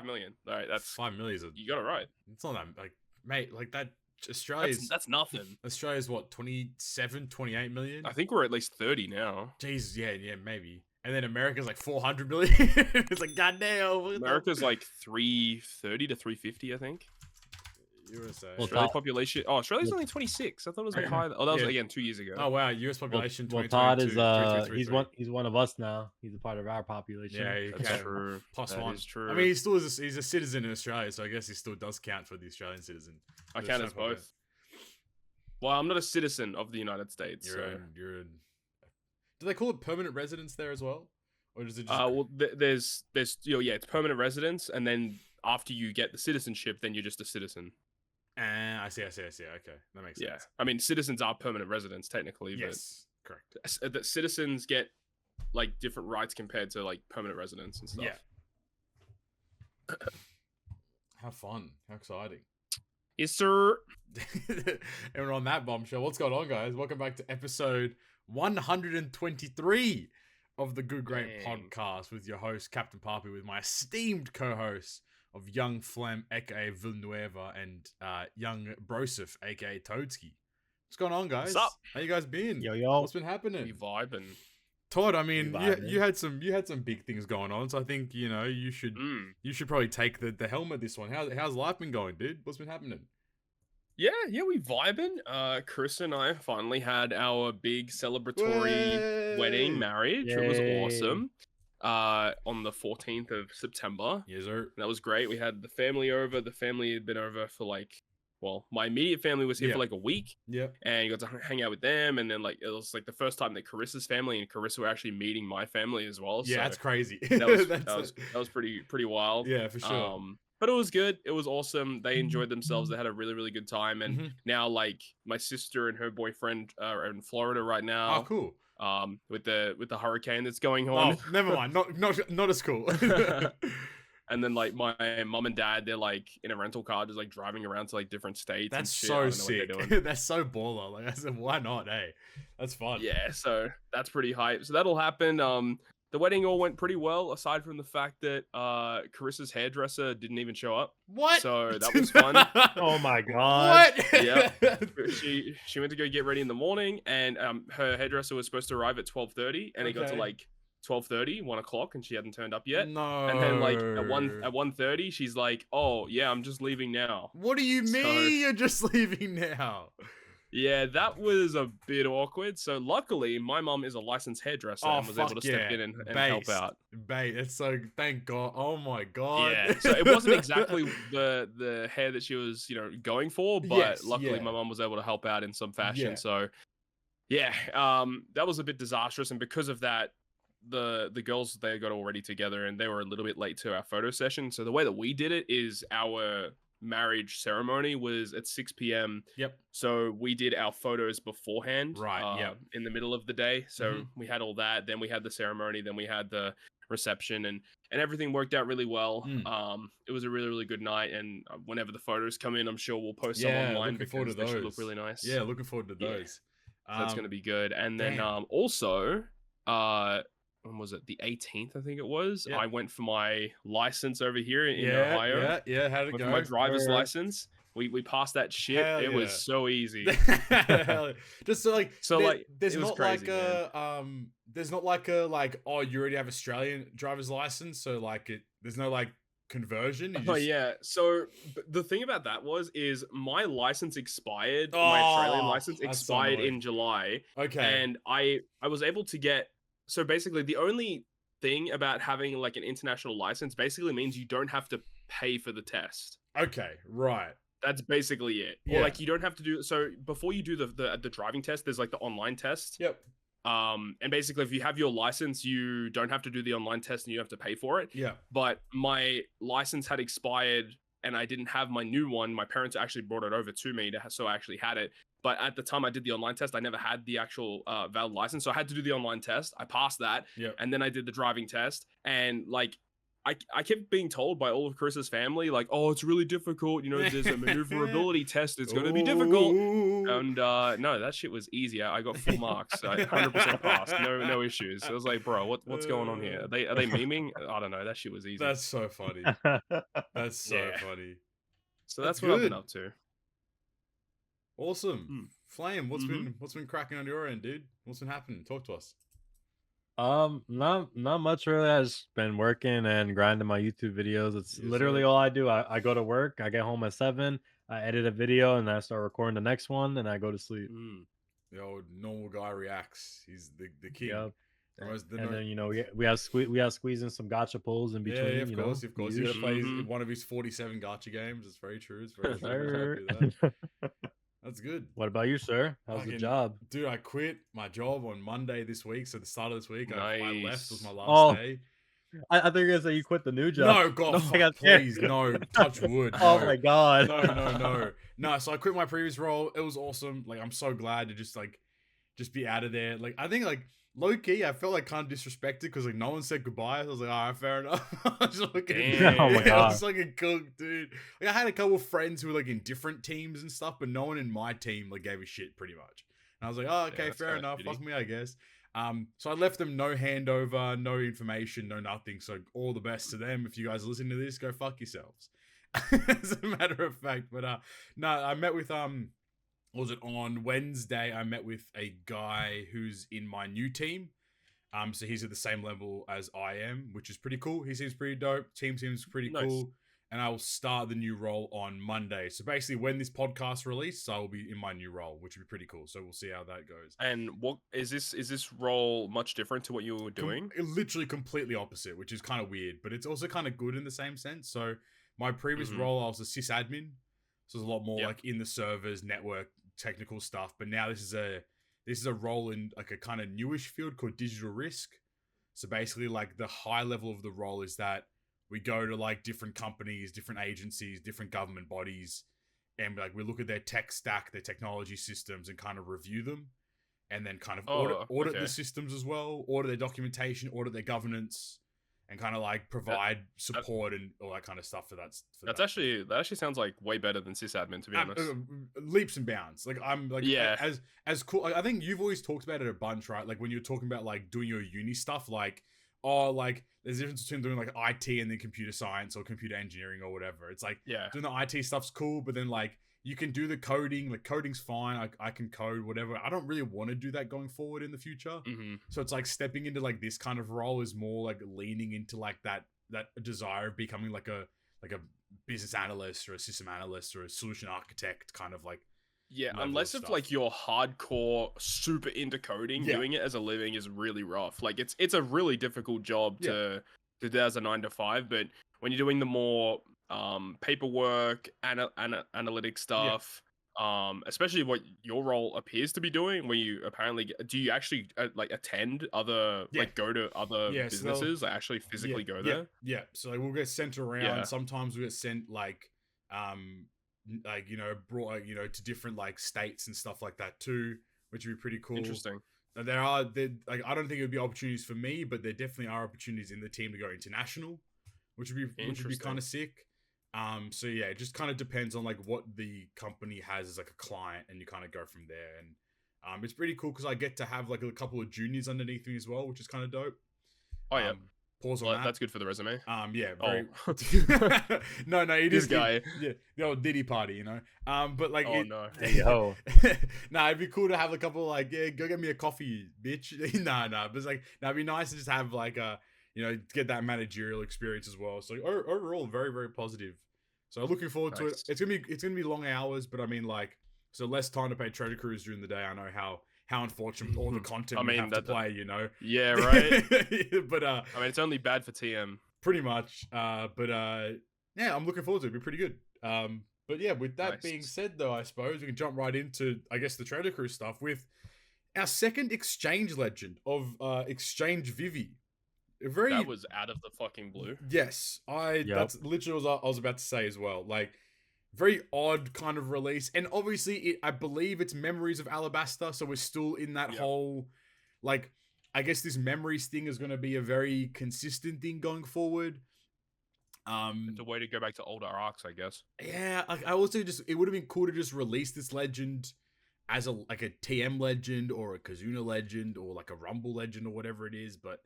million. All right, that's 5 million. You got it right. It's not that, like, mate, like that. Australia's That's nothing. Australia's what, 27, 28 million? I think we're at least 30 now. Jesus, yeah, maybe. And then America's like 400 million. It's like, goddamn. America's like 330 to 350, I think. USA. Australia population. Oh, Australia's only 26. I thought it was like higher. Oh, that was again 2 years ago. Oh wow, US population. Well, Todd is he's one of us now. He's a part of our population. Yeah, that's true. Plus one. Is true. I mean, he's a citizen in Australia, so I guess he still does count for the Australian citizen. I count as both. Well, I'm not a citizen of the United States. You're in. Do they call it permanent residence there as well, or does it just? Well, there's it's permanent residence, and then after you get the citizenship, then you're just a citizen. I see. Okay, that makes sense. Yeah, I mean, citizens are permanent residents technically. Yes, correct. That citizens get like different rights compared to like permanent residents and stuff. Yeah. How fun! How exciting! Yes, sir. And on that bombshell, what's going on, guys? Welcome back to episode 123 of the Good Great Podcast with your host Captain Papi, with my esteemed co-hosts of Young Flem, aka Villanueva, and Young Broseph, aka Toadski. What's going on, guys? What's up? How you guys been? Yo. What's been happening? You vibing? Todd, I mean, you had some big things going on, so I think you should probably take the helm of this one. How's life been going, dude? What's been happening? Yeah, we vibing. Chris and I finally had our big celebratory wedding marriage. Yay. It was awesome. On the 14th of September. Yes, sir. That was great. We had the family over. The family had been over for my immediate family was here for like a week. Yeah. And you got to hang out with them. And then it was like the first time that Carissa's family and Carissa were actually meeting my family as well. Yeah, so that's crazy. That was pretty wild. Yeah, for sure. But it was good. It was awesome. They enjoyed themselves. They had a really, really good time. And now, like, my sister and her boyfriend are in Florida right now. Oh, cool. With the hurricane that's going on. Oh, never mind. Not as cool. And then like my mom and dad, they're like in a rental car, just like driving around to like different states. That's and shit. So sick. That's so baller. Like I said, why not? Hey, that's fun. Yeah, so that's pretty hype. So that'll happen. The wedding all went pretty well, aside from the fact that Carissa's hairdresser didn't even show up. What? So that was fun. Oh my god. What? Yeah. She went to go get ready in the morning, and her hairdresser was supposed to arrive at 12:30, and it got to like 12:30, 1 o'clock, and she hadn't turned up yet. No. And then like at 1:30, she's like, "Oh yeah, I'm just leaving now." What do you mean you're just leaving now? Yeah, that was a bit awkward. So luckily, my mom is a licensed hairdresser and was able to step in and help out. Bait, it's so thank God. Oh my God. Yeah, so it wasn't exactly the hair that she was, going for, but luckily my mom was able to help out in some fashion. Yeah. So yeah, that was a bit disastrous, and because of that, the girls, they got all ready together and they were a little bit late to our photo session. So the way that we did it is our marriage ceremony was at 6 p.m. Yep. So we did our photos beforehand. Right. Yeah. In the middle of the day. So we had all that. Then we had the ceremony. Then we had the reception, and everything worked out really well. It was a really, really good night. And whenever the photos come in, I'm sure we'll post some online because they should look really nice. Yeah, looking forward to those. So that's going to be good. And then also, when was it? The 18th, I think it was. Yep. I went for my license over here in Ohio. Yeah. How'd it go? My driver's license. We passed that shit. It was so easy. Just there's not crazy, there's not like oh, you already have Australian driver's license, so there's no conversion. So the thing about that is my license expired. My Australian license expired in July. Okay. And I was able to get. So basically, the only thing about having an international license basically means you don't have to pay for the test. Okay, right. That's basically it. Yeah. Or you don't have to do. So before you do the driving test, there's the online test. Yep. And basically, if you have your license, you don't have to do the online test and you have to pay for it. Yeah. But my license had expired and I didn't have my new one. My parents actually brought it over to me, so I actually had it. But at the time I did the online test, I never had the actual valid license. So I had to do the online test. I passed that. Yep. And then I did the driving test. And I kept being told by all of Chris's family, like, oh, it's really difficult. You know, there's a maneuverability test. It's going to be difficult. And no, that shit was easy. I got full marks. I 100% passed. No issues. I was like, bro, what's going on here? Are they memeing? I don't know. That shit was easy. That's so funny. That's so funny. So that's what I've been up to. Awesome. Flame, what's been cracking on your end, dude? What's been happening? Talk to us. Not much really. I just been working and grinding my YouTube videos. It's literally all I do. I go to work, I get home at 7, I edit a video, and I start recording the next one, and I go to sleep. The old normal guy reacts. He's the king. Yep. And then we have squeezing some gacha pulls in between. Yeah, of course. You gotta play one of his 47 gacha games. It's very true. It's very true. That's good. What about you, sir? How's the job? Dude, I quit my job on Monday this week. So the start of this week, I left. Was my last day. I think you're gonna say you quit the new job. No, God, please, no. Touch wood. No. Oh my God. No, so I quit my previous role. It was awesome. Like, I'm so glad to just be out of there. Like, I think, like, low key, I felt like kind of disrespected because like no one said goodbye. I was like, all right, fair enough. I was like, oh my God. I was like a cook, dude. Like, I had a couple of friends who were like in different teams and stuff, but no one in my team like gave a shit pretty much. And I was like, oh, okay, fair enough. Fuck me, I guess. So I left them no handover, no information, no nothing. So all the best to them. If you guys are listening to this, go fuck yourselves. As a matter of fact, but no, I met with was it on Wednesday? I met with a guy who's in my new team. So he's at the same level as I am, which is pretty cool. He seems pretty dope. Team seems pretty cool. And I will start the new role on Monday. So basically, when this podcast releases, I will be in my new role, which would be pretty cool. So we'll see how that goes. And what is this role much different to what you were doing? Literally completely opposite, which is kind of weird, but it's also kind of good in the same sense. So my previous role, I was a sysadmin. So there's a lot more like in the servers, network, technical stuff. But now this is a role in like a kind of newish field called digital risk. So basically, like, the high level of the role is that we go to like different companies, different agencies, different government bodies, and like we look at their tech stack, their technology systems, and kind of review them, and then kind of audit the systems as well, audit their documentation, audit their governance, and kind of like provide support and all that kind of stuff for that. That actually sounds like way better than sysadmin, to be honest. Leaps and bounds. Like, I'm like, as cool. Like, I think you've always talked about it a bunch, right? Like when you're talking about like doing your uni stuff, like, oh, like there's a difference between doing like IT and then computer science or computer engineering or whatever. It's like, doing the IT stuff's cool, but then like you can do the coding. Like, coding's fine. I can code, whatever. I don't really want to do that going forward in the future. So it's like stepping into like this kind of role is more like leaning into like that desire of becoming like a business analyst or a system analyst or a solution architect kind of like. Yeah, unless if like you're hardcore super into coding, doing it as a living is really rough. Like, it's a really difficult job to do as a 9 to 5, but when you're doing the more paperwork, analytic stuff, especially what your role appears to be doing, where you apparently do you actually like attend other like go to other businesses, like actually physically go there? So like, we'll get sent around. Sometimes we get sent like brought to different like states and stuff like that too, which would be pretty cool. Interesting. There like, I don't think it would be opportunities for me, but there definitely are opportunities in the team to go international, which would be kind of sick. So yeah, it just kind of depends on like what the company has as like a client, and you kind of go from there. And it's pretty cool because I get to have like a couple of juniors underneath me as well, which is kind of dope. Oh yeah. Pause on that. That's good for the resume. Very... no, it is guy. The old Diddy party, you know. But like, no, it'd be cool to have a couple like, go get me a coffee, bitch. But it's like, it'd be nice to just have like get that managerial experience as well. So overall, very, very positive. So looking forward to it. It's gonna be long hours, but I mean, like, so less time to pay treasure cruise during the day. I know how unfortunate with all the content we have to play, you know. Yeah, right. But I mean, it's only bad for TM. Pretty much. Yeah, I'm looking forward to it. It'll be pretty good. But yeah, with that being said, though, I suppose we can jump right into, I guess, the treasure cruise stuff with our second exchange legend of Exchange Vivi. That was out of the fucking blue. Yes, that's literally what I was about to say as well. Like, very odd kind of release, and obviously, I believe it's Memories of Alabaster, so we're still in that whole, like, I guess this memories thing is going to be a very consistent thing going forward. It's a way to go back to older arcs, I guess. Yeah, I also it would have been cool to just release this legend as a TM legend or a Kizuna legend or like a Rumble legend or whatever it is. But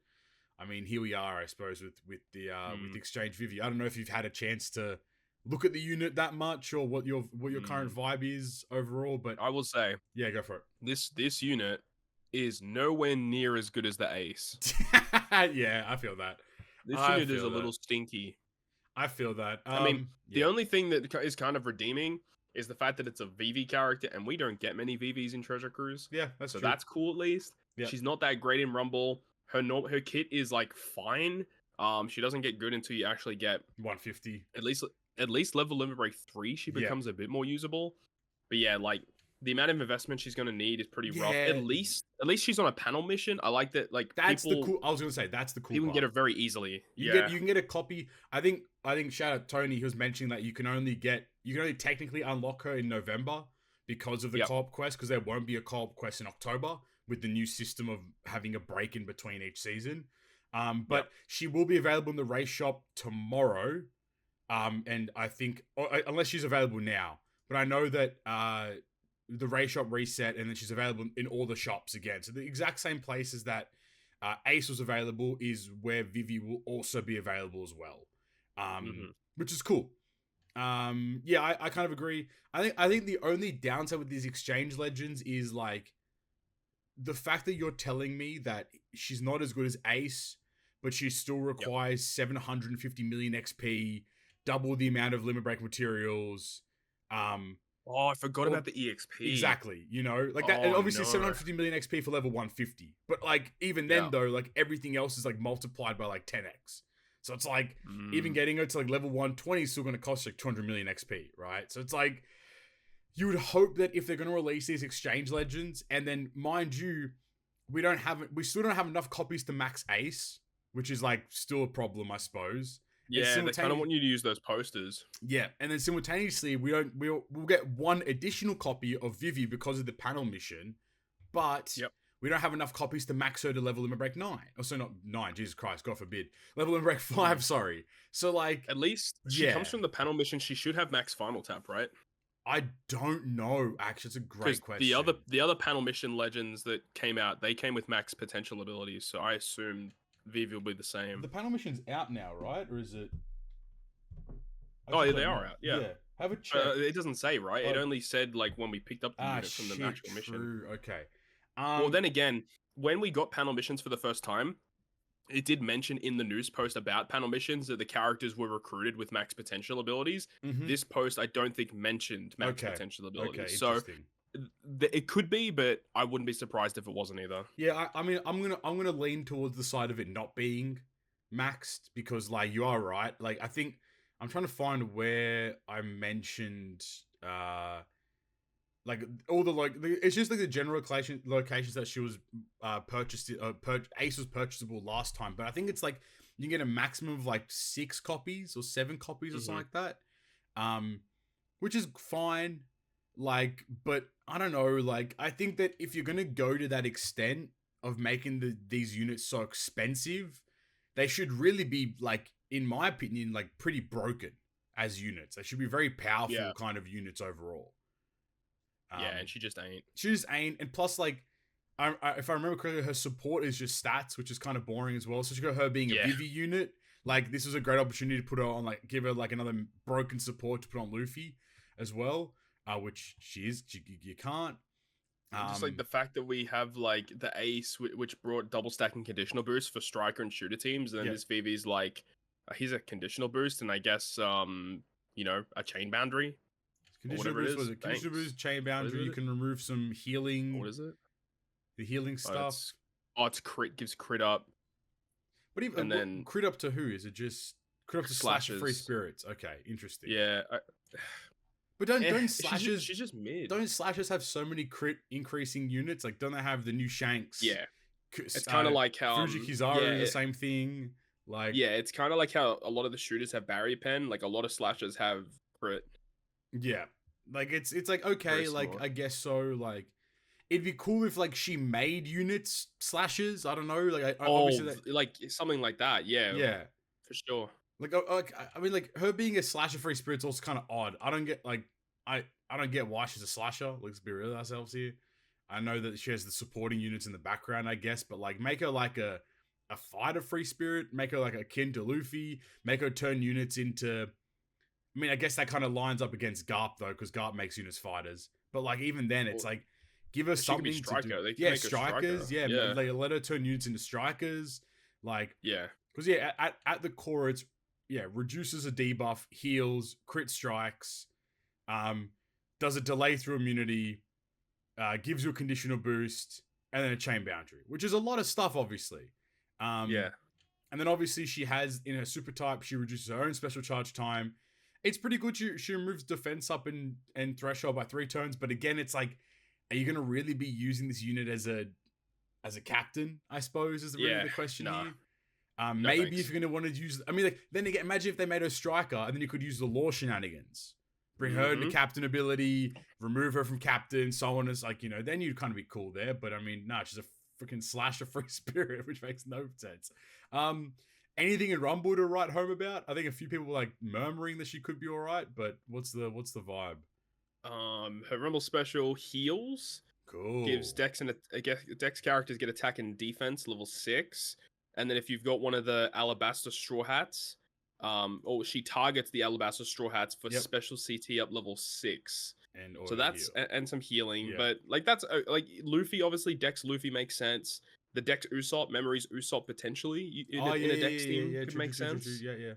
I mean, here we are, I suppose, with the Exchange Vivi. I don't know if you've had a chance to look at the unit that much or what your current vibe is overall, but I will say, yeah, go for it. This unit is nowhere near as good as the Ace. Yeah, I feel that. This unit is a little stinky. I feel that. I mean, the only thing that is kind of redeeming is the fact that it's a Vivi character, and we don't get many Vivis in Treasure Cruise. Yeah, that's so true. That's cool at least. Yeah. She's not that great in Rumble. Her kit is like fine. She doesn't get good until you actually get 150. At least level limit break 3. She becomes a bit more usable. But yeah, like the amount of investment she's going to need is pretty rough. At least she's on a panel mission. I like that. Like that's the cool. I was going to say that's the cool. People part. Can get it very easily. You can get a copy. I think shout out Tony. He was mentioning that you can only technically unlock her in November because of the co-op quest, because there won't be a co-op quest in October with the new system of having a break in between each season. But she will be available in the race shop tomorrow. And I think unless she's available now, but I know that the race shop reset and then she's available in all the shops again. So the exact same places that Ace was available is where Vivi will also be available as well. Which is cool. Yeah, I kind of agree. I think the only downside with these exchange legends is like the fact that you're telling me that she's not as good as Ace, but she still requires 750 million XP, double the amount of limit break materials. I forgot about the EXP. Exactly, you know, like that. And obviously, 750 million XP for level 150, but like even then though, like everything else is like multiplied by like 10x. So it's like even getting her to like level 120 is still going to cost like 200 million XP, right? So it's like you would hope that if they're going to release these exchange legends, and then mind you, we still don't have enough copies to max Ace, which is like still a problem, I suppose. Yeah, they kind of want you to use those posters. Yeah, and then simultaneously, we'll get one additional copy of Vivi because of the panel mission, but we don't have enough copies to max her to level limit break 9. Oh, so not 9, Jesus Christ, God forbid. Level limit break 5, sorry. So like... At least she comes from the panel mission, she should have max final tap, right? I don't know, actually. It's a great question. The other panel mission legends that came out, they came with max potential abilities, so I assume Vivi will be the same. The panel mission's out now, right? Or is it... Oh, yeah, they are out. Yeah. Have a check. It doesn't say, right? It only said like when we picked up the unit from the actual mission. Okay. Well, then again, when we got panel missions for the first time, it did mention in the news post about panel missions that the characters were recruited with max potential abilities. This post, I don't think mentioned max potential abilities. Okay, so it could be, but I wouldn't be surprised if it wasn't either. Yeah, I mean, I'm gonna lean towards the side of it not being maxed because, like, you are right. Like, I think I'm trying to find where I mentioned, like all the it's just like the general locations that she was purchased. Ace was purchasable last time, but I think it's like you can get a maximum of like 6 copies or 7 copies or something like that, which is fine. Like, but I don't know. Like, I think that if you're gonna go to that extent of making these units so expensive, they should really be, like, in my opinion, like pretty broken as units. They should be very powerful kind of units overall. And she just ain't. She just ain't. And plus, like, if I remember correctly, her support is just stats, which is kind of boring as well. So she got her being a Vivi unit. Like, this was a great opportunity to put her on, like, give her like another broken support to put on Luffy as well, which she is. You can't. Just like the fact that we have like the Ace, which brought double stacking conditional boost for striker and shooter teams, and then this Vivi's like, here's a conditional boost, and I guess you know, a chain boundary. Conditional boost, was it? Conditional boost, chain boundary. You can remove some healing. What is it? The healing stuff. It's crit, gives crit up. But even and then crit up to who? Is it just crit up to slash free spirits? Okay, interesting. Yeah. But don't slashes? She's just mid. Don't slashes have so many crit increasing units? Like, don't they have the new Shanks? Yeah. It's kind of like how Fujikizaru, the same thing. Like, it's kind of like how a lot of the shooters have barrier pen. Like, a lot of slashers have crit. Yeah, like it's like, okay, like I guess so. Like, it'd be cool if like she made units slashes. I don't know, like obviously like something like that. Yeah, yeah, for sure. I mean, like her being a slasher free spirit's also kind of odd. I don't get I don't get why she's a slasher. Let's be real with ourselves here. I know that she has the supporting units in the background, I guess, but like make her like a fighter free spirit, make her like akin to Luffy, make her turn units into. I mean, I guess that kind of lines up against Garp though, because Garp makes units fighters. But like even then, it's like give her something to do. Yeah, strikers. Yeah, like let her turn units into strikers. Like because at the core, it's reduces a debuff, heals, crit strikes, does a delay through immunity, gives you a conditional boost, and then a chain boundary, which is a lot of stuff, obviously. And then obviously she has in her super type, she reduces her own special charge time. It's pretty good. She removes defense up and threshold by 3 turns, but again, it's like, are you gonna really be using this unit as a captain? I suppose is really the question here. Maybe if you're gonna want to use, I mean, like then again, imagine if they made her striker and then you could use the law shenanigans, bring her into captain ability, remove her from captain, so on as like then you'd kind of be cool there. But I mean, nah, she's a freaking slasher free spirit, which makes no sense. Anything in Rumble to write home about? I think a few people were like murmuring that she could be all right, but what's the vibe? Her Rumble special heals. Cool. Gives Dex Dex characters get attack and defense level 6, and then if you've got one of the Alabaster Straw Hats, or she targets the Alabaster Straw Hats for special CT up level 6. And so that's and some healing, but like that's like Luffy, obviously Dex Luffy makes sense. The Dex Usopp, Memories Usopp potentially in a Dex team could make sense. Yeah.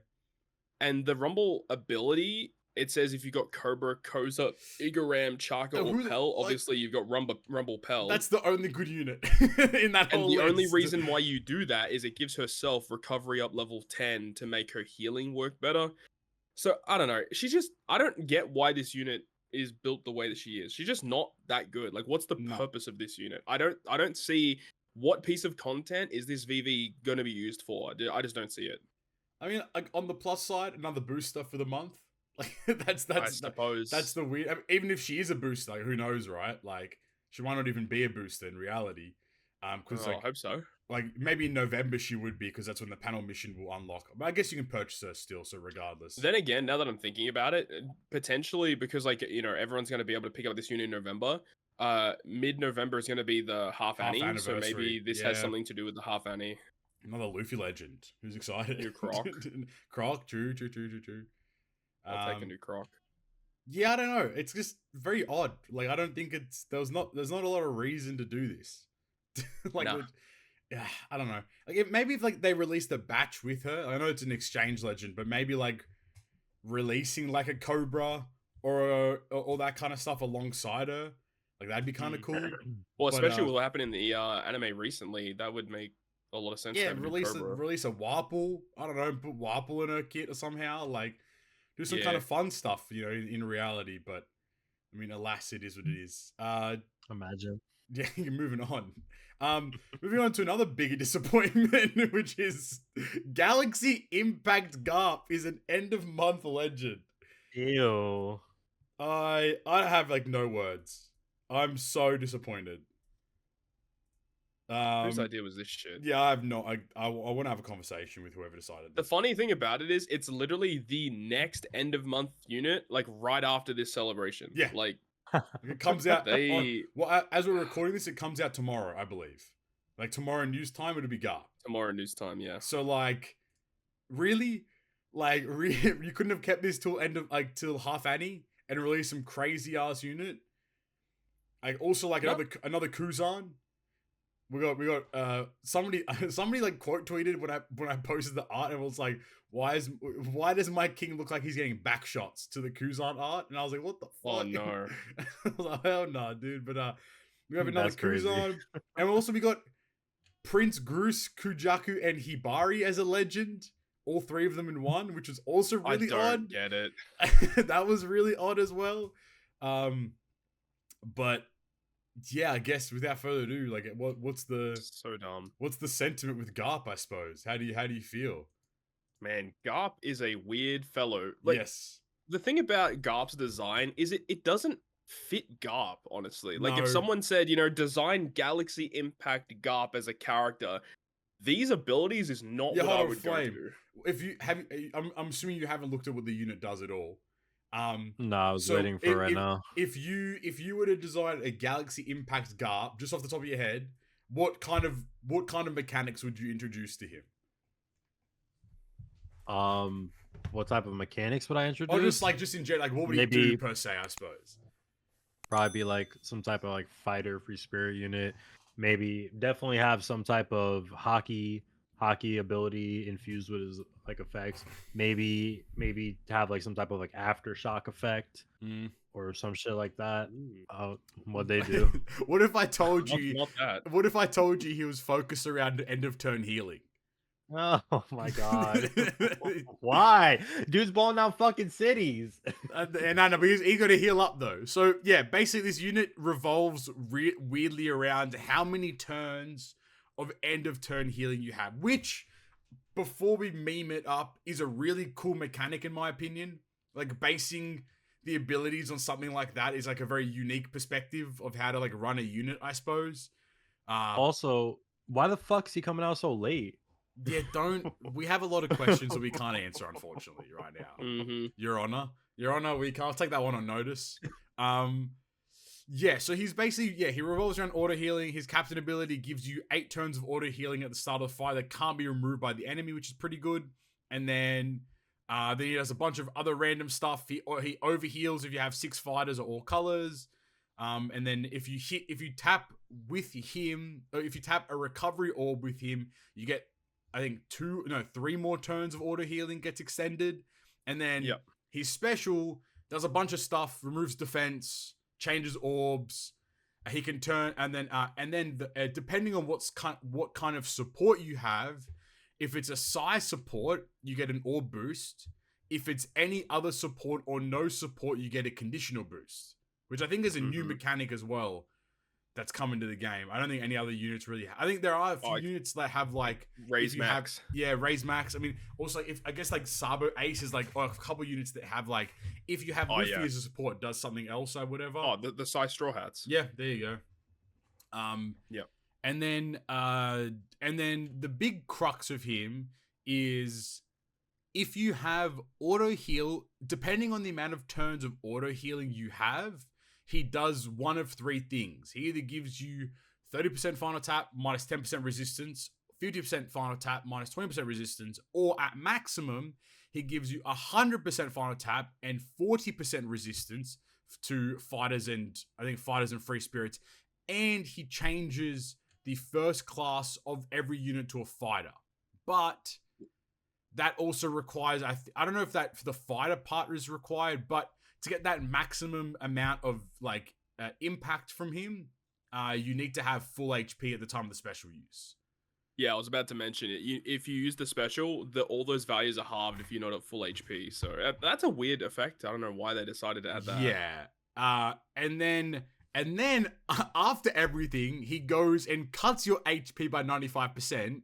And the Rumble ability, it says if you got Cobra, Koza, Igaram, Chaka, or Pell, obviously you've got Rumble Pell. That's the only good unit in that whole list. And the only list. reason why you do that is it gives herself recovery up level 10 to make her healing work better. So I don't know. I don't get why this unit is built the way that she is. She's just not that good. Like, what's the purpose of this unit? I don't see what piece of content is this Vivi going to be used for. I just don't see it. I mean, like on the plus side, another booster for the month. Like I suppose that's the weird. I mean, even if she is a booster, like who knows, right? Like she might not even be a booster in reality. Because I hope so. Like maybe in November she would be, because that's when the panel mission will unlock. But I guess you can purchase her still. So regardless. Then again, now that I'm thinking about it, potentially because like everyone's going to be able to pick up this unit in November. Mid-November is going to be the half annie, so maybe this has something to do with the half annie. Another Luffy legend. Who's excited? New Croc. Croc, true. I'll take a new Croc. Yeah, I don't know. It's just very odd. Like I don't think there's not a lot of reason to do this. Like, yeah, I don't know. Like maybe if like they released a batch with her. I know it's an exchange legend, but maybe like releasing like a Cobra or that kind of stuff alongside her. Like that'd be kind of cool. Well, especially what happened in the anime recently, that would make a lot of sense. Yeah, release a Warple. I don't know, put Warple in her kit or somehow. Like do some kind of fun stuff, in reality. But I mean, alas, it is what it is. Imagine. Yeah, moving on. Moving on to another bigger disappointment, which is Galaxy Impact Garp is an end of month legend. Ew. I have like no words. I'm so disappointed. Whose idea was this shit? Yeah, I want to have a conversation with whoever decided. The funny thing about it is, it's literally the next end of month unit, like right after this celebration. Yeah, like it comes out. As we're recording this, it comes out tomorrow, I believe. Like tomorrow news time, it'll be Garp. Tomorrow news time, yeah. So like, really, you couldn't have kept this till half annie and release some crazy ass unit. Like also like another Kuzan. We got somebody like quote tweeted when I posted the art and was like, why does my king look like he's getting back shots to the Kuzan art? And I was like, what the fuck? Oh no. I was like, hell no, dude. But we have another Kuzan. And also we got Prince Grus, Kujaku, and Hibari as a legend. All 3 of them in one, which was also really odd. I don't get it. That was really odd as well. But yeah, I guess without further ado, like what's the so dumb? What's the sentiment with Garp? I suppose. How do you feel? Man, Garp is a weird fellow. Like, yes. The thing about Garp's design is it doesn't fit Garp, honestly. Like if someone said, design Galaxy Impact Garp as a character, these abilities is not what I would go to. If you have, I'm assuming you haven't looked at what the unit does at all. No, I was waiting for right now. If you were to design a Galaxy Impact Garp, just off the top of your head, what kind of mechanics would you introduce to him? What type of mechanics would I introduce? Or just in general, like what would he do per se? I suppose. Probably be like some type of like fighter free spirit unit. Maybe definitely have some type of hockey ability infused with his like effects. Maybe have like some type of like aftershock effect or some shit like that. What they do. What if I told you? Not that. What if I told you he was focused around end of turn healing? Oh my god! Why? Dude's balling down fucking cities. And I know, but he's gonna heal up though. So yeah, basically this unit revolves weirdly around how many turns of end of turn healing you have, which, before we meme it up, is a really cool mechanic in my opinion. Like basing the abilities on something like that is like a very unique perspective of how to like run a unit, I suppose. Also, why the fuck is he coming out so late? Yeah, we have a lot of questions that we can't answer, unfortunately, right now. Mm-hmm. Your Honor, we can't take that one on notice. Yeah, so he's basically, he revolves around auto healing. His captain ability gives you 8 turns of auto healing at the start of the fight that can't be removed by the enemy, which is pretty good. And then he does a bunch of other random stuff. He overheals if you have 6 fighters or all colors. And then if you tap with him, or if you tap a recovery orb with him, you get, I think 3 more turns of auto healing gets extended. And then his special does a bunch of stuff, removes defense, changes orbs. He can turn, and then depending on what kind of support you have, if it's a size support, you get an orb boost. If it's any other support or no support, you get a conditional boost, which I think is a new mechanic as well that's coming to the game. I don't think any other units really have. I think there are a few units that have like raise max. Raise max. I mean, also I guess like Sabo Ace is like a couple units that have like, if you have Luffy as a support, it does something else or whatever. Oh, the size straw hats. Yeah, there you go. And then the big crux of him is, if you have auto heal, depending on the amount of turns of auto healing you have, he does one of 3 things. He either gives you 30% final tap minus 10% resistance, 50% final tap minus 20% resistance, or at maximum, he gives you 100% final tap and 40% resistance to fighters and free spirits. And he changes the first class of every unit to a fighter. But that also requires, I don't know if that for the fighter part is required, but to get that maximum amount of like impact from him, you need to have full HP at the time of the special use. Yeah, I was about to mention it. If you use the special, all those values are halved if you're not at full HP. So that's a weird effect. I don't know why they decided to add that. Yeah. And then after everything, he goes and cuts your HP by 95%,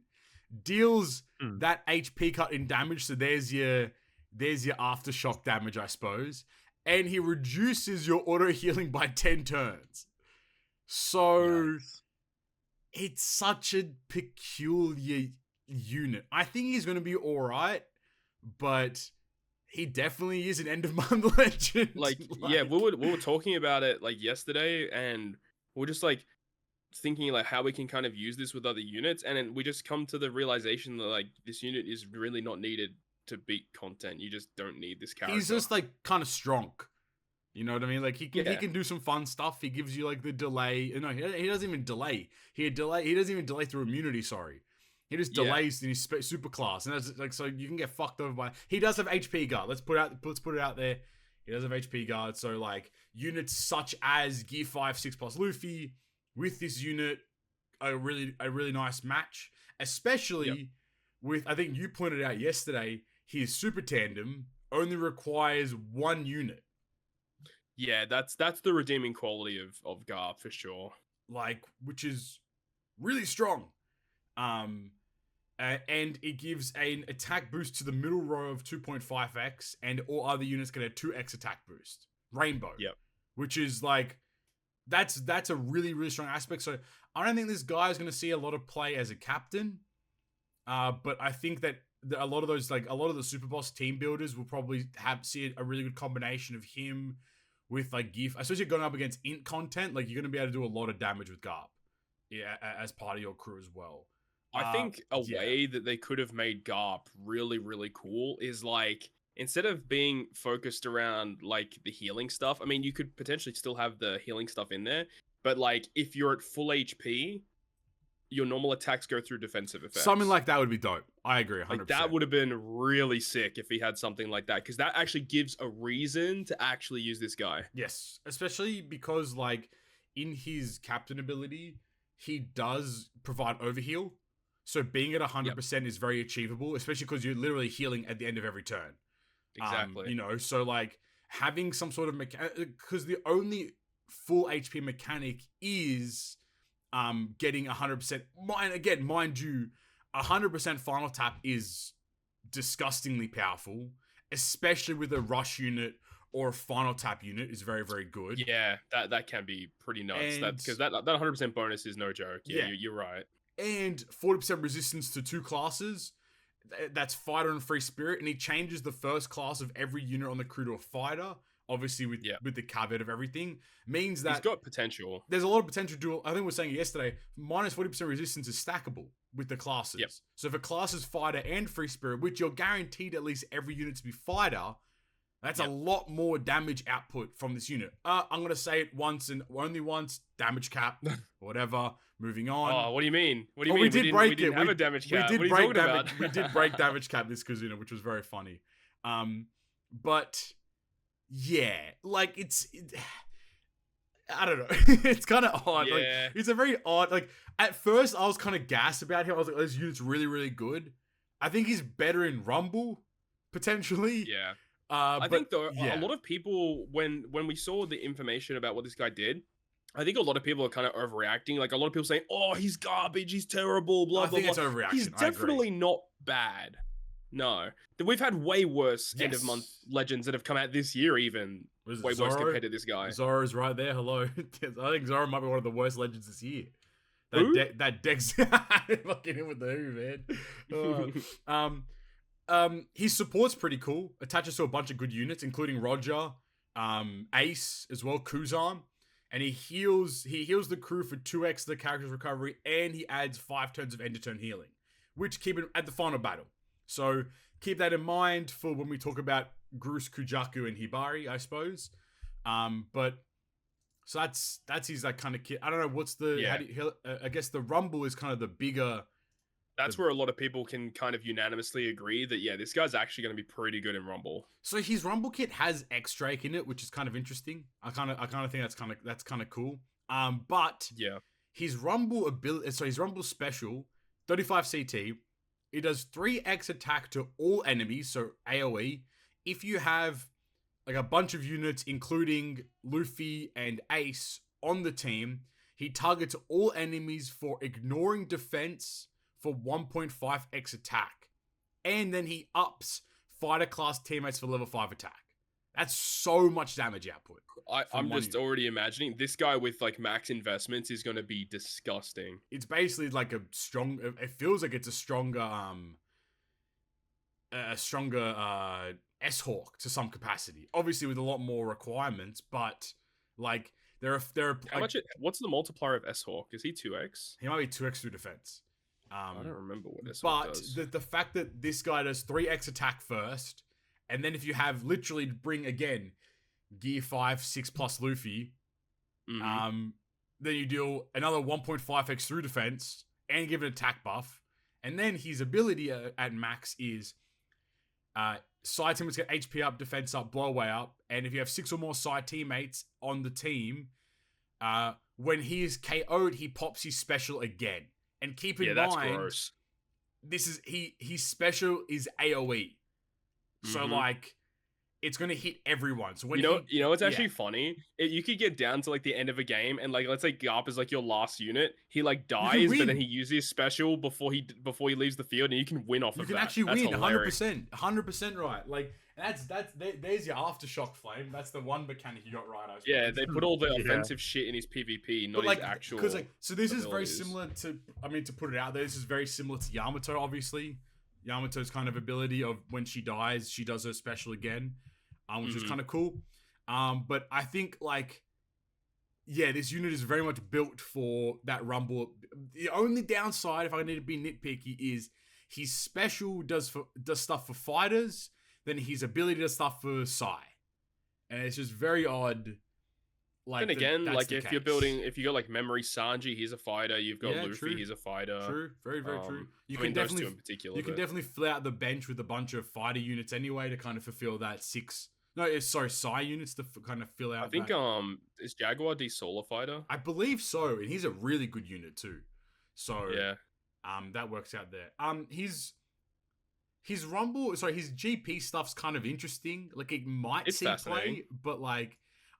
deals that HP cut in damage. So there's your aftershock damage, I suppose. And he reduces your auto healing by 10 turns. So it's such a peculiar unit. I think he's going to be all right, but he definitely is an end of month legend. Yeah, we were talking about it like yesterday, and we're just like thinking like how we can kind of use this with other units, and then we just come to the realization that like this unit is really not needed to beat content. You just don't need this character. He's just like kind of strong. You know what I mean? Like he can do some fun stuff. He gives you like the delay. No, he doesn't even delay. He doesn't even delay through immunity. Sorry, he just delays in his super class, and that's like, so you can get fucked over by. He does have HP guard. Let's put it out there. He does have HP guard. So like units such as Gear 5 6+ Luffy with this unit, a really nice match, especially with, I think you pointed out yesterday, his super tandem only requires 1 unit. Yeah, that's the redeeming quality of Garp for sure. Like, which is really strong. And it gives an attack boost to the middle row of 2.5x, and all other units get a 2x attack boost. Rainbow. Yep. Which is like, that's a really, really strong aspect. So I don't think this guy is going to see a lot of play as a captain. But I think that a lot of those, like a lot of the Super Boss team builders will probably see a really good combination of him with like gear, especially going up against int content. Like you're going to be able to do a lot of damage with Garp, yeah, as part of your crew as well. I think a way that they could have made Garp really, really cool is like, instead of being focused around like the healing stuff, I mean, you could potentially still have the healing stuff in there, but like if you're at full HP, your normal attacks go through defensive effects. Something like that would be dope. I agree 100%. Like that would have been really sick if he had something like that, because that actually gives a reason to actually use this guy. Yes, especially because like in his captain ability, he does provide overheal. So being at 100% is very achievable, especially because you're literally healing at the end of every turn. Exactly. You know, so like having some sort of mechanic, because the only full HP mechanic is getting 100%. Again, mind you, 100% final tap is disgustingly powerful, especially with a rush unit or a final tap unit is very, very good. Yeah, that can be pretty nuts. Because that 100% bonus is no joke. Yeah, you're right. And 40% resistance to 2 classes. That's fighter and free spirit, and he changes the first class of every unit on the crew to a fighter. Obviously, with the caveat of everything, means that he's got potential. There's a lot of potential dual. I think we were saying yesterday, minus 40% resistance is stackable with the classes. Yep. So if a class is fighter and free spirit, which you're guaranteed at least every unit to be fighter, that's a lot more damage output from this unit. I'm gonna say it once and only once. Damage cap, whatever. Moving on. Oh, what do you mean? What do you mean? We did break it. We didn't have a damage cap. We did break damage cap this Kizuna, which was very funny. But yeah, like I don't know. It's kind of odd. Yeah. Like it's a very odd. Like at first, I was kind of gassed about him. I was like, oh, "This unit's really, really good." I think he's better in Rumble, potentially. Yeah. I think though a lot of people, when we saw the information about what this guy did, I think a lot of people are kind of overreacting. Like a lot of people saying, "Oh, he's garbage. He's terrible." Blah blah blah. It's overreaction. He's definitely not bad. No, we've had way worse end of month legends that have come out this year, even way worse compared to this guy. Zoro's right there. Hello. I think Zoro might be one of the worst legends this year. That Dex fucking him with the who, man. His support's pretty cool. Attaches to a bunch of good units, including Roger, Ace as well, Kuzan. And he heals the crew for 2x the character's recovery, and he adds 5 turns of end of turn healing, which keep it at the final battle. So keep that in mind for when we talk about Grus, Kujaku, and Hibari, I suppose. But so that's his like kind of kit. I don't know what's the I guess the Rumble is kind of the bigger. That's where a lot of people can kind of unanimously agree that this guy's actually going to be pretty good in Rumble. So his Rumble kit has X-Drake in it, which is kind of interesting. I kind of think that's kind of cool. But his Rumble ability, so his Rumble special, 35 CT, it does 3x attack to all enemies, so AoE. If you have like a bunch of units, including Luffy and Ace on the team, he targets all enemies for ignoring defense for 1.5x attack. And then he ups fighter class teammates for level 5 attack. That's so much damage output. I'm just already imagining this guy with like max investments is going to be disgusting. It's basically like it feels like it's a stronger S-Hawk to some capacity. Obviously with a lot more requirements, but like there are what's the multiplier of S-Hawk? Is he 2x? He might be 2x through defense. I don't remember what S-Hawk does. But the fact that this guy does 3x attack first, and then if you have literally bring again Gear 5, 6 plus Luffy, then you deal another 1.5x through defense and give it attack buff. And then his ability at max is side teammates get HP up, defense up, blow away up. And if you have 6 or more side teammates on the team, when he is KO'd, he pops his special again. And keep in mind, this is his special is AoE. So like it's gonna hit everyone. So when you know what's actually funny? You could get down to like the end of a game, and like let's say Garp is like your last unit. He like dies, but then he uses his special before he leaves the field, and you can win off of that. You can actually win 100%, 100% right. Like, There's your aftershock flame. That's the one mechanic you got right. I suppose. Yeah, they put all the offensive shit in his PvP, not his actual. Because so this is very similar to. I mean, to put it out there, this is very similar to Yamato. Obviously, Yamato's kind of ability of when she dies, she does her special again, which is kind of cool. But I think this unit is very much built for that Rumble. The only downside, if I need to be nitpicky, is his special does stuff for fighters, then his ability does stuff for Sai, and it's just very odd. Then again, if you're building, if you got like Memory Sanji, he's a fighter. You've got Luffy, true. He's a fighter. True, very true. You can definitely, those two in particular, you can definitely fill out the bench with a bunch of fighter units anyway to kind of fulfill that Sai units to kind of fill out. I think is Jaguar D Solar fighter? I believe so, and he's a really good unit too. So yeah, that works out there. His GP stuff's kind of interesting. Like it might see play, but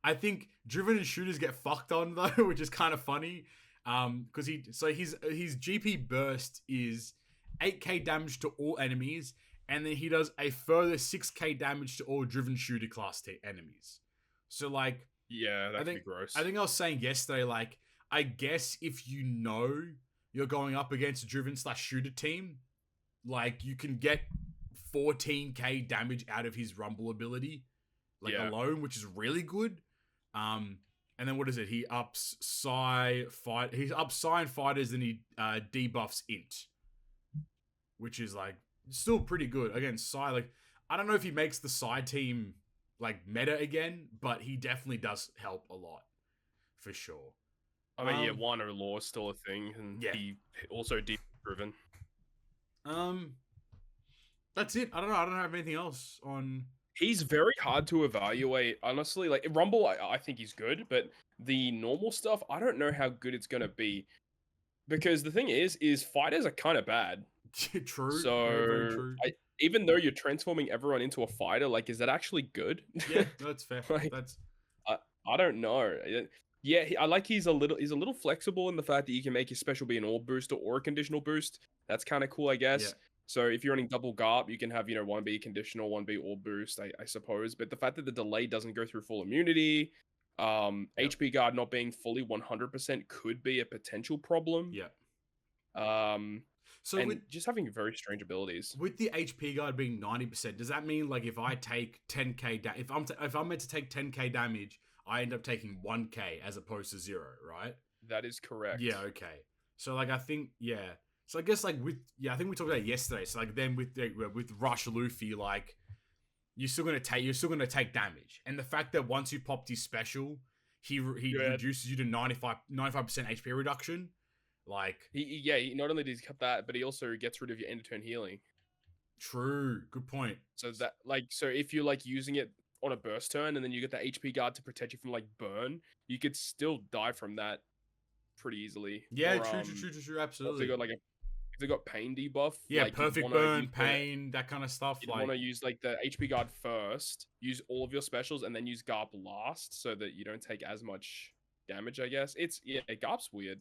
I think driven and shooters get fucked on though, which is kind of funny. Because his GP burst is 8k damage to all enemies, and then he does a further 6k damage to all driven shooter class enemies. So yeah, that'd be gross. I think I was saying yesterday, I guess if you know you're going up against a driven/shooter team, you can get 14k damage out of his Rumble ability, alone, which is really good. And then what is it? He ups Sai and fighters, and he debuffs Int, which is still pretty good. Again, Sai, I don't know if he makes the Sai team meta again, but he definitely does help a lot for sure. I mean, Wano Law is still a thing, and he also driven. That's it. I don't know. I don't have anything else on. He's very hard to evaluate, honestly. Rumble, I think he's good, but the normal stuff, I don't know how good it's gonna be, because the thing is fighters are kind of bad. True. So very true. Even though you're transforming everyone into a fighter, is that actually good? Yeah, that's fair. I don't know. Yeah, he's a little flexible in the fact that you can make his special be an orb boost or a conditional boost. That's kind of cool, I guess. Yeah. So if you're running double Garp, you can have, one be conditional, one be orb boost, I suppose. But the fact that the delay doesn't go through full immunity, HP guard not being fully 100% could be a potential problem. Yeah. So just having very strange abilities. With the HP guard being 90%, does that mean if I take 10k if I'm meant to take 10k damage, I end up taking 1k as opposed to 0, right? That is correct. Yeah. Okay. So I think So I guess I think we talked about it yesterday. So then with Rush Luffy, you're still gonna take damage, and the fact that once you popped his special, he reduces you to 95% HP reduction. He not only does he cut that, but he also gets rid of your end of turn healing. True, good point. So that if you're using it on a burst turn, and then you get the HP guard to protect you from you could still die from that pretty easily. Yeah, true, absolutely. If they got pain debuff, perfect burn, pain, that kind of stuff. You want to use the HP guard first, use all of your specials, and then use Garp last, so that you don't take as much damage. I guess Garp's weird.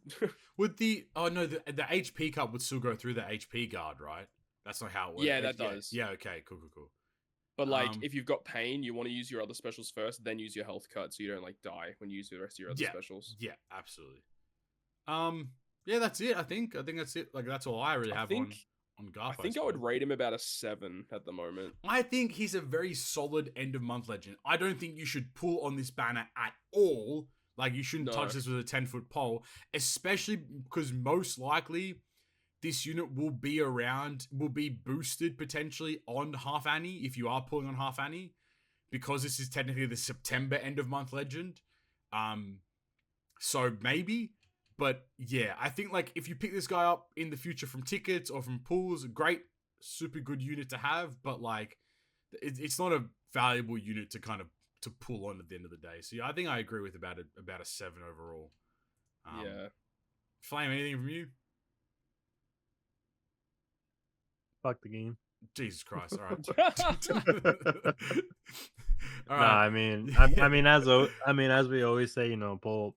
Would the HP cut would still go through the HP guard, right? That's not how it works. Yeah, that does. Yeah, okay, cool. But if you've got pain, you want to use your other specials first, then use your health cut, so you don't die when you use the rest of your other specials. Yeah, absolutely. Yeah, that's it. I think that's it. That's all I really have on Garp. I think I would rate him about a 7 at the moment. I think he's a very solid end of month legend. I don't think you should pull on this banner at all. You shouldn't touch this with a 10-foot pole, especially because most likely this unit will be boosted potentially on Half Annie if you are pulling on Half Annie, because this is technically the September end of month legend. So maybe. But yeah, I think if you pick this guy up in the future from tickets or from pools, great, super good unit to have. But it's not a valuable unit to to pull on at the end of the day. So yeah, I think I agree with about a 7 overall. Yeah. Flame, anything from you? Fuck the game. Jesus Christ! All right. All right. I mean, as we always say, pull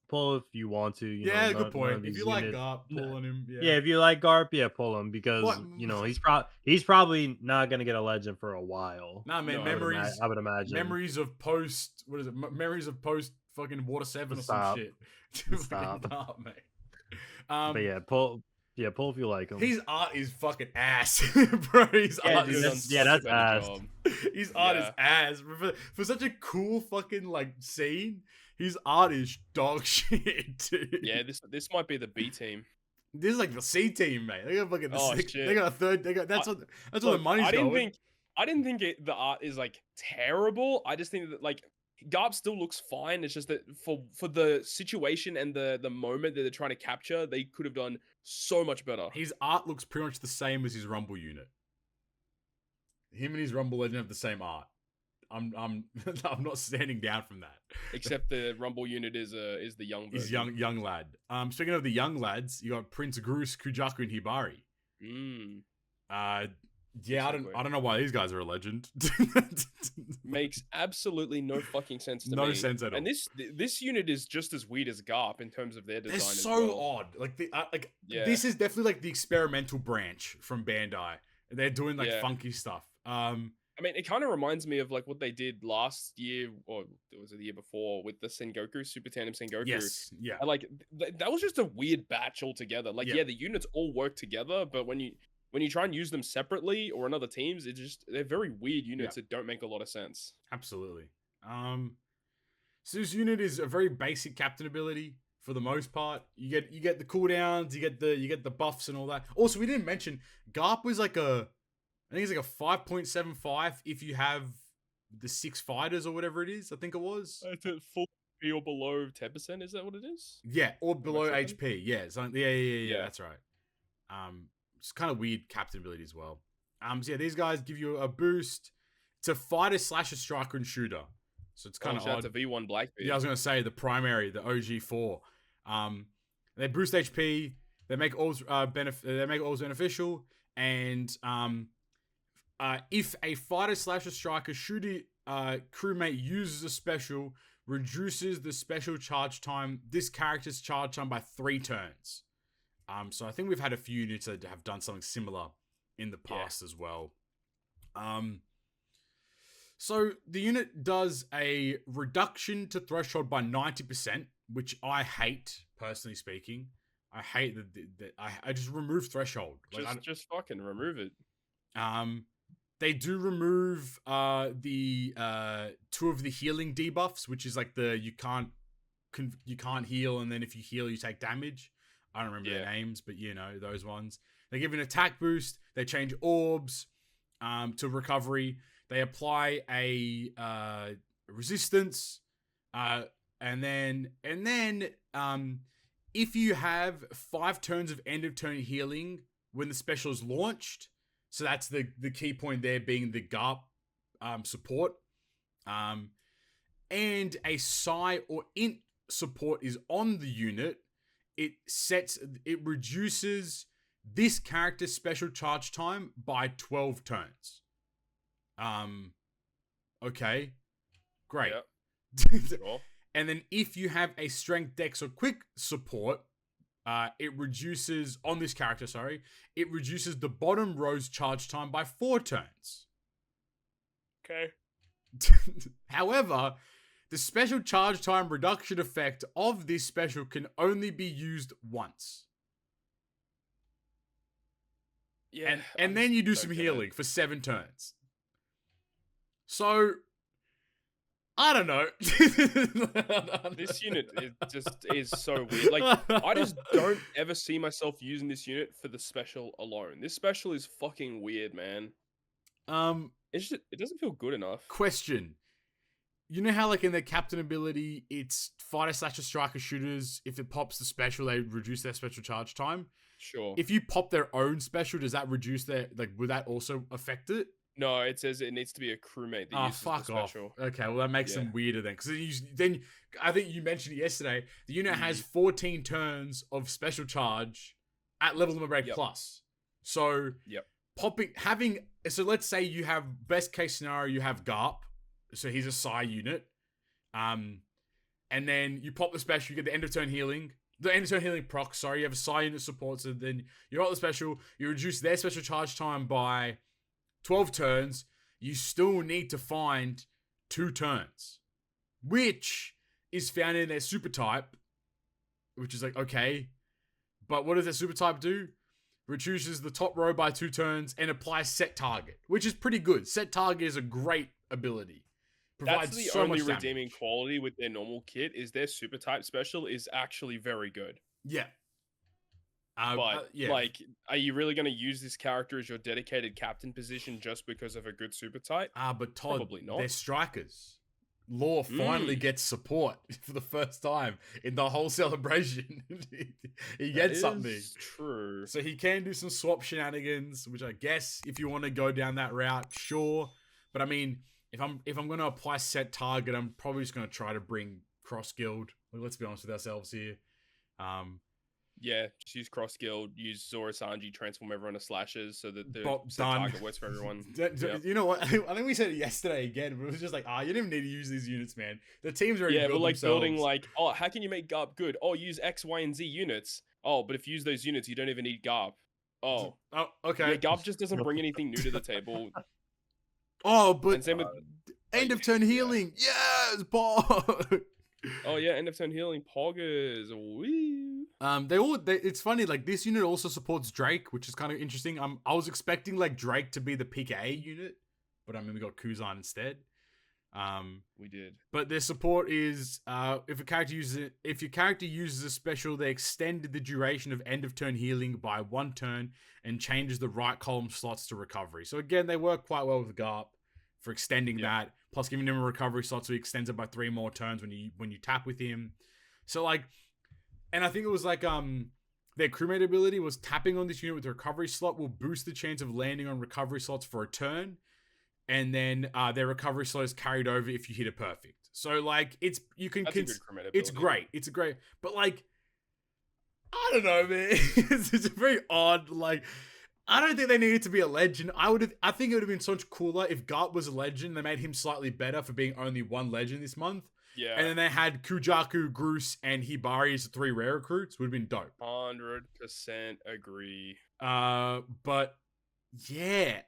pull if you want to. You Yeah, know, good point. If these you like units. Garp, pull on him. Yeah, if you like Garp, yeah, pull him because What? you know he's probably not gonna get a legend for a while. Nah, man. No, Memories. I would imagine. Memories of post. What is it? Memories of post. Fucking Water 7 or some Stop. shit. Stop. Nah, mate. But yeah, pull. Yeah, pull if you like him. His art is fucking ass, bro. His art dude, is that's ass. His art is ass. For such a cool fucking like scene, his art is dog shit, dude. Yeah, this might be the B team. This is like the C team, mate. They got fucking Shit. they got a third. They got that's what the money's going. I didn't think the art is like terrible. I just think that like Garp still looks fine. It's just that for the situation and the moment that they're trying to capture, they could have done so much better. His art looks pretty much the same as his Rumble unit. Him and his Rumble Legend have the same art. I'm not standing down from that. Except the Rumble unit is the young version. He's young lad. Speaking of the young lads, you got Prince Grus, Kujaku, and Hibari. Yeah, I don't know why these guys are a legend. Makes absolutely no fucking sense to me. No sense at all. And this unit is just as weird as Garp in terms of their design. They're as so well. odd. Like this is definitely like the experimental branch from Bandai. They're doing like funky stuff. I mean, it kind of reminds me of like what they did last year, or was it the year before, with the Sengoku, Super Tandem Sengoku. Yes, yeah. And like that was just a weird batch altogether. Like, the units all work together, but when you try and use them separately or in other teams, they're very weird units that don't make a lot of sense. Absolutely. So this unit is a very basic captain ability for the most part. You get the cooldowns, you get the buffs and all that. Also, we didn't mention Garp was like I think it's like a 5.75 if you have the 6 fighters or whatever it is. I think it was. It's at full HP or below 10%. Is that what it is? Yeah, or below HP. Yeah, yeah. That's right. It's kind of weird captain ability as well. So yeah, these guys give you a boost to fighter, slasher, striker, and shooter. So it's kind of odd. Shout out to V1 Blackbeard. Yeah, I was gonna say the primary, the OG4. They boost HP. They make alls beneficial, and if a fighter, slasher, striker, shooter crewmate uses a special, reduces the special charge time. This character's charge time by 3 turns. So I think we've had a few units that have done something similar in the past as well. So the unit does a reduction to threshold by 90%, which I hate, personally speaking. I hate that I just remove threshold. Just fucking remove it. They do remove the 2 of the healing debuffs, which is like the you can't heal, and then if you heal you take damage. I don't remember their names, but you know, those ones. They give an attack boost. They change orbs to recovery. They apply a resistance. And then if you have 5 turns of end of turn healing when the special is launched, so that's the key point there being the Garp support. And a Psi or Int support is on the unit. It reduces this character's special charge time by 12 turns. Okay. Great. Yep. Sure. And then if you have a strength, dex, or quick support, it reduces on this character, it reduces the bottom row's charge time by 4 turns. Okay. However, the special charge time reduction effect of this special can only be used once. Yeah. And then you do some healing for 7 turns. So, I don't know. This unit is so weird. Like, I just don't ever see myself using this unit for the special alone. This special is fucking weird, man. It doesn't feel good enough. Question. You know how, like, in their captain ability, it's fighter, slasher, striker, shooters. If it pops the special, they reduce their special charge time. Sure. If you pop their own special, does that reduce their, like, would that also affect it? No, it says it needs to be a crewmate that uses the special. Okay, well, that makes them weirder then. Because then, I think you mentioned it yesterday, the unit has 14 turns of special charge at level limit break plus. So, so let's say you have, best case scenario, you have Garp. So he's a Psi unit. and then you pop the special, you get the end of turn healing. The end of turn healing proc, sorry, you have a Psy unit support, so then you got the special, you reduce their special charge time by 12 turns, you still need to find 2 turns, which is found in their super type, which is like, okay, but what does their super type do? Reduces the top row by 2 turns and applies set target, which is pretty good. Set target is a great ability. That's the only redeeming quality with their normal kit is their super type special is actually very good. Yeah. Like, are you really going to use this character as your dedicated captain position just because of a good super type? But Todd, probably not. They're strikers. Law finally gets support for the first time in the whole celebration. He gets something. True. So he can do some swap shenanigans, which I guess if you want to go down that route, sure. But I mean, if I'm going to apply set target, I'm probably just going to try to bring cross guild. Let's be honest with ourselves here. Yeah, just use cross guild, use Zora Sanji, transform everyone to slashes so that the set target works for everyone. You know what? I think we said it yesterday again, but it was just like, you didn't need to use these units, man. The teams are already built themselves. Building like, how can you make Garp good? Use X, Y, and Z units. But if you use those units, you don't even need Garp. Okay. Yeah, Garp just doesn't bring anything new to the table. But end of turn healing. Yes, Paul. End of turn healing. Poggers. Wee. It's funny, like this unit also supports Drake, which is kind of interesting. I was expecting like Drake to be the pick A unit, but I mean we got Kuzan instead. We did. But their support is if your character uses a special, they extended the duration of end of turn healing by 1 turn and changes the right column slots to recovery. So again, they work quite well with Garp for extending that, plus giving him a recovery slot so he extends it by 3 more turns when you tap with him. So like, and I think it was like their crewmate ability was tapping on this unit with a recovery slot will boost the chance of landing on recovery slots for a turn. And then their recovery slot is carried over if you hit it perfect. So like it's great. It's a great, but like I don't know, man. It's a very odd. Like I don't think they needed to be a legend. I think it would have been so much cooler if Garp was a legend. They made him slightly better for being only 1 legend this month. Yeah. And then they had Kujaku, Grus, and Hibari as 3 rare recruits. Would have been dope. 100% agree. But yeah.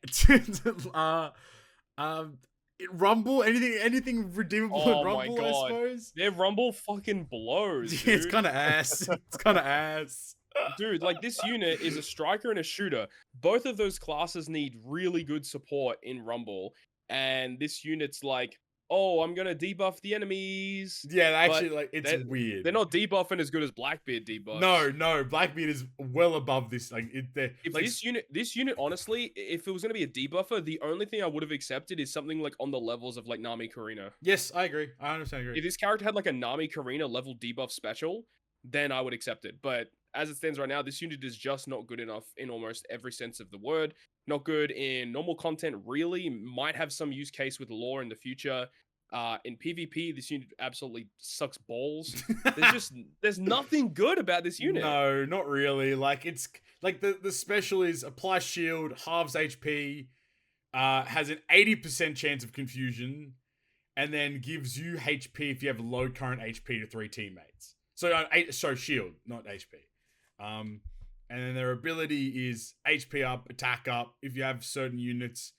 Rumble, anything redeemable in Rumble, I suppose. Their Rumble fucking blows. Yeah, it's kind of ass. Dude, like this unit is a striker and a shooter. Both of those classes need really good support in Rumble, and this unit's like, I'm gonna debuff the enemies. Yeah, actually, like it's weird. They're not debuffing as good as Blackbeard debuffs. No, Blackbeard is well above this. This unit, honestly, if it was gonna be a debuffer, the only thing I would have accepted is something like on the levels of like Nami Karina. Yes, I agree. I understand. If this character had like a Nami Karina level debuff special, then I would accept it. But as it stands right now, this unit is just not good enough in almost every sense of the word. Not good in normal content, really. Might have some use case with lore in the future. In PvP, this unit absolutely sucks balls. There's nothing good about this unit. No, not really. Like it's like the special is apply shield, halves HP, has an 80% chance of confusion, and then gives you HP if you have low current HP to 3 teammates. So shield, not HP. And then their ability is HP up, attack up. If you have certain units,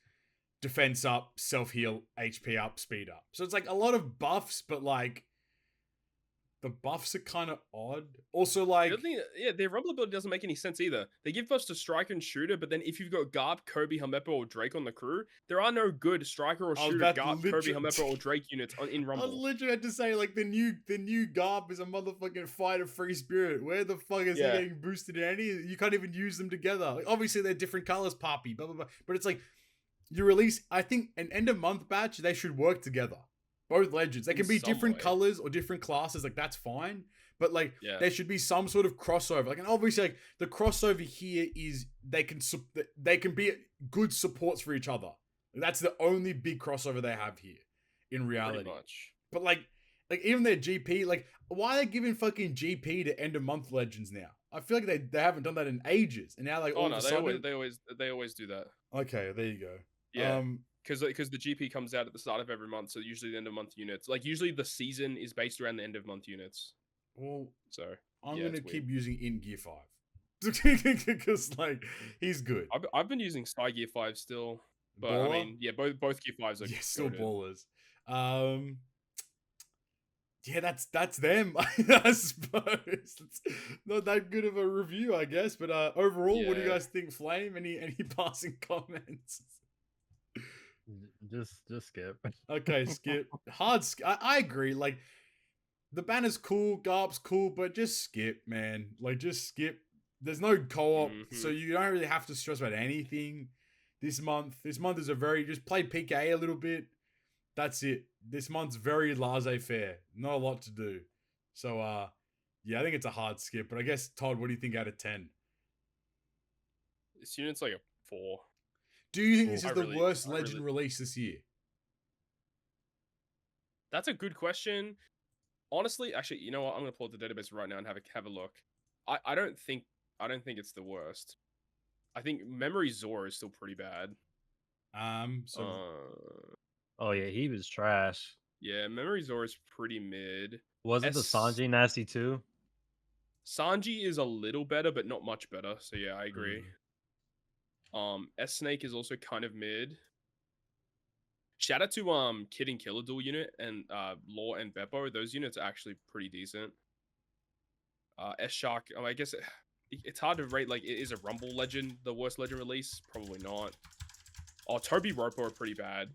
defense up, self-heal, HP up, speed up. So it's like a lot of buffs, but like the buffs are kind of odd. Also, like their Rumble ability doesn't make any sense either. They give buffs to striker and shooter, but then if you've got Garp, Kobe, Helmeppo, or Drake on the crew, there are no good striker or shooter Garp, Kobe, Helmeppo, or Drake units in Rumble. I literally had to say like the new Garp is a motherfucking fighter free spirit. Where the fuck is he getting boosted in any? You can't even use them together. Like, obviously they're different colors, Poppy, blah blah blah. But it's like you release. I think an end of month batch they should work together. Both legends. They can be different colors or different classes. Like that's fine. But like there should be some sort of crossover. Like, and obviously like the crossover here is they can be good supports for each other. That's the only big crossover they have here in reality. Pretty much. But like even their GP, like why are they giving fucking GP to end of month legends now? I feel like they haven't done that in ages. And now like they always do that. Okay, there you go. Yeah. because the GP comes out at the start of every month, so usually the end of month units. Like usually the season is based around the end of month units. Well, so I'm yeah, gonna it's keep weird. using in Gear 5 because like he's good. I've been using Sky Gear 5 still, but Baller? I mean, yeah, both Gear 5s are still goated. ballers. Yeah, that's them. I suppose it's not that good of a review, I guess. But overall, what do you guys think, Flame? Any passing comments? Just skip. Okay, skip. I agree. Like the banner's cool, Garp's cool, but just skip, man. Like just skip. There's no co-op, so you don't really have to stress about anything this month. This month is just play PK a little bit. That's it. This month's very laissez-faire. Not a lot to do. So, yeah, I think it's a hard skip. But I guess, Todd, what do you think out of 10? This unit's like a 4. Do you think this is the worst Legend release this year? That's a good question. Honestly, actually, you know what? I'm going to pull up the database right now and have a look. I don't think it's the worst. I think Memory Zor is still pretty bad. Oh yeah, he was trash. Yeah, Memory Zor is pretty mid. Wasn't the Sanji nasty too? Sanji is a little better, but not much better. So yeah, I agree. S Snake is also kind of mid. Shout out to Kid and Killer Duel unit and Law and Beppo. Those units are actually pretty decent. S Shark, I guess it's hard to rate. Like, is a Rumble Legend the worst Legend release? Probably not. Oh, Toby Ropo are pretty bad.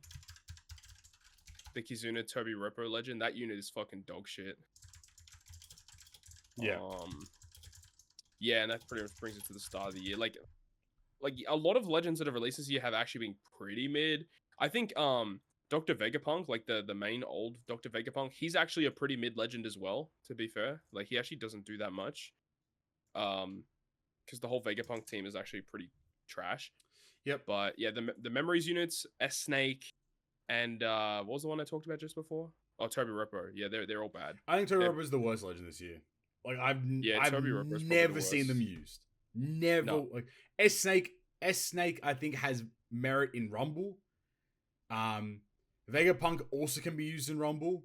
The Kizuna Toby Ropo Legend, that unit is fucking dog shit. Yeah. Yeah, and that pretty much brings it to the start of the year. Like a lot of Legends that have released this year have actually been pretty mid. I think Dr. Vegapunk, like the main old Dr. Vegapunk, he's actually a pretty mid Legend as well, to be fair. Like he actually doesn't do that much. Because the whole Vegapunk team is actually pretty trash. Yep. But yeah, the Memories units, S Snake, and what was the one I talked about just before? Oh, Toby Ropo. Yeah, they're all bad. I think Toby Ropo is the worst Legend this year. Like I've never seen them used. Never. No. Like S Snake, I think has merit in Rumble. Vegapunk also can be used in Rumble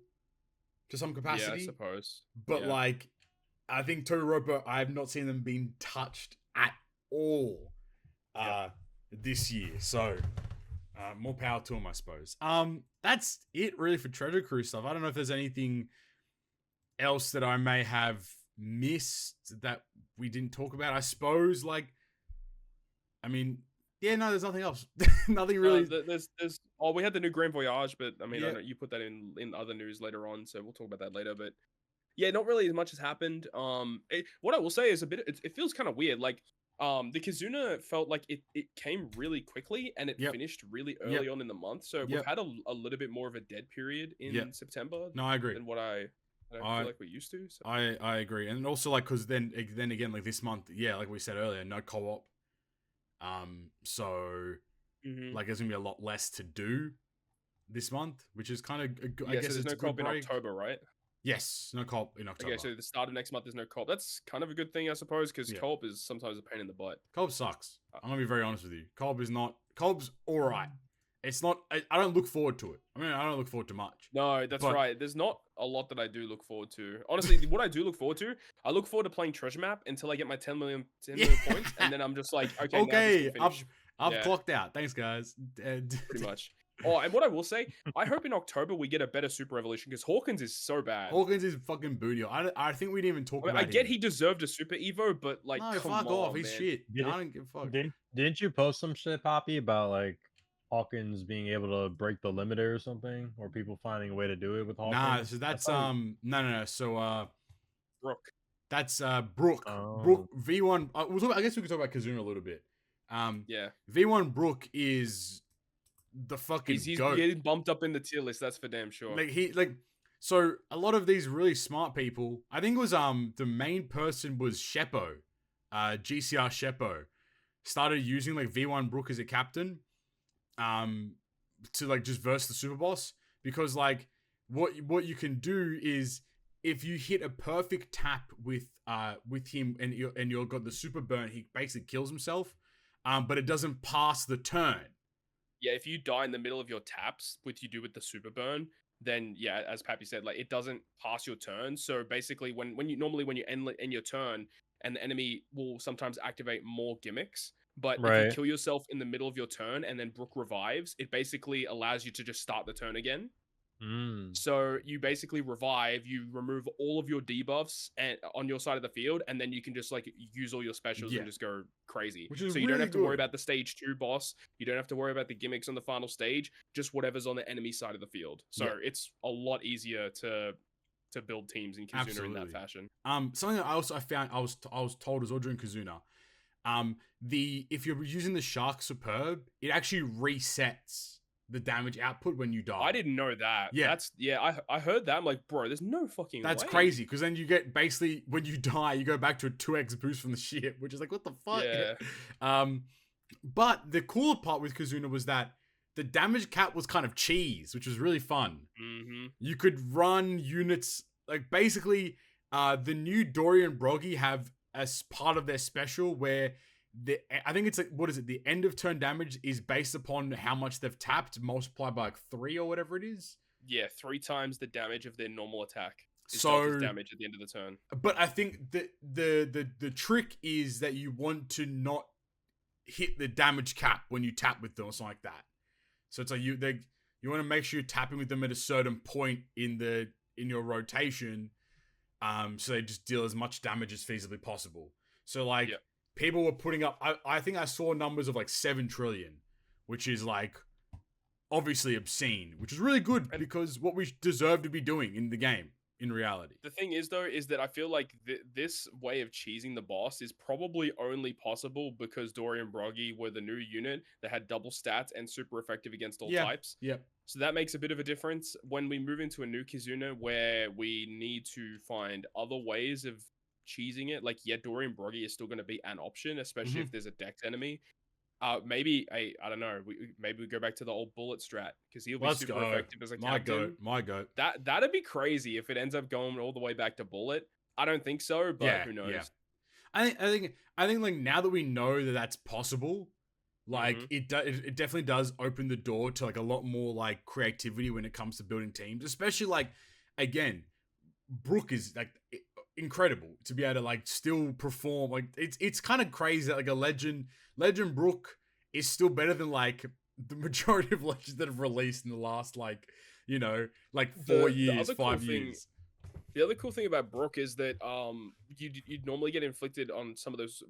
to some capacity. Yeah, I suppose. But like, I think Toby Ropo, I have not seen them being touched at all this year. So more power to them, I suppose. That's it really for Treasure Cruise stuff. I don't know if there's anything else that I may have missed that we didn't talk about. I suppose, like, I mean, yeah, no, there's nothing else. Nothing really. There's we had the new Grand Voyage, but I mean, I know you put that in other news later on, so we'll talk about that later. But yeah, not really as much has happened. What I will say is it feels kind of weird. Like, the Kizuna felt like it came really quickly and it finished really early on in the month. So we've had a little bit more of a dead period in September. No, I agree. Than what I feel like we're used to. So. I agree, and also like because then again, like this month, like we said earlier, no co-op. So like there's gonna be a lot less to do this month, which is kind of I guess so there's no co-op in October, right? Yes, no co-op in October. Okay, so the start of next month there's no co-op. That's kind of a good thing, I suppose, because co-op is sometimes a pain in the butt. Co-op sucks. I'm gonna be very honest with you. Co-op's alright. It's not. I don't look forward to it. I mean, I don't look forward to much. No, that's right. There's not a lot that I do look forward to. Honestly, what I do look forward to, I look forward to playing Treasure Map until I get my 10 million points, and then I'm just like, okay, I've clocked out. Thanks, guys. Pretty much. Oh, and what I will say, I hope in October we get a better Super Evolution because Hawkins is so bad. Hawkins is fucking booty. I think we didn't even talk about him. I get he deserved a Super Evo, but like, no, fuck off. He's shit. I don't give a fuck. Didn't you post some shit, Poppy, about like Hawkins being able to break the limiter or something, or people finding a way to do it with Hawkins? Nah, so that's no. So Brook. That's Brook. Brook V1. I guess we could talk about Kizuna a little bit. V1 Brook is the fucking he's goat. getting bumped up in the tier list. That's for damn sure. So a lot of these really smart people. I think it was the main person was Sheppo, GCR Sheppo, started using like V1 Brook as a captain. To like just verse the super boss, because like what you can do is if you hit a perfect tap with him and you've got the super burn, he basically kills himself, but it doesn't pass the turn. if you die in the middle of your taps, with the super burn, then yeah, as Pappy said, like it doesn't pass your turn. So basically, when you end your turn, and the enemy will sometimes activate more gimmicks. But if you Right. kill yourself in the middle of your turn and then Brook revives, it basically allows you to just start the turn again. Mm. So you basically revive, you remove all of your debuffs on your side of the field, and then you can just like use all your specials and just go crazy. Which is so you really don't have to good. worry about the stage 2 boss. You don't have to worry about the gimmicks on the final stage. Just whatever's on the enemy side of the field. So it's a lot easier to build teams in Kizuna in that fashion. Something that I found I was told as well during Kizuna. If you're using the Shark Superb, it actually resets the damage output when you die. I didn't know that. Yeah. I heard that. I'm like, bro, there's no fucking That's way. crazy, because then you get basically, when you die, you go back to a 2x boost from the ship, which is like, what the fuck? Yeah. But the cooler part with Kizuna was that the damage cap was kind of cheese, which was really fun. Mm-hmm. You could run units, like basically, the new Dory and Broggy have as part of their special where I think it's like, what is it? The end of turn damage is based upon how much they've tapped, multiplied by like 3 or whatever it is. Yeah, 3 times the damage of their normal attack. So damage at the end of the turn. But I think the trick is that you want to not hit the damage cap when you tap with them or something like that. So it's like you want to make sure you're tapping with them at a certain point in your rotation, so they just deal as much damage as feasibly possible. So like. Yeah. People were putting up, I think I saw numbers of like 7 trillion, which is like obviously obscene, which is really good because what we deserve to be doing in the game in reality. The thing is though, is that I feel like this way of cheesing the boss is probably only possible because Dory and Broggy were the new unit that had double stats and super effective against all types. Yeah. So that makes a bit of a difference. When we move into a new Kizuna where we need to find other ways of cheesing it, like Dory and Broggy is still going to be an option, especially if there's a dex enemy. Maybe I don't know. Maybe we go back to the old bullet strat because he'll be super effective as a captain. My goat. That'd be crazy if it ends up going all the way back to bullet. I don't think so, but who knows? Yeah. I think like now that we know that that's possible, like it definitely does open the door to like a lot more like creativity when it comes to building teams, especially like again, Brook is like incredible to be able to like still perform. Like it's kind of crazy that like a legend Brook is still better than like the majority of legends that have released in the last like 4 years, 5 years. The other cool thing about Brook is that you'd normally get inflicted on some of those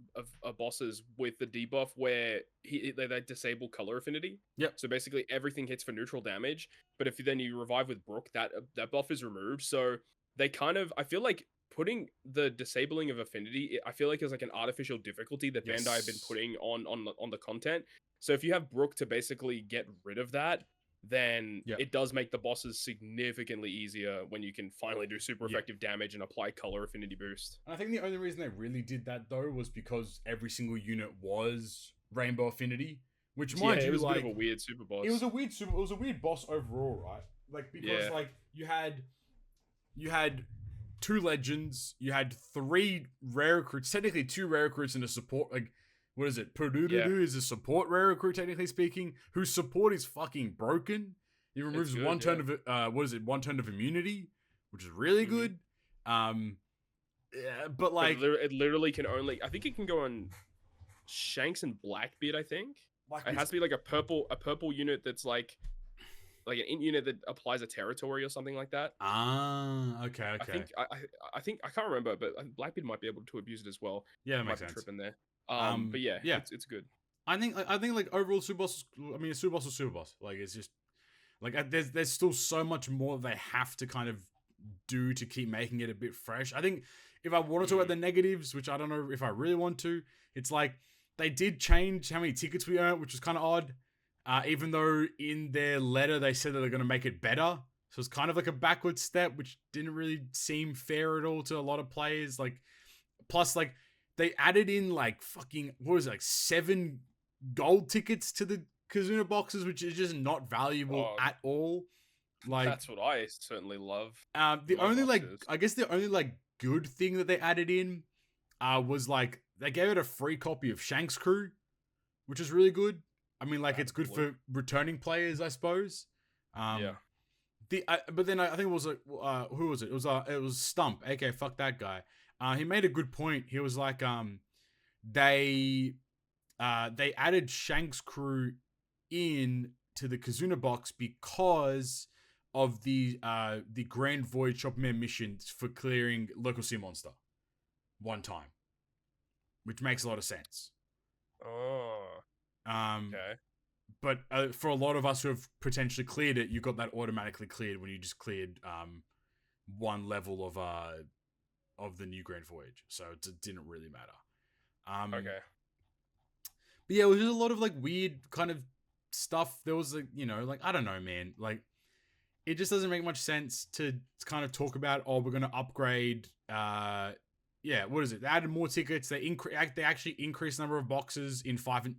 bosses with the debuff where they disable color affinity. Yep. So basically everything hits for neutral damage, but if you revive with Brook, that buff is removed. So they kind of, I feel like putting the disabling of affinity, I feel like is like an artificial difficulty that Bandai have been putting on the content. So if you have Brook to basically get rid of that, then it does make the bosses significantly easier when you can finally do super effective damage and apply color affinity boost. And I think the only reason they really did that though was because every single unit was rainbow affinity, which mind you, it was like, a bit of a weird super boss. It was a weird boss overall, right? Like because like you had 2 legends, you had 3 rare recruits, technically 2 rare recruits and a support, like, what is it? Perududu is a support rare recruit, technically speaking, whose support is fucking broken. He removes one turn of immunity, which is really good. But like... it literally can only, I think it can go on Shanks and Blackbeard, I think. It has to be like a purple unit that's like an int unit that applies a territory or something like that. Okay. I think I can't remember, but Blackbeard might be able to abuse it as well. Yeah, that makes sense. Trip in there. But it's good. I think like overall super boss. I mean, a super boss is super boss. Like it's just like there's still so much more they have to kind of do to keep making it a bit fresh. I think if I wanted to talk about the negatives, which I don't know if I really want to, it's like they did change how many tickets we earned, which was kind of odd. Even though in their letter they said that they're going to make it better. So it's kind of like a backward step, which didn't really seem fair at all to a lot of players. Like, plus, like, they added in, like, fucking, what was it, like 7 gold tickets to the Kizuna boxes, which is just not valuable at all. Like, that's what I certainly love. The only good thing that they added in was, like, they gave it a free copy of Shanks Crew, which is really good. I mean, like, it's good for returning players, I suppose. Yeah. But then I think it was like, who was it? It was Stump, aka fuck that guy. He made a good point. He was like, they added Shank's crew in to the Kizuna box because of the Grand Void Shopman missions for clearing Local Sea Monster one time, which makes a lot of sense. Oh. Okay. But for a lot of us who have potentially cleared it, you got that automatically cleared when you just cleared one level of the new Grand Voyage, so it didn't really matter. Okay. But yeah, it was just a lot of like weird kind of stuff. There was like, like, I don't know, man. Like, it just doesn't make much sense to kind of talk about, we're going to upgrade. What is it? They added more tickets. They actually increased the number of boxes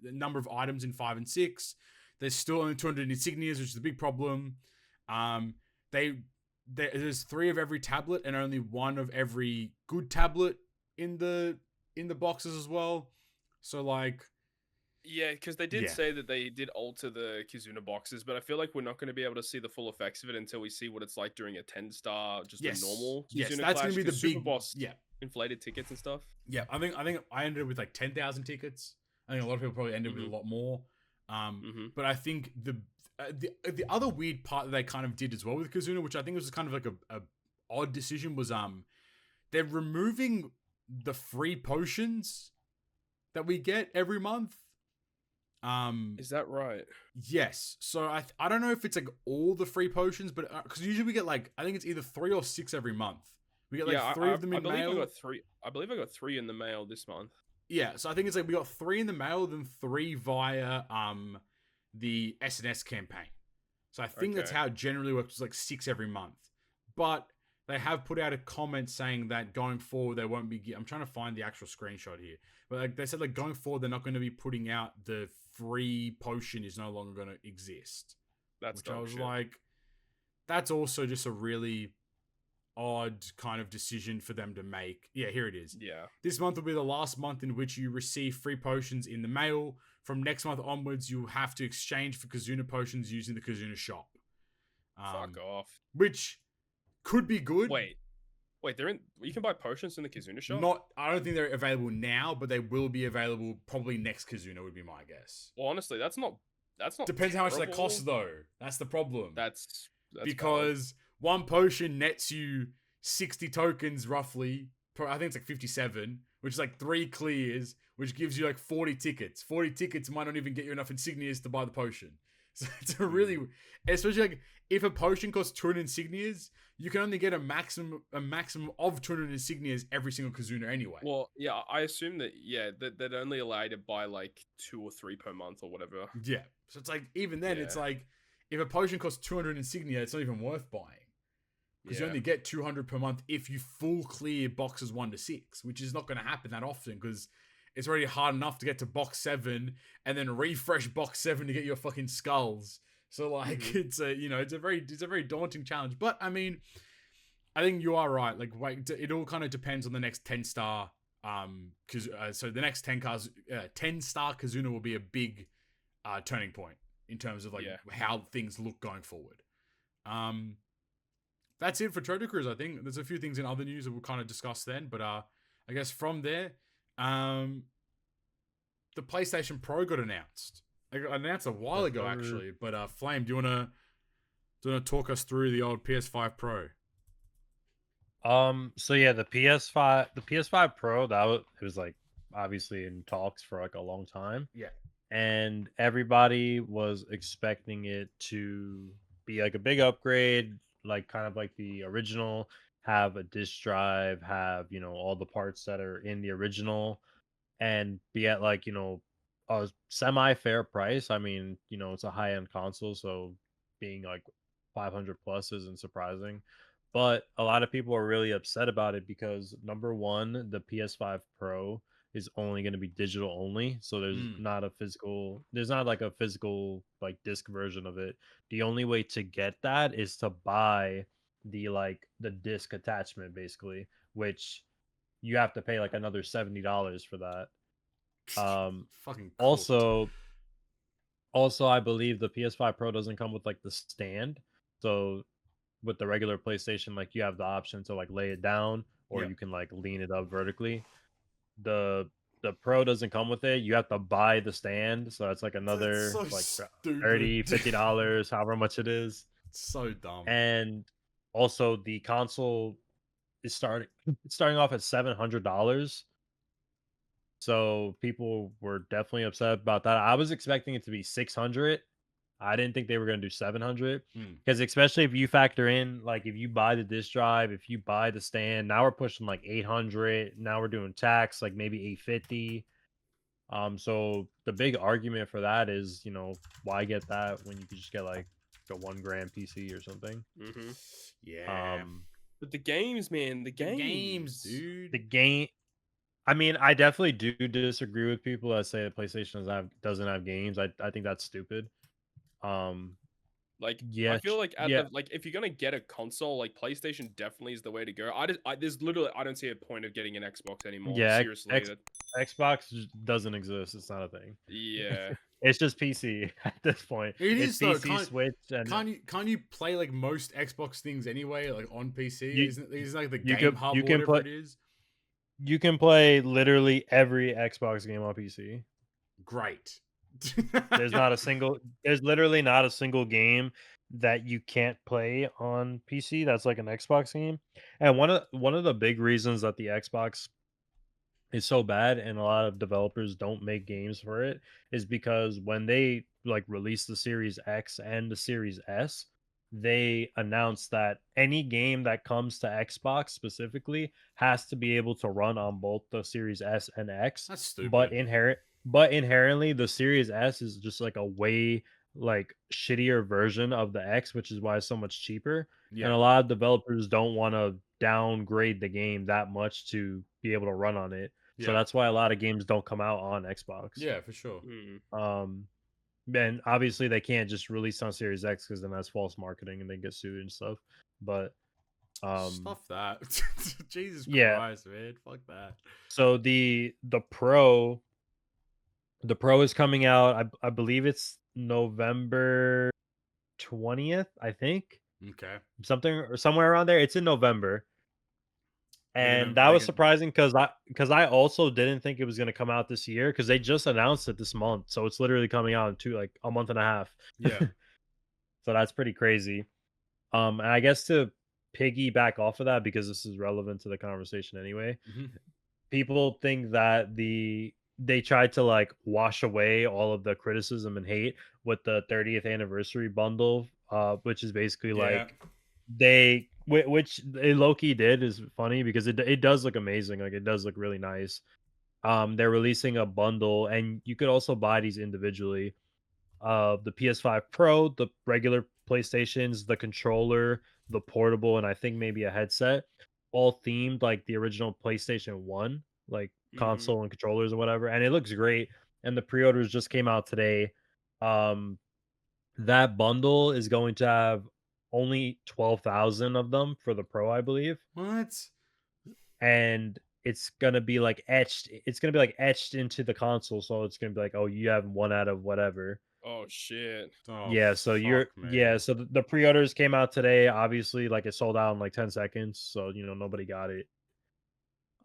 number of items in 5 and 6. There's still only 200 insignias, which is a big problem. There's 3 of every tablet and only 1 of every good tablet in the boxes as well. So like, yeah, because they did say that they did alter the Kizuna boxes, but I feel like we're not going to be able to see the full effects of it until we see what it's like during a 10-star, just a normal Kizuna that's going to be the big boss. Yeah, inflated tickets and stuff. Yeah, I think I ended with like 10,000 tickets. I think a lot of people probably ended with a lot more. But I think the other weird part that they kind of did as well with Kizuna, which I think was kind of like a odd decision, was they're removing the free potions that we get every month. Is that right? Yes. So I don't know if it's like all the free potions, but because usually we get like, I think it's either 3 or 6 every month. We get like 3 of them in mail. I believe I got 3 in the mail this month. Yeah, so I think it's like we got 3 in the mail, then 3 via the SNS campaign. So I think that's how it generally works. It's like 6 every month. But they have put out a comment saying that going forward they won't be. I'm trying to find the actual screenshot here, but like they said, like going forward they're not going to be putting out the free potion is no longer going to exist. That's which I was like, that's also just a really odd kind of decision for them to make. Yeah, here it is. Yeah. This month will be the last month in which you receive free potions in the mail. From next month onwards, you'll have to exchange for Kizuna potions using the Kizuna shop. Fuck off. Which could be good. Wait, they're in. You can buy potions in the Kizuna shop? I don't think they're available now, but they will be available probably next Kizuna would be my guess. Well, honestly, that's not depends how much that costs though. That's the problem. That's because one potion nets you 60 tokens roughly. I think it's like 57, which is like 3 clears, which gives you like 40 tickets. 40 tickets might not even get you enough insignias to buy the potion. So it's a really, especially like if a potion costs 200 insignias, you can only get a maximum of 200 insignias every single Kizuna anyway. Well, yeah, I assume that that only allow you to buy like 2 or 3 per month or whatever. Yeah, so it's like even then it's like if a potion costs 200 insignia, it's not even worth buying because you only get 200 per month if you full clear boxes 1 to 6, which is not going to happen that often because it's already hard enough to get to box 7 and then refresh box 7 to get your fucking skulls. So like it's a very daunting challenge. But I mean, I think you are right. Like it all kind of depends on the next 10-star. So the next 10-star Kizuna will be a big turning point in terms of like how things look going forward. That's it for Troto Cruise. I think there's a few things in other news that we'll kind of discuss then. But I guess from there, the PlayStation Pro got announced. It got announced a while ago, actually. But Flame, do you want to talk us through the old PS5 Pro? So yeah, the PS5 Pro, it was like obviously in talks for like a long time. Yeah. And everybody was expecting it to be like a big upgrade, like kind of like the original, have a disk drive, have, all the parts that are in the original, and be at like, a semi-fair price. I mean, it's a high-end console, so being like 500 plus isn't surprising. But a lot of people are really upset about it because number one, the PS5 Pro is only going to be digital only, so there's not like a physical like disc version of it. The only way to get that is to buy the disc attachment basically, which you have to pay like another $70 for that. Fucking also Also, I believe the PS5 Pro doesn't come with like the stand. So with the regular PlayStation, like you have the option to like lay it down or Yeah. you can like lean it up vertically. The the Pro doesn't come with it. You have to buy the stand. So it's like That's another so like stupid. $30, $50, however much it is. It's so dumb. And also the console is it's starting off at $700. So people were definitely upset about that. I was expecting it to be 600. I didn't think they were going to do 700 because especially if you factor in like if you buy the disk drive, if you buy the stand, now we're pushing like 800. Now we're doing tax like maybe 850. So the big argument for that is, why get that when you could just get like a 1 grand PC or something? Yeah. But the games, man, the games, games, dude. The game. I mean, I definitely do disagree with people that say that PlayStation doesn't have games. I think that's stupid. Like, I Yeah, feel like yeah, like if you're gonna get a console, like PlayStation definitely is the way to go. There's literally I don't see a point of getting an Xbox anymore. yeah. Seriously, Xbox doesn't exist. It's not a thing. yeah. It's just PC at this point. It It's is though. PC, Switch, and Can't you play like most Xbox things anyway, like on PC? you Isn't like the you Game can Hub you or can whatever play it is? you can play literally every Xbox game on PC. Great. There's literally not a single game that you can't play on PC that's like an Xbox game. And one of the big reasons that the Xbox is so bad and a lot of developers don't make games for it is because when they like release the Series X and the Series S, they announced that any game that comes to Xbox specifically has to be able to run on both the Series S and X. That's But stupid. inherently the Series S is just like a way like shittier version of the X, which is why it's so much cheaper. And a Yeah. lot of developers don't want to downgrade the game that much to be able to run on it. So Yeah. that's why a lot of games don't come out on Xbox. Yeah, for sure. Um, and obviously they can't just release on Series X because then that's false marketing and they get sued and stuff. But Stuff that. Jesus yeah. Christ, man. Fuck that. So the Pro is coming out. I believe it's November 20th, I think. Okay. Something or somewhere around there. It's in November. And that They was can surprising because I also didn't think it was gonna come out this year because they just announced it this month, so it's literally coming out in like a month and a half. Yeah. So that's pretty crazy. And I guess to piggyback off of that because this is relevant to the conversation anyway. People think that they tried to like wash away all of the criticism and hate with the 30th anniversary bundle, which is basically like which low-key did is funny because it does look amazing. Like it does look really nice. They're releasing a bundle and you could also buy these individually. The PS5 Pro, the regular PlayStations, the controller, the portable, and I think maybe a headset, all themed like the original PlayStation 1, like console and controllers or whatever. And it looks great. And the pre-orders just came out today. That bundle is going to have only 12,000 of them for the Pro, I believe. What? And it's gonna be like etched. It's gonna be like etched into the console, so it's gonna be like, oh, you have one out of whatever. Oh shit. Oh, Yeah, so so the pre-orders came out today. Obviously, like it sold out in like 10 seconds, so nobody got it.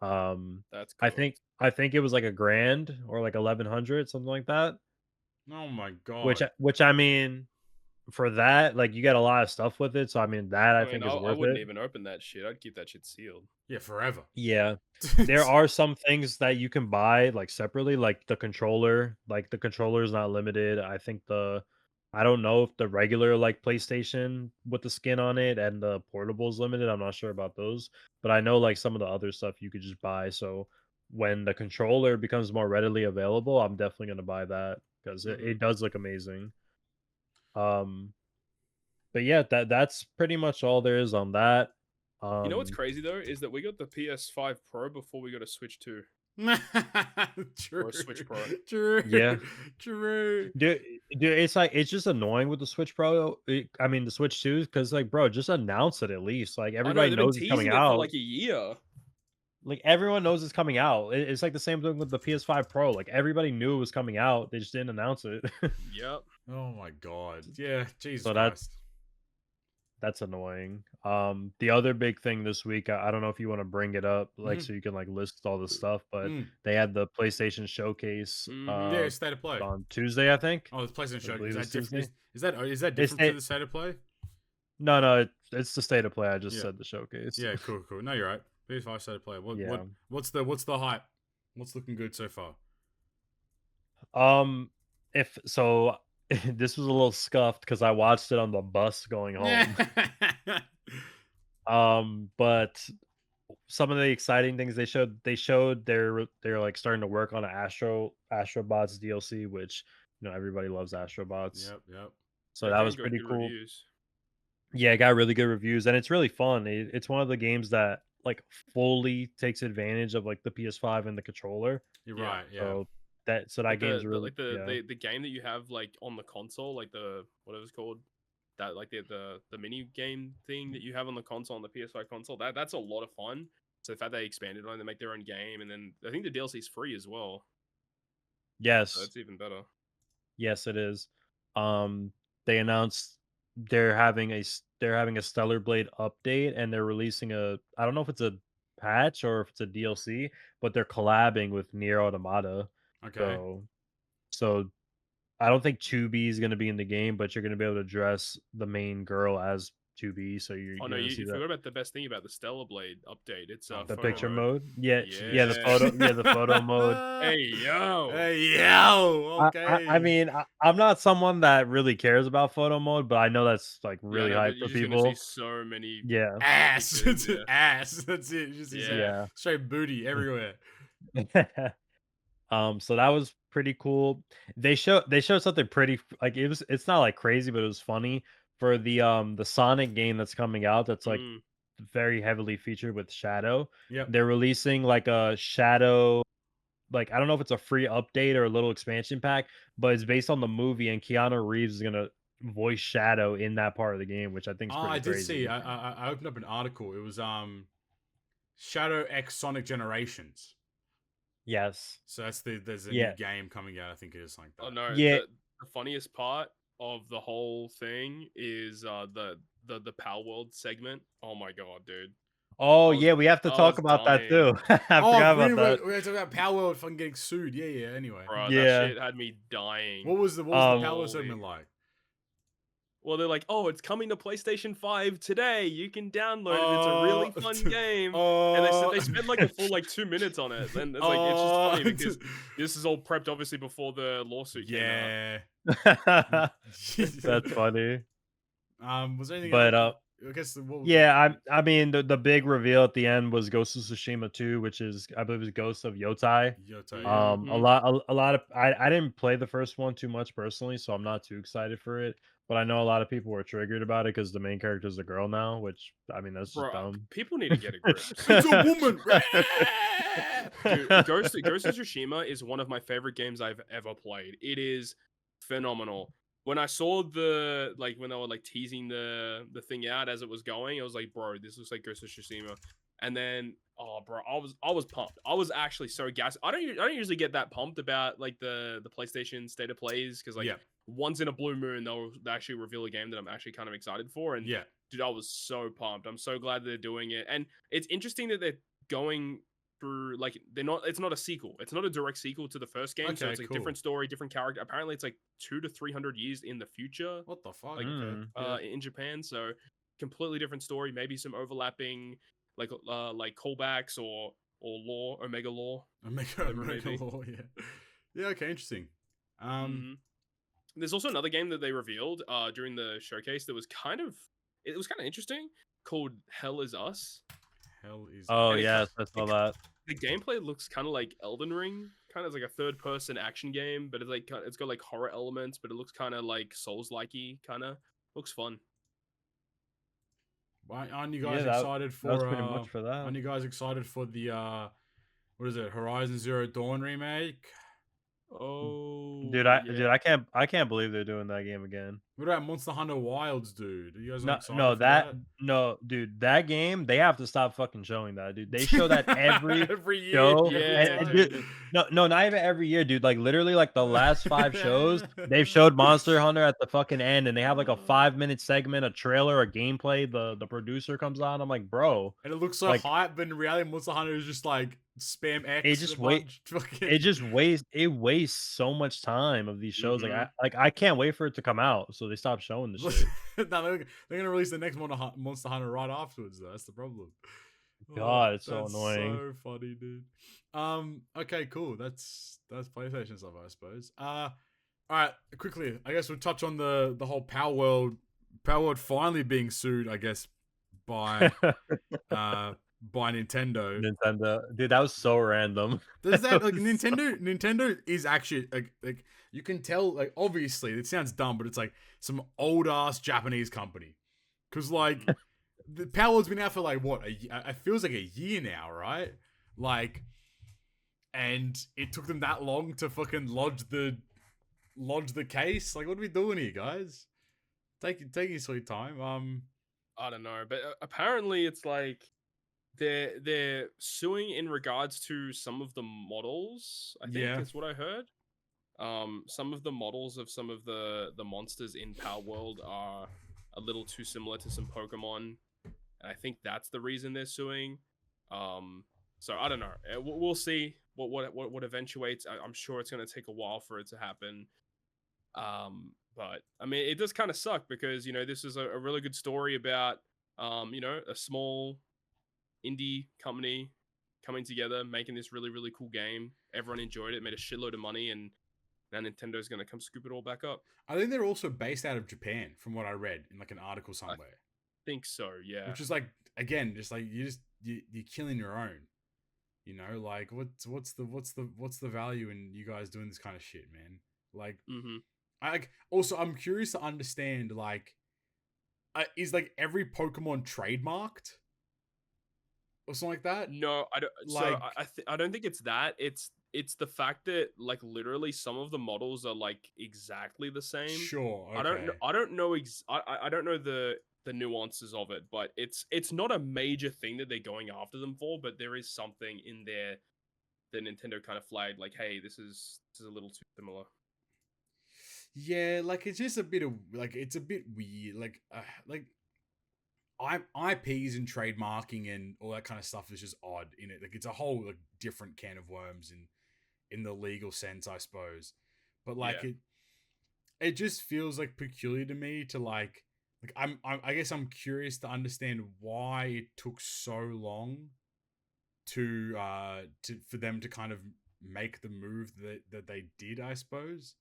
That's I cool. think it was like $1,000 or like 1,100, something like that. Oh my Which god. which I mean, for that, like you get a lot of stuff with it, so I mean that I I mean, think I, is I worth wouldn't it. even open that shit. I'd keep that shit sealed. Yeah, forever. Yeah. There are some things that you can buy like separately, like the controller. Like the controller is not limited. I don't know if the regular like PlayStation with the skin on it and the portable is limited. I'm not sure about those, but I know like some of the other stuff you could just buy. So when the controller becomes more readily available, I'm definitely gonna buy that because it does look amazing. Um, but yeah, that's pretty much all there is on that. You know what's crazy though is that we got the PS5 Pro before we got a Switch 2 True. or a Switch Pro. True. Yeah. True. Dude, it's just annoying with the Switch Pro. I mean, the Switch 2, because like, bro, just announce it at least. Like, I know everybody they've been knows it's coming teasing it for out. like a year. Like, everyone knows it's coming out. It's like the same thing with the PS5 Pro. Like, everybody knew it was coming out. They just didn't announce it. Yep. Oh my god. Yeah, Jesus So Christ. that's annoying. The other big thing this week, I don't know if you want to bring it up, like, Mhm. so you can like list all the stuff, but Mm. they had the PlayStation Showcase Yeah, State of Play. on Tuesday, I think. Oh, the PlayStation I Show. believe Is it's that different? Tuesday. Is that It's different to the State of Play? no, it's the State of Play. I just Yeah. said the Showcase. Yeah, cool. No, you're right. PS5 State of Play. Yeah. What's the hype? What's looking good so far? If so, this was a little scuffed because I watched it on the bus going home. But some of the exciting things they showed they're like starting to work on an Astrobots DLC, which everybody loves Astrobots. Yep. So That that game was got pretty good cool. reviews. Yeah, it got really good reviews, and it's really fun. It's one of the games that like fully takes advantage of like the PS5 and the controller. You're Yeah. right. Yeah. So that Like game's the really like the, yeah. the game that you have like on the console, like the whatever it's called, that like the mini game thing that you have on the console, on the PS5 console, that's a lot of fun. So the fact they expanded on it, they make their own game, and then I think the DLC is free as well. So Yes. that's even better. Yes, it is. They announced they're having a Stellar Blade update, and they're releasing I don't know if it's a patch or if it's a DLC, but they're collabing with Nier Automata. Okay. So I don't think 2B is going to be in the game, but you're going to be able to dress the main girl as 2B. So you're, Oh you're no, going to you see that forgot about the best thing about the Stellar Blade update. It's The the photo picture mode. mode. Yeah, Yeah. the photo mode. Hey yo. Hey yo. Okay. I mean, I'm not someone that really cares about photo mode, but I know that's like Yeah, really no, hype but for you're just gonna see people. so many Yeah, Ass. pictures, yeah. Ass. That's it. You just see Yeah. straight booty everywhere. So that was pretty cool. They showed something pretty like it's not like crazy, but it was funny for the Sonic game that's coming out. That's like Mm. very heavily featured with Shadow. Yep. They're releasing like a Shadow, like I don't know if it's a free update or a little expansion pack, but it's based on the movie, and Keanu Reeves is gonna voice Shadow in that part of the game, which I think is Oh, pretty I did see. crazy. I opened up an article. It was Shadow X Sonic Generations. Yes. So there's a new Yeah. game coming out. I think it is like that. Oh no, Yeah. the funniest part of the whole thing is the Palworld segment. Oh my god, dude. Oh I was yeah, we have to I talk was about that dying. too. I forgot about that. We're talking about Palworld fucking getting sued. Yeah. Anyway, Bro, that Yeah. shit had me dying. what was the Um, Palworld segment like? Well, they're like, oh, it's coming to PlayStation 5 today. You can download it. It's a really fun game. And they spent like a full like 2 minutes on it. And it's like it's just funny because this is all prepped obviously before the lawsuit came out. Yeah. That's funny. Was there anything But else? I guess yeah, I mean the big reveal at the end was Ghost of Tsushima 2, which is I believe is Ghost of Yotai. Yotai. A lot of I didn't play the first one too much personally, so I'm not too excited for it. But I know a lot of people were triggered about it because the main character is a girl now, which I mean that's just Bro, dumb. people need to get a grip. It's a woman. Dude, Ghost of Tsushima is one of my favorite games I've ever played. It is phenomenal. When I saw when they were like teasing the thing out as it was going, I was like, bro, this looks like Ghost of Tsushima. And then, oh, bro, I was pumped. I was actually so gassed. I don't usually get that pumped about like the PlayStation State of Plays because like once in a blue moon they'll actually reveal a game that I'm actually kind of excited for. And dude, I was so pumped. I'm so glad they're doing it. And it's interesting that they're going through like it's not a sequel. It's not a direct sequel to the first game. So it's like different story, different character. Apparently it's like 200 to 300 years in the future. What the fuck? Like in Japan. So completely different story. Maybe some overlapping like callbacks or lore, Omega lore. Omega lore, yeah. Okay, interesting. There's also another game that they revealed during the showcase that was kind of interesting called Hell Is Us. Hell is Oh yes, I saw that. The gameplay looks kind of like Elden Ring, kind of like a third-person action game, but it's got like horror elements, but it looks kind of like Souls-likey, kind of looks fun. Aren't you guys excited for? That's pretty much for that. Aren't you guys excited for the what is it, Horizon Zero Dawn remake? Oh, dude, I can't believe they're doing that game again. What about Monster Hunter Wilds, dude? Are you guys not No, excited no, for that? no, dude, that game, they have to stop fucking showing that, dude. They show that every every year, show, every Yeah, time. dude, dude. no, not even every year, dude. Like literally, like the last 5 shows, they've showed Monster Hunter at the fucking end, and they have like a 5 minute segment, a trailer, a gameplay. The producer comes on. I'm like, bro, And it looks so like hype, but in reality, Monster Hunter is just like spam it X a just wait. bunch. Fucking... It just wastes so much time of these shows. Mhm. Like I can't wait for it to come out, so they stop showing the shit. No, they're gonna release the next Monster Hunter right afterwards. Though. That's the problem. God, it's so that's annoying. so funny, dude. Okay, cool. That's PlayStation stuff, I suppose. All right, quickly. I guess we'll touch on the whole Palworld finally being sued. I guess by Nintendo. Nintendo, dude, that was so random. Does that like Nintendo is actually like you can tell, like, obviously it sounds dumb, but it's like some old ass Japanese company, because like the Palworld's been out for like what it feels like a year now, right? Like, and it took them that long to fucking lodge the case. Like, what are we doing here, guys? Take your sweet time. I don't know, but apparently it's like they're suing in regards to some of the models. I think is what I heard. Some of the models of some of the monsters in Palworld are a little too similar to some Pokemon, and I think that's the reason they're suing. So I don't know. We'll see what eventuates. I'm sure it's going to take a while for it to happen. But I mean, it does kind of suck because, you know, this is a really good story about, you know, a small indie company coming together, making this really, really cool game. Everyone enjoyed it, made a shitload of money, and now Nintendo's going to come scoop it all back up. I think they're also based out of Japan, from what I read in like an article somewhere. I think so, yeah. Which is like, again, just like you're killing your own. You know, like what's the value in you guys doing this kind of shit, man? Like, I'm curious to understand, like, is like every Pokemon trademarked or something like that? No, I don't. Like, so I don't think it's that. It's the fact that, like, literally some of the models are like exactly the same. Sure. Okay. I don't know. I don't know the nuances of it, but it's not a major thing that they're going after them for. But there is something in there that Nintendo kind of flagged, like, hey, this is a little too similar. Yeah, like it's just a bit of like it's a bit weird. Like IPs and trademarking and all that kind of stuff is just odd in it. Like it's a whole like different can of worms in the legal sense, I suppose. But like it just feels like peculiar to me to like I guess I'm curious to understand why it took so long to for them to kind of make the move that they did, I suppose.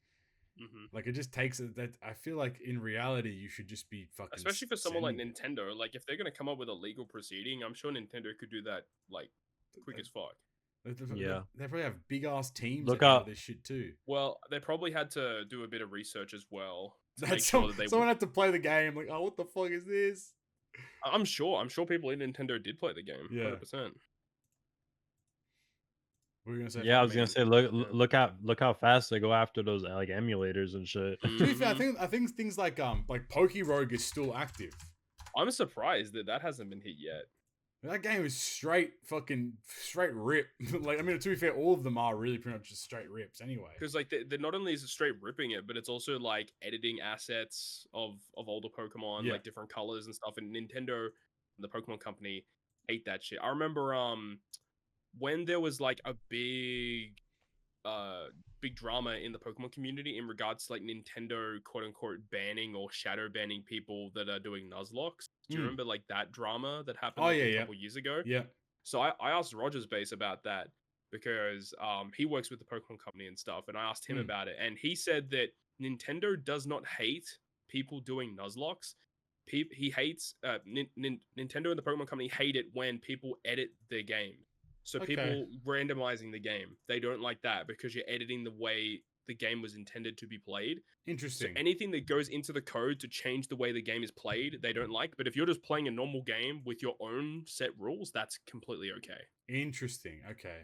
Like it just takes that. I feel like in reality you should just be fucking. Especially for someone like Nintendo, like if they're gonna come up with a legal proceeding, I'm sure Nintendo could do that like quick as fuck. Yeah, they probably have big ass teams. Look out up this shit too. Well, they probably had to do a bit of research as well. Someone had to play the game. Like, oh, what the fuck is this? I'm sure people in Nintendo did play the game. Yeah, 100%. What were you gonna say? Yeah, I was gonna say look how fast they go after those like emulators and shit. To be fair, I think things like Pokerogue is still active. I'm surprised that hasn't been hit yet. That game is straight rip. Like, I mean, to be fair, all of them are really pretty much just straight rips anyway. Because like they're not only is it straight ripping it, but it's also like editing assets of older Pokemon, like different colors and stuff. And Nintendo, the Pokemon company, hate that shit. I remember when there was like a big drama in the Pokemon community in regards to like Nintendo quote unquote banning or shadow banning people that are doing Nuzlocke. Do you remember like that drama that happened a couple years ago? Yeah. So I asked Rogers Base about that because he works with the Pokemon company and stuff, and I asked him about it, and he said that Nintendo does not hate people doing Nuzlocke. He hates Nintendo and the Pokemon company hate it when people edit their game. So people randomizing the game, they don't like that because you're editing the way the game was intended to be played. Interesting. So anything that goes into the code to change the way the game is played, they don't like. But if you're just playing a normal game with your own set rules, that's completely okay. Interesting. Okay.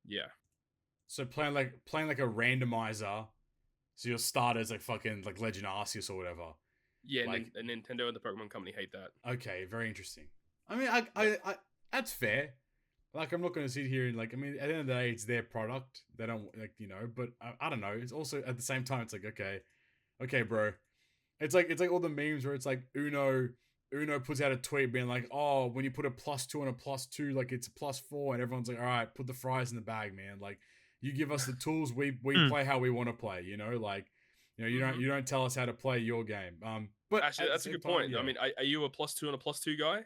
Yeah. So playing like a randomizer So you'll start as like fucking like Legend Arceus or whatever. Yeah, like, Nintendo and the Pokemon Company hate that. Okay, very interesting. I mean, I that's fair. Like, I'm not going to sit here and like, I mean, at the end of the day, it's their product. They don't like, but I don't know. It's also at the same time, it's like, okay, bro. It's like all the memes where it's like Uno puts out a tweet being like, oh, when you put a +2 on a +2, like it's a +4, and everyone's like, all right, put the fries in the bag, man. Like, you give us the tools, we play how we want to play. Like, you don't tell us how to play your game. But actually, that's a good point. Yeah. I mean, are you a +2 and a +2 guy?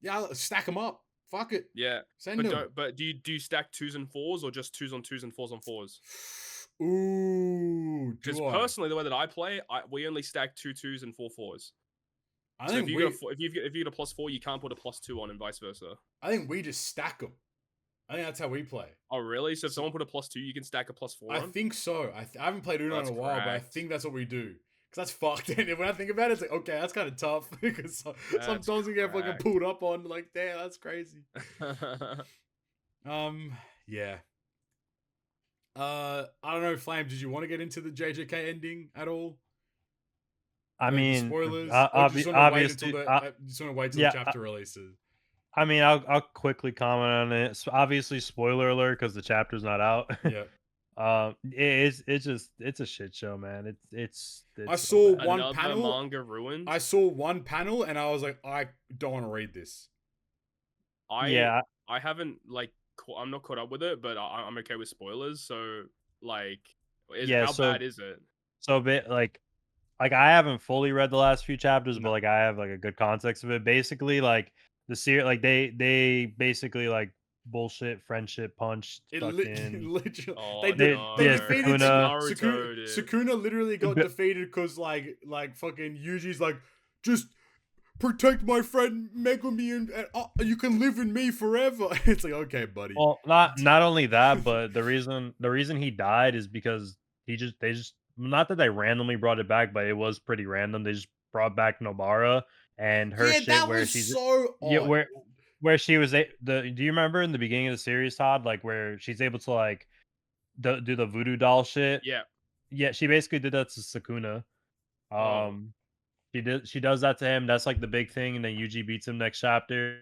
Yeah, stack them up. Fuck it. Yeah. Send them. But do you stack 2s and 4s or just 2s on 2s and 4s on 4s? Ooh. Because personally, the way that I play, we only stack 2 2s and 4 4s. So if you get a +4, you can't put a +2 on, and vice versa. I think we just stack them. I think that's how we play. Oh, really? So if someone put a +2, you can stack a +4 on? I think so. I haven't played Uno in a while, but I think that's what we do. Because that's fucked. And when I think about it, it's like, okay, that's kind of tough. Because sometimes we get fucking pulled up on, like, damn, that's crazy. Yeah. I don't know, Flame, did you want to get into the JJK ending at all? I mean, spoilers. Obviously, just want to wait till the chapter releases. I mean, I'll quickly comment on it. So obviously, spoiler alert because the chapter's not out. Yeah. It's a shit show, man. It's I saw one panel. Manga ruined. I saw one panel and I was like, I don't want to read this. I haven't I'm not caught up with it, but I'm okay with spoilers. So how bad is it? So like I haven't fully read the last few chapters, but like I have like a good context of it. Basically, like the series, like they basically like bullshit friendship punched. Literally, they defeated Sukuna. Literally got defeated because like fucking Yuji's like, just protect my friend Megumi and you can live in me forever. It's like, okay, buddy. Well, not only that, but the reason he died is because they just not that they randomly brought it back, but it was pretty random. They just brought back Nobara and her shit that where was she's so odd. where she was do you remember in the beginning of the series, Todd, like where she's able to like do the voodoo doll shit? Yeah, she basically did that to Sukuna. She does that to him. That's like the big thing, and then Yuji beats him next chapter.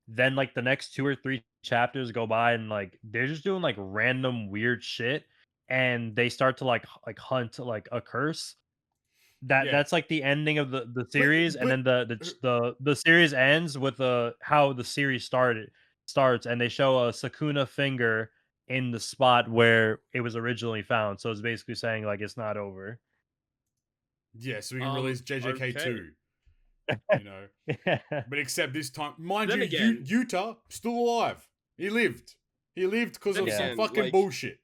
Then like the next 2 or 3 chapters go by, and like they're just doing like random weird shit, and they start to like hunt like a curse. That's like the ending of the series, and then the series ends with how the series starts, and they show a Sukuna finger in the spot where it was originally found. So it's basically saying like it's not over. Yeah, so we can release JJK 2. But except this time, mind you, Yuta still alive. He lived because of some fucking bullshit.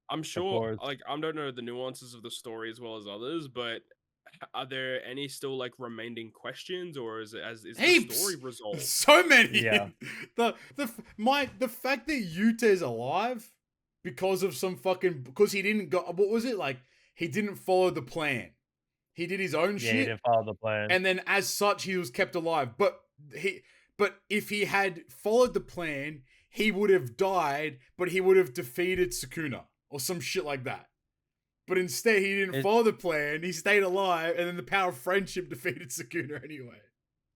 I'm sure, I don't know the nuances of the story as well as others, but are there any still like remaining questions, or is the story resolved? So many. Yeah. the fact that Yuta is alive because of because he didn't go. What was it like? He didn't follow the plan. He did his own shit. He didn't follow the plan. And then as such, he was kept alive. But if he had followed the plan, he would have died, but he would have defeated Sukuna or some shit like that. But instead, he didn't follow the plan. He stayed alive, and then the power of friendship defeated Sukuna anyway.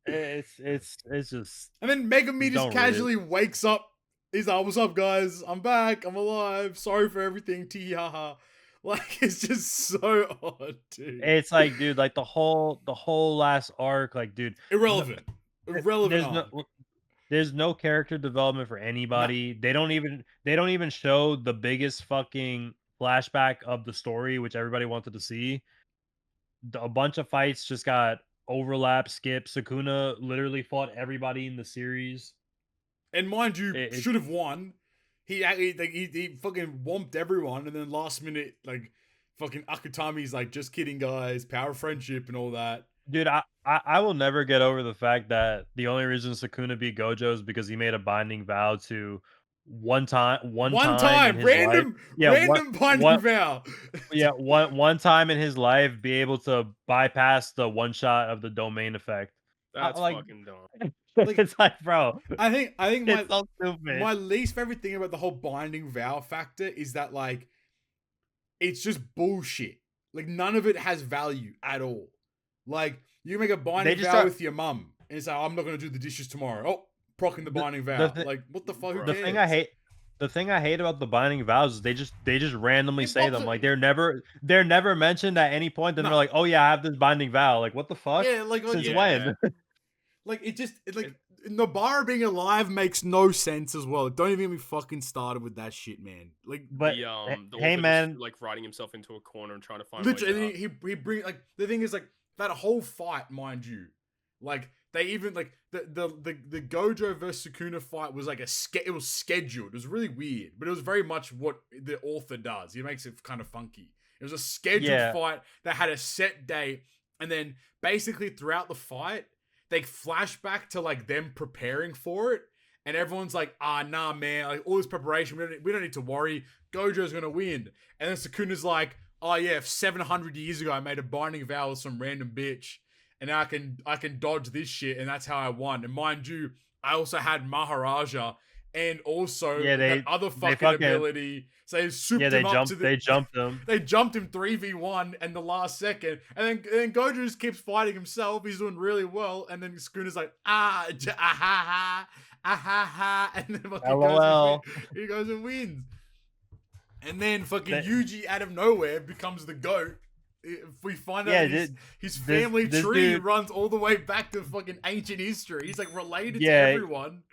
It's just. And then Megumi just casually wakes up. He's like, "What's up, guys? I'm back. I'm alive. Sorry for everything. Tee haha." Like, it's just so odd, dude. It's like, dude, like the whole last arc, like, dude, irrelevant. There's no character development for anybody. No. They don't even show the biggest fucking flashback of the story, which everybody wanted to see. A bunch of fights just got overlap, skip. Sukuna literally fought everybody in the series, and mind you, should have won. He fucking whomped everyone, and then last minute, like, fucking Akutami's like, just kidding, guys, power of friendship and all that. Dude, I will never get over the fact that the only reason Sukuna beat Gojo is because he made a binding vow to one time random binding vow. Yeah, one time in his life be able to bypass the one shot of the domain effect. That's fucking dumb. Like, it's like, bro. I think my least favorite thing about the whole binding vow factor is that, like, it's just bullshit. Like, none of it has value at all. Like, you make a binding vow with your mum, and it's like, I'm not going to do the dishes tomorrow. Oh, procking the binding vow. Like, what the fuck? Who cares? The thing I hate about the binding vows is they just randomly say them. Like, they're never mentioned at any point. Then they're like, oh yeah, I have this binding vow. Like, what the fuck? Yeah, like since when? Like, Nobara being alive makes no sense as well. Don't even get me fucking started with that shit, man. Like, but the hey man, just, like writing himself into a corner and trying to find literally, he bring like the thing is like that whole fight, mind you, like they even like the Gojo versus Sukuna fight was like it was scheduled. It was really weird, but it was very much what the author does. He makes it kind of funky. It was a scheduled fight that had a set date, and then basically throughout the fight, they flash back to like them preparing for it, and everyone's like, nah, man, like all this preparation, we don't need to worry. Gojo's gonna win. And then Sukuna's like, oh yeah, 700 years ago I made a binding vow with some random bitch, and now I can dodge this shit, and that's how I won. And mind you, I also had Maharaja and also that other fucking ability. So they souped him up they jumped him. They jumped him 3v1 in the last second. And then Gojo just keeps fighting himself. He's doing really well. And then Sukuna's like, and then he goes and wins. And then fucking Yuji out of nowhere becomes the GOAT. If we find out his family tree runs all the way back to fucking ancient history. He's like related to everyone.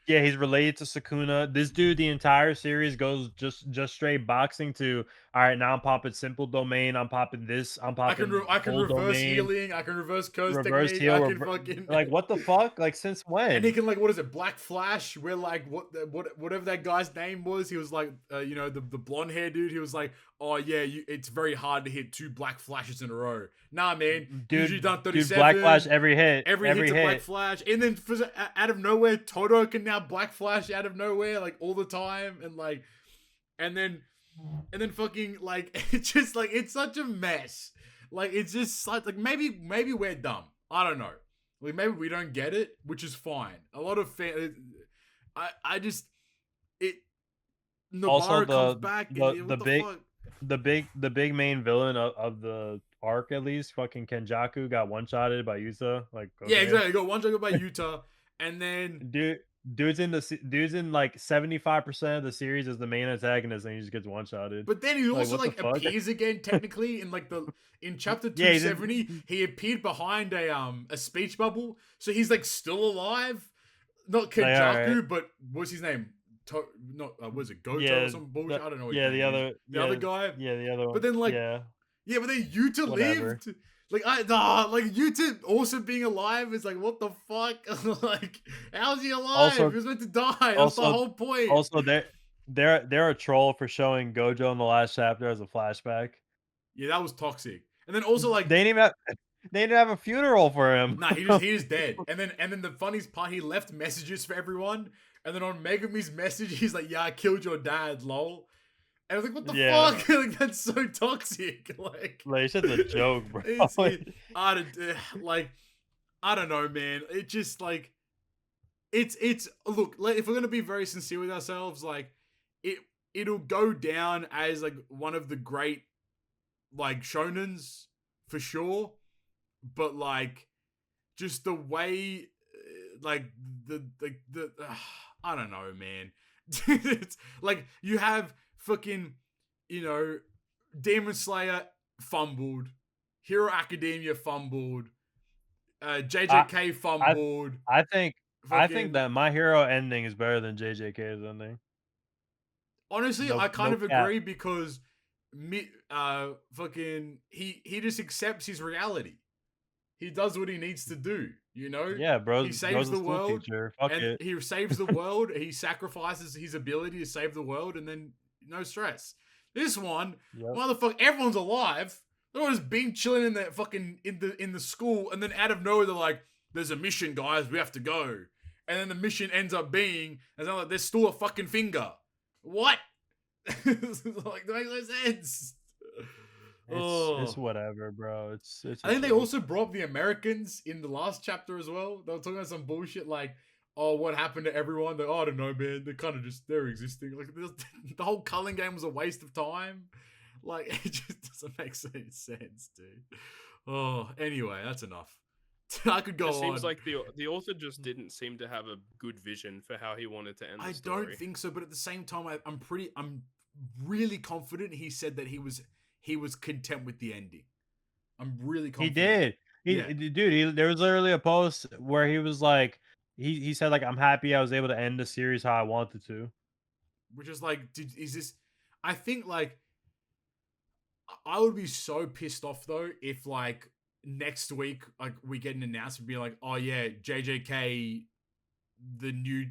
Yeah, he's related to Sukuna. This dude, the entire series goes just straight boxing to, all right, now I'm popping simple domain. I'm popping this. I'm popping I can reverse domain, healing. I can reverse curse technique. Heal, I can fucking... Like, what the fuck? Like, since when? And he can, like, what is it? Black Flash, where, like, whatever that guy's name was, he was, like, you know, the blonde hair dude. He was like, oh, yeah, it's very hard to hit 2 Black Flashes in a row. Nah, man. Dude, usually done 37. Dude, Black Flash every hit. Every hit's a Black Flash. And then out of nowhere, Toto can now Black Flash out of nowhere, like, all the time. And, like, and then fucking, like, it's just, like, it's such a mess. Like, it's just such, like, maybe we're dumb. I don't know. Like, maybe we don't get it, which is fine. A lot of Nobara comes back and the big main villain of the arc, at least, fucking Kenjaku got one-shotted by Yuta. Like, okay. Yeah, exactly. Got one-shotted by Yuta, and then dude's in like 75% of the series as the main antagonist, and he just gets one-shotted. But then he also like appears again technically in like in chapter 270. He appeared behind a speech bubble, so he's like still alive. Not Kujaku, but what's his name? Was it Gojo or some bullshit? I don't know. The other guy. Yeah, the other one. But then but then Yuta lived. Like Yuta also being alive is like, what the fuck? Like, how's he alive? He was meant to die. That's the whole point. Also, they're a troll for showing Gojo in the last chapter as a flashback. Yeah, that was toxic. And then also like they didn't have a funeral for him. Nah, he is dead. And then the funniest part, he left messages for everyone. And then on Megumi's message, he's like, yeah, I killed your dad, lol. And I was like, what the fuck? Like, that's so toxic. Like it's just a joke, bro. I don't know, man. It just, like, it's look, if we're going to be very sincere with ourselves, like, it'll go down as, like, one of the great, like, shonens, for sure. But, like, just the way, like, I don't know, man. It's like you have fucking, you know, Demon Slayer fumbled, Hero Academia fumbled, JJK fumbled. I think that My Hero ending is better than JJK's ending. Honestly, I kind of agree because fucking he just accepts his reality. He does what he needs to do, you know? Yeah, bro. He saves the world. He saves the world. He sacrifices his ability to save the world, and then no stress. This one, motherfucker, everyone's alive. They're all just being chilling in the fucking in the school, and then out of nowhere they're like, "There's a mission, guys. We have to go." And then the mission ends up being, like, there's still a fucking finger. What? Like, that makes no sense. It's whatever, bro. I think they also brought up the Americans in the last chapter as well. They were talking about some bullshit like, oh, what happened to everyone? Like, oh, I don't know, man. They're kind of they're existing. Like, the whole culling game was a waste of time. Like, it just doesn't make any sense, dude. Oh, anyway, that's enough. I could go on. It seems like the author just didn't seem to have a good vision for how he wanted to end the story. I don't think so, but at the same time, I'm really confident he said that he was content with the ending. I'm really confident. He did. Dude, there was literally a post where he was like, he said like, I'm happy I was able to end the series how I wanted to. Which is like, is this? I think like, I would be so pissed off though if like next week like we get an announcement be like, oh yeah, JJK, the new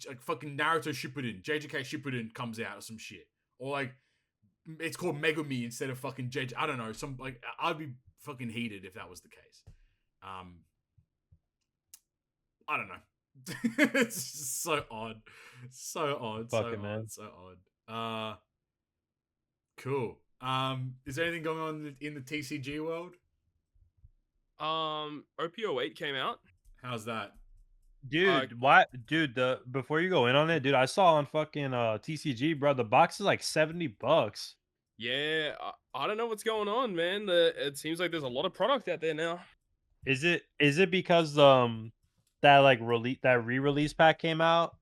like fucking Naruto Shippuden, JJK Shippuden comes out or some shit, or like it's called Megumi instead of fucking JJ. I don't know. Some like I'd be fucking heated if that was the case. I don't know. It's just so odd. Fucking man. So odd. Cool. Is there anything going on in the TCG world? OP.08 came out. How's that? Dude, what? Dude, before you go in on it, dude, I saw on fucking TCG, bro, the box is like $70. Yeah, I don't know what's going on, man. It seems like there's a lot of product out there now. Is it because that like re-release pack came out?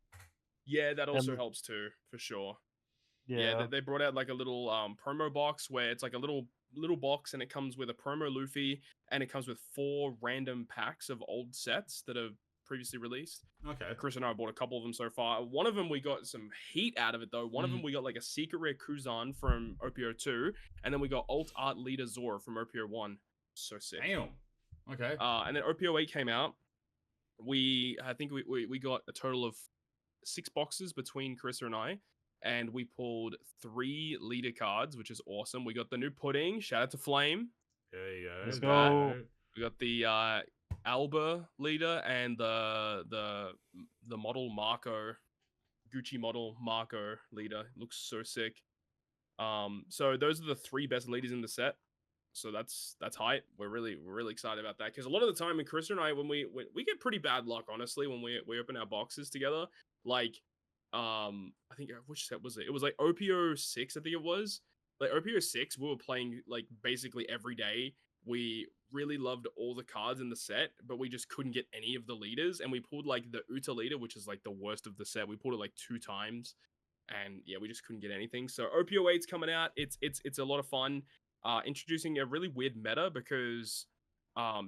Yeah, that also helps too, for sure. Yeah, they brought out like a little promo box where it's like a little box and it comes with a promo Luffy and it comes with 4 random packs of old sets that are previously released. Okay. Chris and I bought a couple of them so far. One of them we got some heat out of it though. One of them we got like a secret rare Kuzan from OP.02, and then we got alt art leader Zora from OP.01. So sick. Damn. Okay. And then OP.08 came out. I think we got a total of 6 boxes between Carissa and I, and we pulled 3 leader cards, which is awesome. We got the new pudding. Shout out to Flame. There you go. Let's go. We got the Alba leader and the model Marco, Gucci model Marco leader. Looks so sick. So those are the 3 best leaders in the set. So that's hype. We're really excited about that, because a lot of the time, and Chris and I, when we get pretty bad luck, honestly, when we open our boxes together. Like, I think which set was it? It was like OP.06, I think it was. Like OP.06, we were playing like basically every day. We really loved all the cards in the set, but we just couldn't get any of the leaders. And we pulled like the Uta leader, which is like the worst of the set. We pulled it like 2 times, and yeah, we just couldn't get anything. So OP.08's coming out. It's a lot of fun. Introducing a really weird meta, because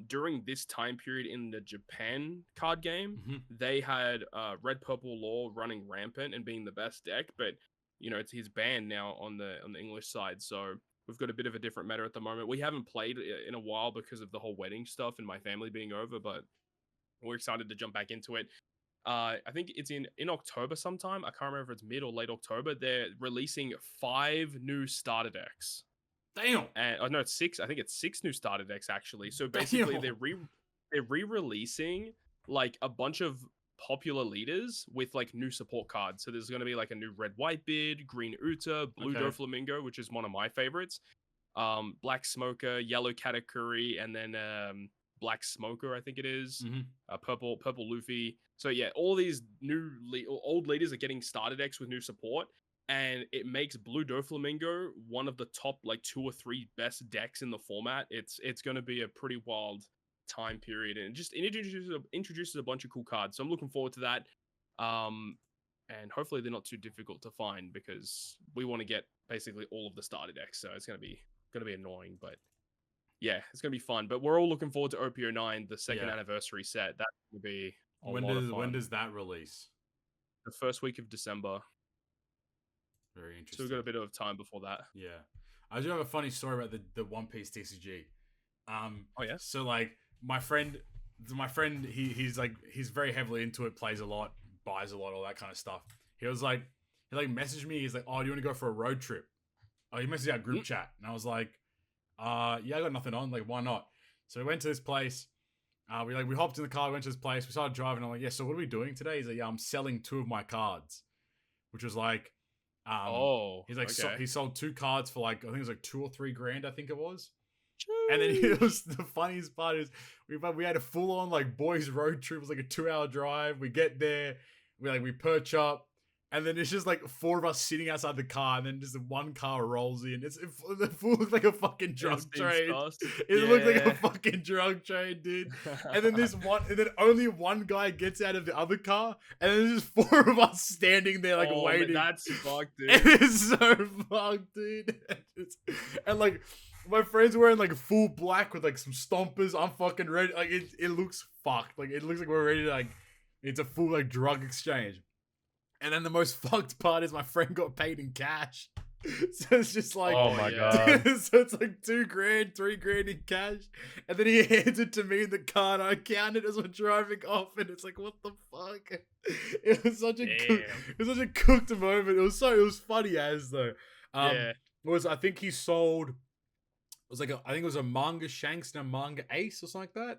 during this time period in the Japan card game, they had Red Purple Law running rampant and being the best deck, but you know, he's banned now on the English side, so we've got a bit of a different meta at the moment. We haven't played in a while because of the whole wedding stuff and my family being over, but we're excited to jump back into it. I think it's in October sometime. I can't remember if it's mid or late October. They're releasing 5 new starter decks. Damn. And no, it's 6. I think it's 6 new starter decks actually. So basically, they're re-releasing like a bunch of popular leaders with like new support cards. So there's going to be like a new red white beard, green Uta, blue Doflamingo, which is one of my favorites, black Smoker, yellow Katakuri, and then black Smoker, I think it is, purple Luffy. So yeah, all these new old leaders are getting starter decks with new support. And it makes Blue Doflamingo one of the top like 2 or 3 best decks in the format. It's going to be a pretty wild time period, and just introduces a bunch of cool cards. So I'm looking forward to that. And hopefully they're not too difficult to find, because we want to get basically all of the starter decks. So it's going to be annoying, but yeah, it's going to be fun. But we're all looking forward to OP.09, the second anniversary set. That's going to be a lot of fun. When does that release? The first week of December. Very interesting. So we've got a bit of time before that. Yeah. I do have a funny story about the One Piece TCG. Oh yeah. So like my friend, he's very heavily into it, plays a lot, buys a lot, all that kind of stuff. He messaged me. He's like, "Oh, do you want to go for a road trip?" Oh, he messaged our group chat, and I was like, "Yeah, I got nothing on. Like, why not?" So we went to this place. We hopped in the car, went to this place. We started driving. I'm like, "Yeah, so what are we doing today?" He's like, "Yeah, I'm selling 2 of my cards," which was like. He's like, okay. He sold 2 cards for like, I think it was like 2 or 3 grand, I think it was. Jeez. And then it was, the funniest part is we had a full on like boys road trip. It was like a 2-hour drive. We get there, we perch up, And then it's just like 4 of us sitting outside the car, and then just one car rolls in. It looks like a fucking drug trade. It looked like a fucking drug trade, dude. And then and then only one guy gets out of the other car, and then there's just 4 of us standing there like waiting. Man, that's fucked, dude. It is so fucked, dude. And like my friends wearing like full black with like some stompers. I'm fucking ready. Like it looks fucked. Like it looks like we're ready to like it's a full like drug exchange. And then the most fucked part is my friend got paid in cash. So it's just like, oh my god. So it's like $2,000, $3,000 in cash. And then he hands it to me in the car and I count it as we're driving off. And it's like, what the fuck? It was such a cooked moment. It was funny as though. I think he sold, I think it was a manga Shanks and a manga Ace or something like that.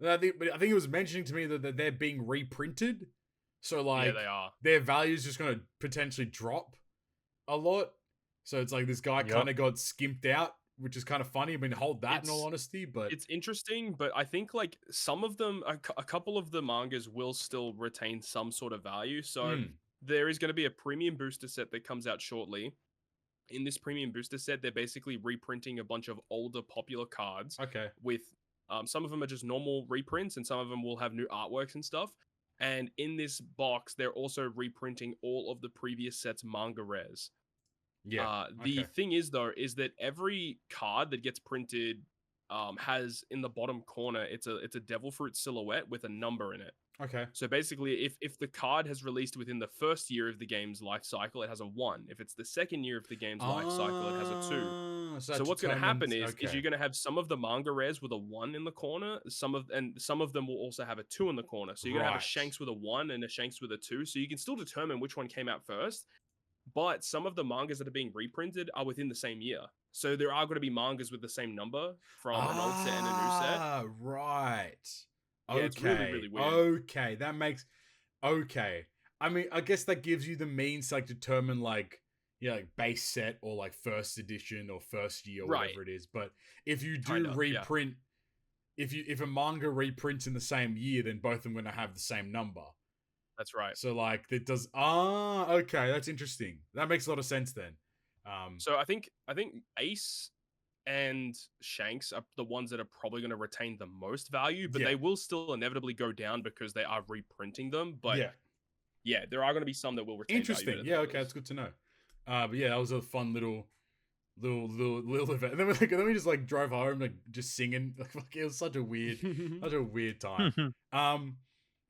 I think he was mentioning to me that they're being reprinted. So like they are. Their value is just going to potentially drop a lot. So it's like this guy kind of got skimped out, which is kind of funny. I mean, hold that in all honesty, but it's interesting. But I think like some of them, a couple of the mangas will still retain some sort of value. So there is going to be a premium booster set that comes out shortly. In this premium booster set, they're basically reprinting a bunch of older popular cards. Okay. With some of them are just normal reprints, and some of them will have new artworks and stuff. And in this box, they're also reprinting all of the previous set's manga rares. Yeah. The thing is, though, is that every card that gets printed has in the bottom corner, it's a devil fruit silhouette with a number in it. Okay. So basically, if the card has released within the first year of the game's life cycle, it has a 1. If it's the second year of the game's life cycle, it has a 2. So what's going to happen is you're going to have some of the manga rares with a 1 in the corner. Some of them will also have a 2 in the corner. So you're going to have a Shanks with a 1 and a Shanks with a 2. So you can still determine which one came out first. But some of the mangas that are being reprinted are within the same year. So there are going to be mangas with the same number from an old set and a new set. Right. Yeah, it's really, really weird. Okay, that makes... Okay. I mean, I guess that gives you the means to like determine like, like base set or like first edition or first year or whatever it is. But if you do reprint... Yeah. If a manga reprints in the same year, then both of them are going to have the same number. That's right. So like it does. Okay, that's interesting. That makes a lot of sense then. So I think Ace and Shanks are the ones that are probably going to retain the most value, but they will still inevitably go down because they are reprinting them. But yeah, there are going to be some that will retain. Interesting. Yeah, okay, that's good to know. But yeah, that was a fun little event. And then we just like drove home, like just singing. Like it was such a weird time.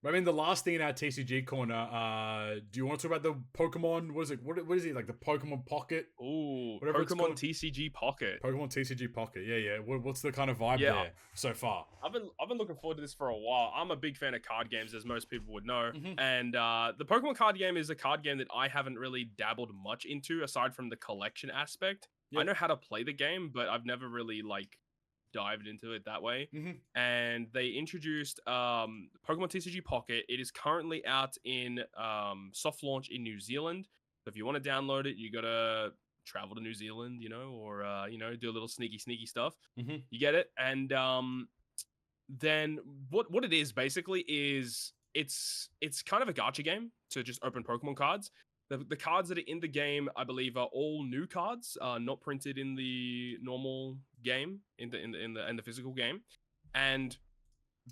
I mean, the last thing in our TCG corner, do you want to talk about the Pokemon? What is it? What is it? Like the Pokemon Pocket? Ooh, Pokemon TCG Pocket. Pokemon TCG Pocket. Yeah. What's the kind of vibe there so far? I've been looking forward to this for a while. I'm a big fan of card games, as most people would know. And the Pokemon card game is a card game that I haven't really dabbled much into, aside from the collection aspect. I know how to play the game, but I've never really like dived into it that way. And they introduced Pokemon TCG Pocket. It is currently out in soft launch in New Zealand. So if you want to download it, you gotta travel to New Zealand, or do a little sneaky stuff. You get it. And then what it is basically is it's kind of a gacha game to just open Pokemon cards. The cards that are in the game, I believe, are all new cards, not printed in the normal game, in the physical game. And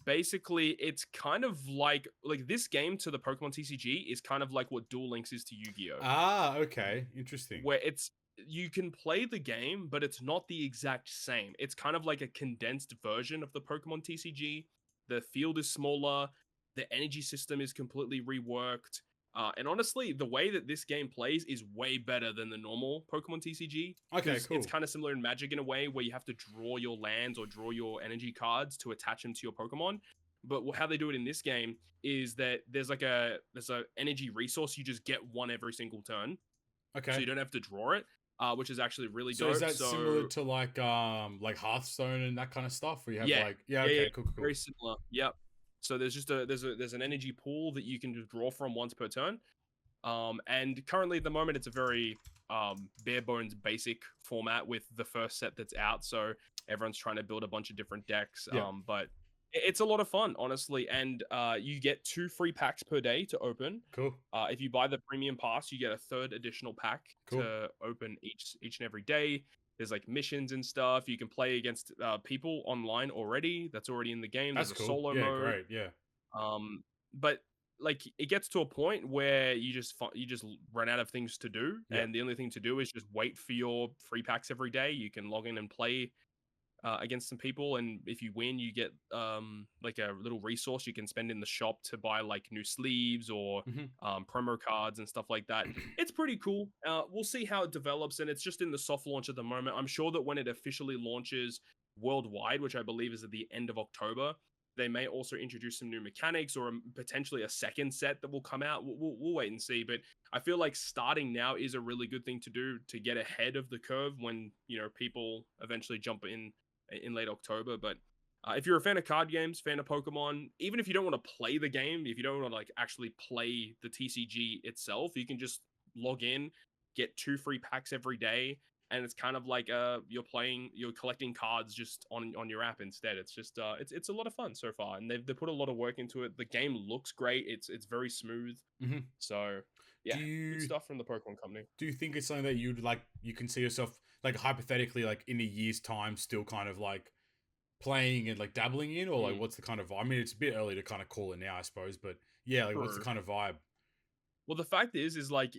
basically, it's kind of like this game to the Pokemon TCG is kind of like what Duel Links is to Yu-Gi-Oh. Okay, interesting. Where you can play the game, but it's not the exact same. It's kind of like a condensed version of the Pokemon TCG. The field is smaller. The energy system is completely reworked. And honestly, the way that this game plays is way better than the normal Pokemon TCG. Okay, cool. It's kind of similar in Magic in a way where you have to draw your lands or draw your energy cards to attach them to your Pokemon. But how they do it in this game is that there's a energy resource. You just get one every single turn. Okay. So you don't have to draw it, which is actually really dope. So is that similar to like Hearthstone and that kind of stuff? Where you have cool. Very similar. Yep. So there's just there's an energy pool that you can just draw from once per turn. And currently at the moment it's a very bare bones basic format with the first set that's out. So everyone's trying to build a bunch of different decks. But It's a lot of fun, honestly, and you get 2 free packs per day to open. Cool. If you buy the premium pass, you get a 3rd additional pack to open each and every day. There's like missions and stuff. You can play against people online already. That's already in the game. That's There's a cool. solo Yeah, mode. great. Yeah. But like it gets to a point where you just run out of things to do, and the only thing to do is just wait for your free packs every day. You can log in and play against some people, and if you win, you get like a little resource you can spend in the shop to buy like new sleeves or promo cards and stuff like that. It's pretty cool. We'll see how it develops, and it's just in the soft launch at the moment. I'm sure that when it officially launches worldwide, which I believe is at the end of October, they may also introduce some new mechanics or potentially a second set that will come out. We'll wait and see. But I feel like starting now is a really good thing to do to get ahead of the curve when, you know, people eventually jump in late October. But if you're a fan of card games, fan of Pokemon, even if you don't want to play the game, if you don't want to like actually play the TCG itself, you can just log in, get 2 free packs every day, and it's kind of like you're collecting cards just on your app instead. It's just it's a lot of fun so far, and they've put a lot of work into it. The game looks great. It's very smooth. So yeah, good stuff from the Pokemon company. Do you think it's something that you'd like? You can see yourself like hypothetically like in a year's time still kind of like playing and like dabbling in, or like what's the kind of? I mean, it's a bit early to kind of call it now, I suppose, but yeah, like what's the kind of vibe? Well, the fact is like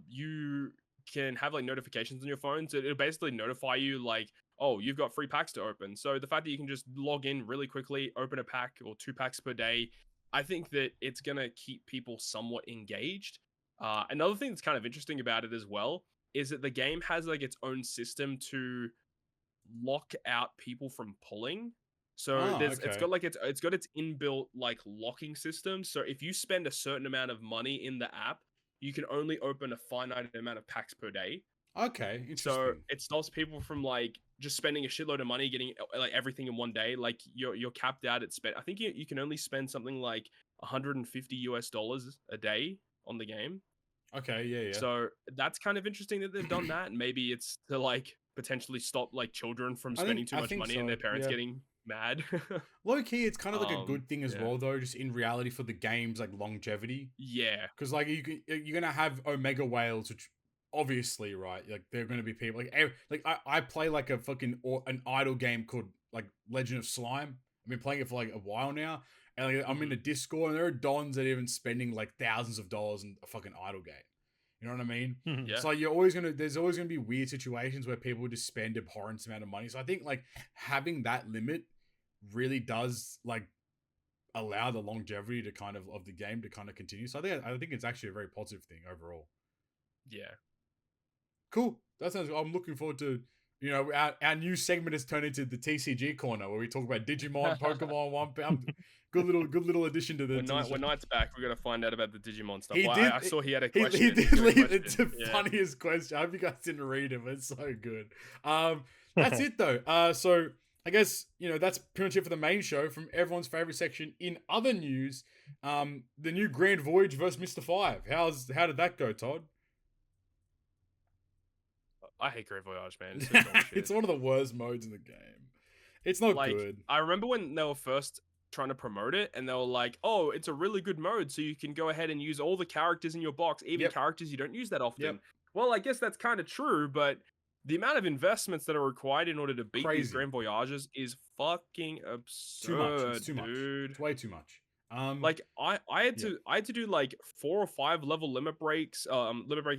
you can have like notifications on your phone, so it'll basically notify you like, oh, you've got free packs to open. So the fact that you can just log in really quickly, open a pack or 2 packs per day, I think that it's gonna keep people somewhat engaged. Another thing that's kind of interesting about it as well is that the game has like its own system to lock out people from pulling. So it's got like it's got its inbuilt like locking system. So if you spend a certain amount of money in the app, you can only open a finite amount of packs per day. Okay, interesting. So it stops people from like just spending a shitload of money getting like everything in one day. Like you're capped out at spend. I think you can only spend something like $150 a day on the game. Okay, yeah. So that's kind of interesting that they've done that. And maybe it's to like potentially stop like children from spending too much money and their parents getting mad. Low key, it's kind of like a good thing as well, though. Just in reality for the game's like longevity. Yeah, because like you're gonna have Omega whales, which obviously, right? Like they're gonna be people like I play like a fucking an idle game called like Legend of Slime. I've been playing it for like a while now, and like, I'm in the Discord, and there are dons that are even spending like thousands of dollars in a fucking idle game. You know what I mean? Yeah. So there's always gonna be weird situations where people just spend abhorrent amount of money. So I think like having that limit really does like allow the longevity to kind of the game to kind of continue. So I think it's actually a very positive thing overall. Yeah. Cool. That sounds. I'm looking forward to. You know, our new segment has turned into the TCG Corner, where we talk about Digimon, Pokemon, One Pound. Good little addition to the. When Knight's back, we're gonna find out about the Digimon stuff. I saw he had a question. He did leave it to funniest question. I hope you guys didn't read it, but it's so good. That's it though. So I guess that's pretty much it for the main show. From everyone's favorite section, in other news, the new Grand Voyage versus Mr. 5. How did that go, Todd? I hate Grand Voyage, man. It's, shit. It's one of the worst modes in the game. It's not good. I remember when they were first trying to promote it, and they were like, "Oh, it's a really good mode, so you can go ahead and use all the characters in your box, even characters you don't use that often." Well, I guess that's kind of true, but the amount of investments that are required in order to beat these Grand Voyages is fucking absurd. It's too much. It's way too much. Like I had to do like 4 or 5 level limit break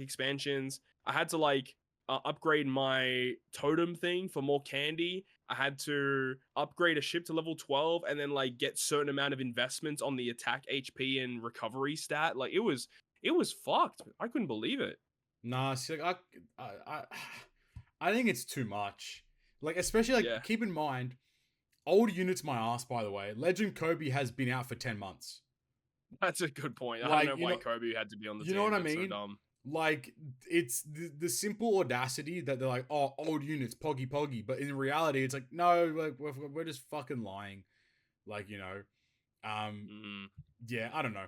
expansions. I had to like upgrade my totem thing for more candy. I had to upgrade a ship to level 12 and then like get certain amount of investments on the attack HP and recovery stat. Like it was fucked. I couldn't believe it. Nah, see, like, I think it's too much. Like, especially like keep in mind, old units my ass, by the way. Legend Kobe has been out for 10 months. That's a good point. I don't know why Kobe had to be on the team. You know what I mean? So dumb. Like, it's the simple audacity that they're like, oh, old units, poggy. But in reality, it's like, no, like, we're just fucking lying. Like, yeah, I don't know.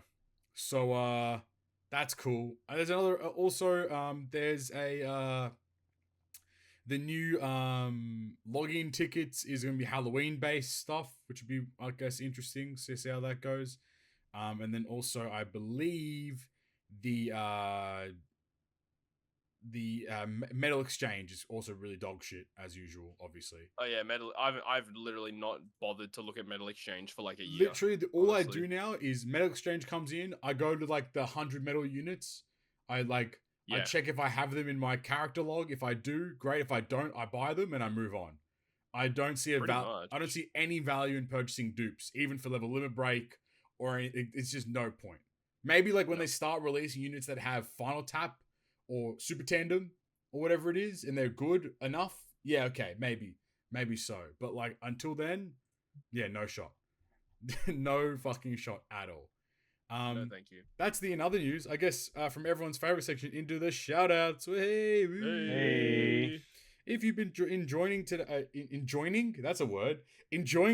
So, that's cool. There's another, also, there's The new login tickets is going to be Halloween-based stuff, which would be, I guess, interesting. So see how that goes. And then also, I believe the Metal Exchange is also really dog shit as usual, obviously. Oh yeah, Metal. I've literally not bothered to look at Metal Exchange for like a year. Literally, all I do now is Metal Exchange comes in. I go to like the 100 metal units. I check if I have them in my character log. If I do, great. If I don't, I buy them and I move on. I don't see I don't see any value in purchasing dupes, even for level limit break or anything. It's just no point. Maybe like when they start releasing units that have final tap or super tandem or whatever it is, and they're good enough. Yeah, okay, maybe so. But like until then, yeah, no shot. No fucking shot at all. No, thank you. That's the in other news. I guess from everyone's favorite section into the shout outs. Hey. If you've been enjoying today, enjoying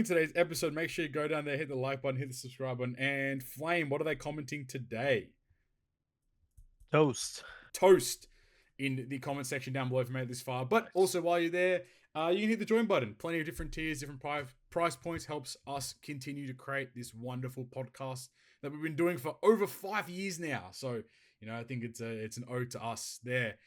today's episode, make sure you go down there, hit the like button, hit the subscribe button, and Flame, what are they commenting today? Toast in the comment section down below if you made it this far. But also while you're there, you can hit the join button. Plenty of different tiers, different price points helps us continue to create this wonderful podcast that we've been doing for over 5 years now. So, I think it's an ode to us there.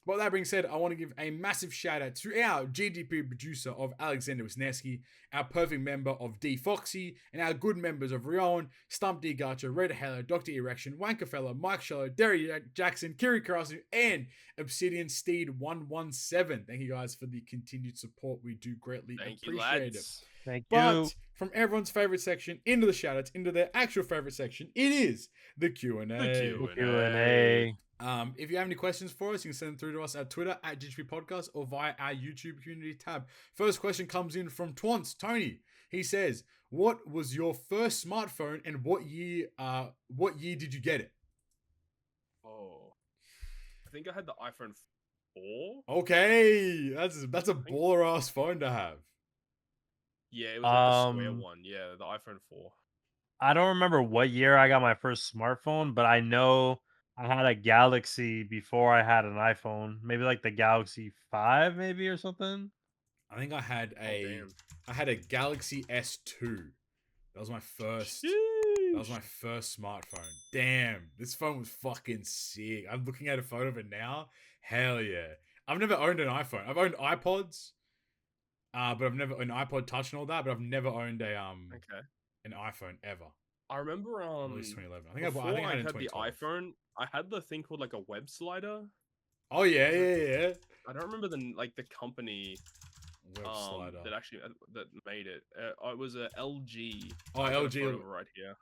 But that being said, I want to give a massive shout out to our GGP producer of Alexander Wisniewski, our perfect member of D.Foxski, and our good members of Ryoiin, Stump D, Gacha, Red Halo, Dr. E Recshin, Wankafella, Mike Shallow, Derry Jackson, Kiri Karasu, and Obsidian Steed 117. Thank you guys for the continued support. We do greatly appreciate it. Thank you. But from everyone's favorite section into the shoutouts, into their actual favorite section, it is the Q&A. The Q&A. If you have any questions for us, you can send them through to us at Twitter at GGP Podcast or via our YouTube community tab. First question comes in from Twants Tony. He says, "What was your first smartphone and what year did you get it?" Oh, I think I had the iPhone 4. Okay, that's a baller ass phone to have. Yeah, it was like the square one. Yeah, the iPhone 4. I don't remember what year I got my first smartphone, but I know I had a Galaxy before I had an iPhone. Maybe like the Galaxy 5 maybe or something. I think I had a Galaxy S2. That was my first smartphone. Damn, this phone was fucking sick. I'm looking at a photo of it now. Hell yeah. I've never owned an iPhone. I've owned iPods. But I've never an iPod Touch and all that, but I've never owned an iPhone ever. I remember at least 2011. I think I had the iPhone. I had the thing called like a web slider. Oh yeah. I don't remember the company web slider that actually that made it. It was a LG. Oh, LG right here.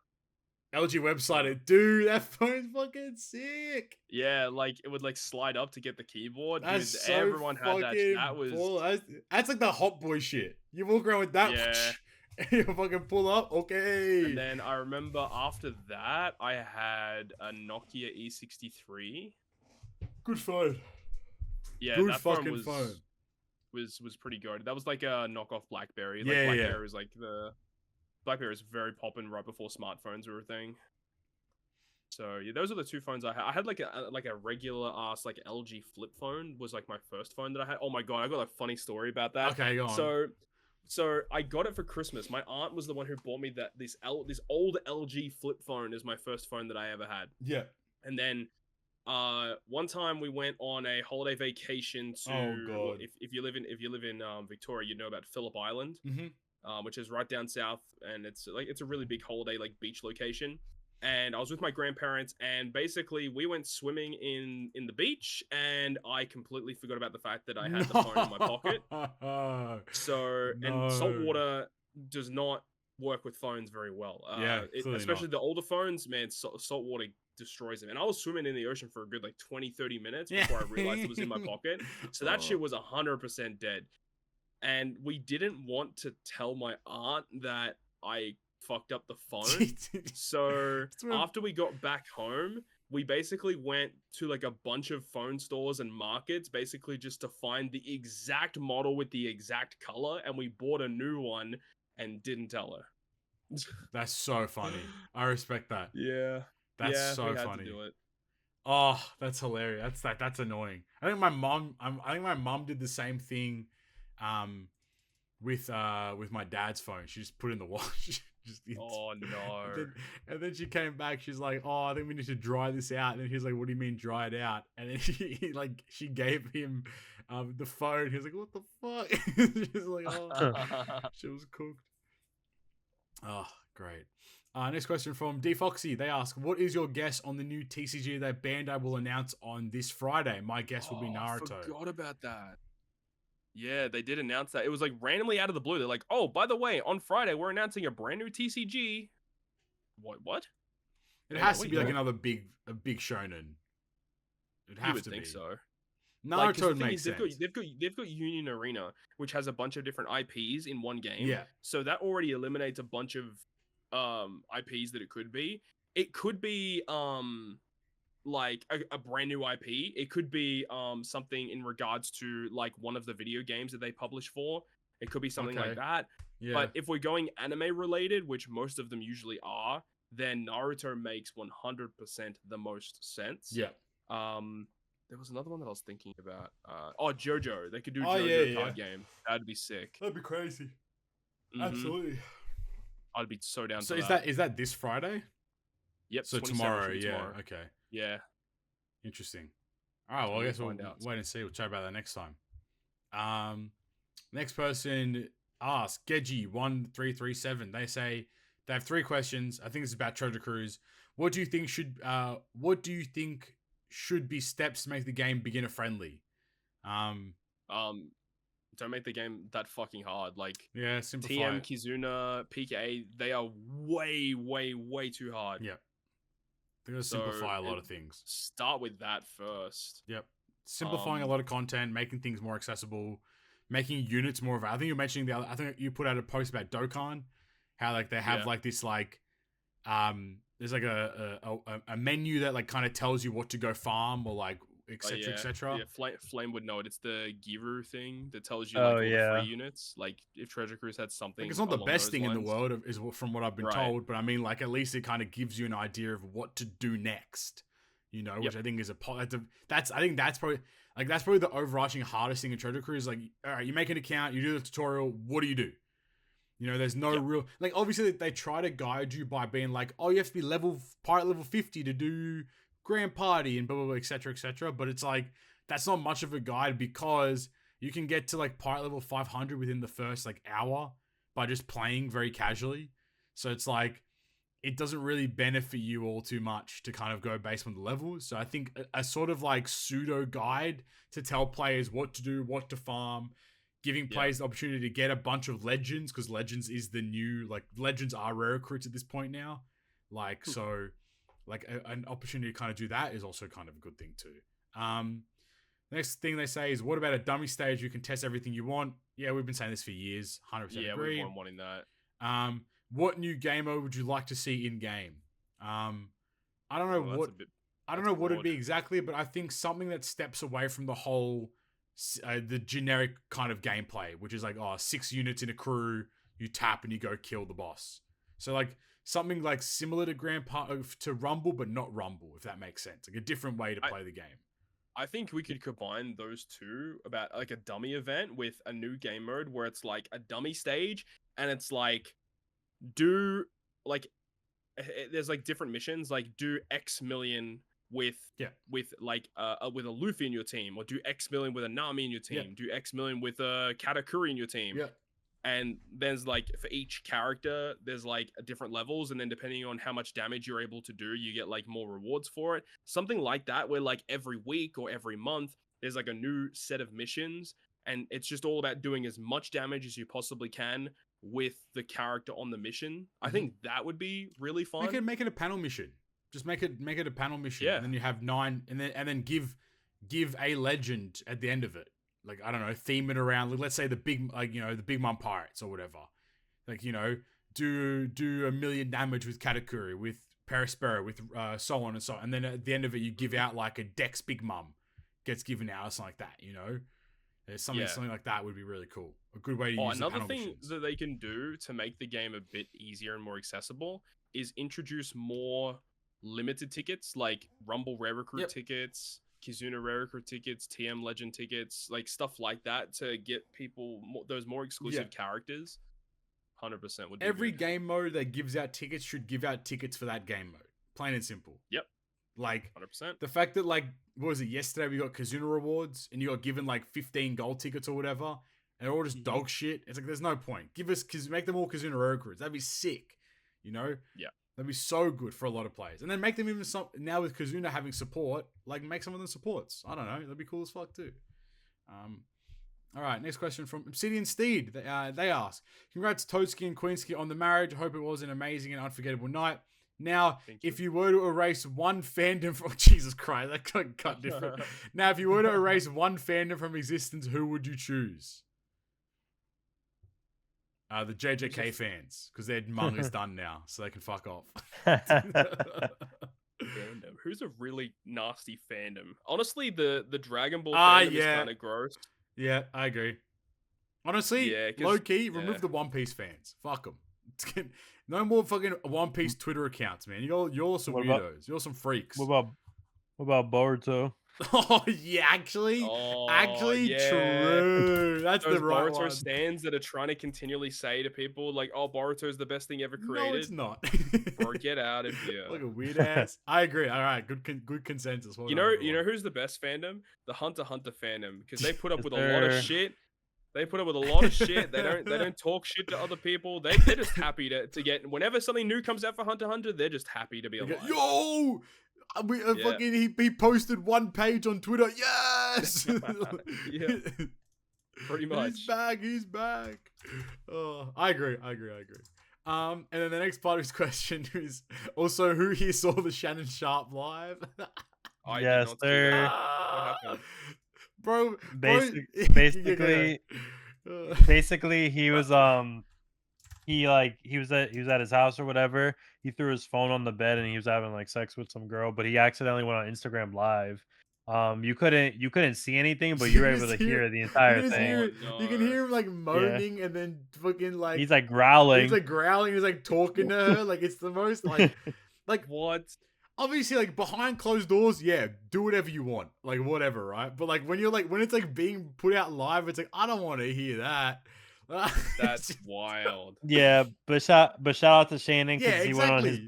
LG web slider, dude. That phone's fucking sick. Yeah, like it would like slide up to get the keyboard. That's dude, so everyone had that. That was that's like the hot boy shit. You walk around with that. Yeah. You fucking pull up, okay. And then I remember after that, I had a Nokia E63. Good phone. Yeah, good that fucking phone was pretty good. That was like a knockoff BlackBerry. Like BlackBerry was like BlackBerry was very popping right before smartphones were a thing. So yeah, those are the two phones I had. I had like a regular ass like LG flip phone was like my first phone that I had. Oh my god, I got a funny story about that. Okay, go on. So I got it for Christmas. My aunt was the one who bought me this old LG flip phone is my first phone that I ever had. Yeah. And then one time we went on a holiday vacation to God. If you live in Victoria, you know about Phillip Island, which is right down south, and it's a really big holiday like beach location. And I was with my grandparents, and basically we went swimming in the beach, and I completely forgot about the fact that I had the phone in my pocket. And salt water does not work with phones very well. Especially the older phones, man, salt water destroys them. And I was swimming in the ocean for a good like 20-30 minutes before I realized it was in my pocket. So that shit was 100% dead. And we didn't want to tell my aunt that I fucked up the phone. So after we got back home, we basically went to like a bunch of phone stores and markets basically just to find the exact model with the exact color, and we bought a new one and didn't tell her. That's so funny. I respect that. Yeah. That's so we had funny. to do it. Oh, that's hilarious. That's annoying. I think my mom did the same thing, with my dad's phone. She just put it in the wash. Oh no. And then she came back. She's like, "Oh, I think we need to dry this out." And then he's like, "What do you mean dry it out?" And then she gave him the phone. He was like, "What the fuck?" She's like, "Oh, she was cooked." Oh, great. Next question from D.Foxski. They ask, "What is your guess on the new TCG that Bandai will announce on this Friday?" My guess will be Naruto. I forgot about that. Yeah, they did announce that. It was like randomly out of the blue. They're like, "Oh, by the way, on Friday we're announcing a brand new TCG." What? It has to be like another big shonen. It has to be. You would think so. Naruto makes sense. They've got Union Arena, which has a bunch of different IPs in one game. Yeah. So that already eliminates a bunch of IPs that it could be. It could be like a brand new IP. It could be something in regards to like one of the video games that they publish for. It could be something like that. Yeah. But if we're going anime related, which most of them usually are, then Naruto makes 100% the most sense. Yeah. There was another one that I was thinking about. JoJo. They could do JoJo card game. That'd be sick. That'd be crazy. Mm-hmm. Absolutely. I'd be so down. So for is that this Friday? Yep. So tomorrow. Okay. Yeah. Interesting. All right. Well, I guess we'll wait and see. We'll chat about that next time. Next person asks Geji1337. They say they have 3 questions. I think it's about Treasure Cruise. What do you think should be steps to make the game beginner friendly? Don't make the game that fucking hard. Like, simplify TM, it. Kizuna, PK, they are way, way, way too hard. Yeah. They're going to simplify a lot of things. Start with that first. Yep. Simplifying a lot of content, making things more accessible, making units more valuable. I think you're mentioning I think you put out a post about Dokkan, how like they have like this like there's like a menu that like kind of tells you what to go farm or like etc etc. Yeah, Flame would know it. It's the Giru thing that tells you like all the free units. Like if Treasure Cruise had something, like, it's not the best thing in the world, is from what I've been told. But I mean, like at least it kind of gives you an idea of what to do next. You know, which I think is that's probably the overarching hardest thing in Treasure Cruise. Like, all right, you make an account, you do the tutorial. What do you do? You know, there's no real like. Obviously, they try to guide you by being like, oh, you have to be pirate level 50 to do Grand Party and blah blah blah, etc etc. But it's like that's not much of a guide because you can get to like pirate level 500 within the first like hour by just playing very casually. So it's like it doesn't really benefit you all too much to kind of go based on the levels. So I think a sort of like pseudo guide to tell players what to do, what to farm, giving players the opportunity to get a bunch of legends, because legends is the new, like legends are rare recruits at this point now. Like, so like an opportunity to kind of do that is also kind of a good thing too. Next thing they say is, what about a dummy stage? You can test everything you want. Yeah, we've been saying this for years. 100% agree. Yeah, we've been wanting that. What new game mode would you like to see in game? I don't know what it'd be exactly, but I think something that steps away from the whole the generic kind of gameplay, which is like 6 units in a crew, you tap and you go kill the boss. So like something like similar to Rumble, but not Rumble, if that makes sense. Like a different way to play the game. I think we could combine those two, about like a dummy event with a new game mode where it's like a dummy stage and it's like there's like different missions, like do X million with like with a Luffy in your team, or do X million with a Nami in your team, do X million with a Katakuri in your team. And there's like for each character there's like different levels, and then depending on how much damage you're able to do, you get like more rewards for it. Something like that, where like every week or every month there's like a new set of missions, and it's just all about doing as much damage as you possibly can with the character on the mission. I think that would be really fun. Make it a panel mission. Just make it a panel mission. And then you have 9, and then give a legend at the end of it. Like, I don't know, theme it around. Like, let's say the big Mom Pirates or whatever. Like, you know, do 1 million damage with Katakuri, with Perispero, with so on and so on. And then at the end of it, you give out like a Dex Big Mom gets given out or something like that. You know, there's something like that would be really cool. A good way to use another thing that they can do to make the game a bit easier and more accessible is introduce more limited tickets, like Rumble Rare Recruit tickets, Kizuna Rare Recruit tickets, TM Legend tickets, like stuff like that to get people those more exclusive characters. 100% would be every good. game mode that gives out tickets should give out tickets for that game mode. Plain and simple. Yep. Like 100%. The fact that like what was it yesterday we got Kizuna rewards and you got given like 15 gold tickets or whatever and they're all just dog shit. It's like there's no point. Make them all Kizuna Rare Recruits. That'd be sick. You know? Yeah. That'd be so good for a lot of players. And then make them even now with Kizuna having support, like make some of them supports. I don't know. That'd be cool as fuck too. All right, next question from Obsidian Steed. They ask, congrats Toadski and Queensky on the marriage. I hope it was an amazing and unforgettable night. Now, if you were to erase one fandom from... Jesus Christ, that got cut different. Now, if you were to erase one fandom from existence, who would you choose? The JJK fans, because their mung is done now, so they can fuck off. Fandom. Who's a really nasty fandom? Honestly, the Dragon Ball fandom is kind of gross. Yeah, I agree. Honestly, low key, remove the One Piece fans. Fuck them. No more fucking One Piece Twitter accounts, man. You're some weirdos. You're some freaks. What about Boruto? Oh yeah, actually, true. That's those the right Boruto one. stands that are trying to continually say to people like, "Oh, Boruto is the best thing ever created." No, it's not. Or get out of here. Like a weird ass. I agree. All right, good consensus. You know who's the best fandom? The Hunter x Hunter fandom, because they put up with a lot of shit. They put up with a lot of shit. They don't talk shit to other people. They're just happy to get whenever something new comes out for Hunter x Hunter. They're just happy to be alive. Yo. Fucking he posted one page on Twitter. Yes. Yeah. Pretty much. He's back. Oh, I agree. And then the next part of his question is also who here saw the Shannon Sharp live? Yes, sir. What happened? Bro, basically he was he was at his house or whatever. He threw his phone on the bed and he was having like sex with some girl, but he accidentally went on Instagram Live. You couldn't see anything, but you were able to hear the entire thing. You can hear him like moaning and then fucking like he's like growling. He's like talking to her. Like it's the most like what? Obviously, like behind closed doors, yeah, do whatever you want, like whatever, right? But like when it's like being put out live, it's like I don't want to hear that. That's wild. Yeah, but shout out to Shannon because he went on his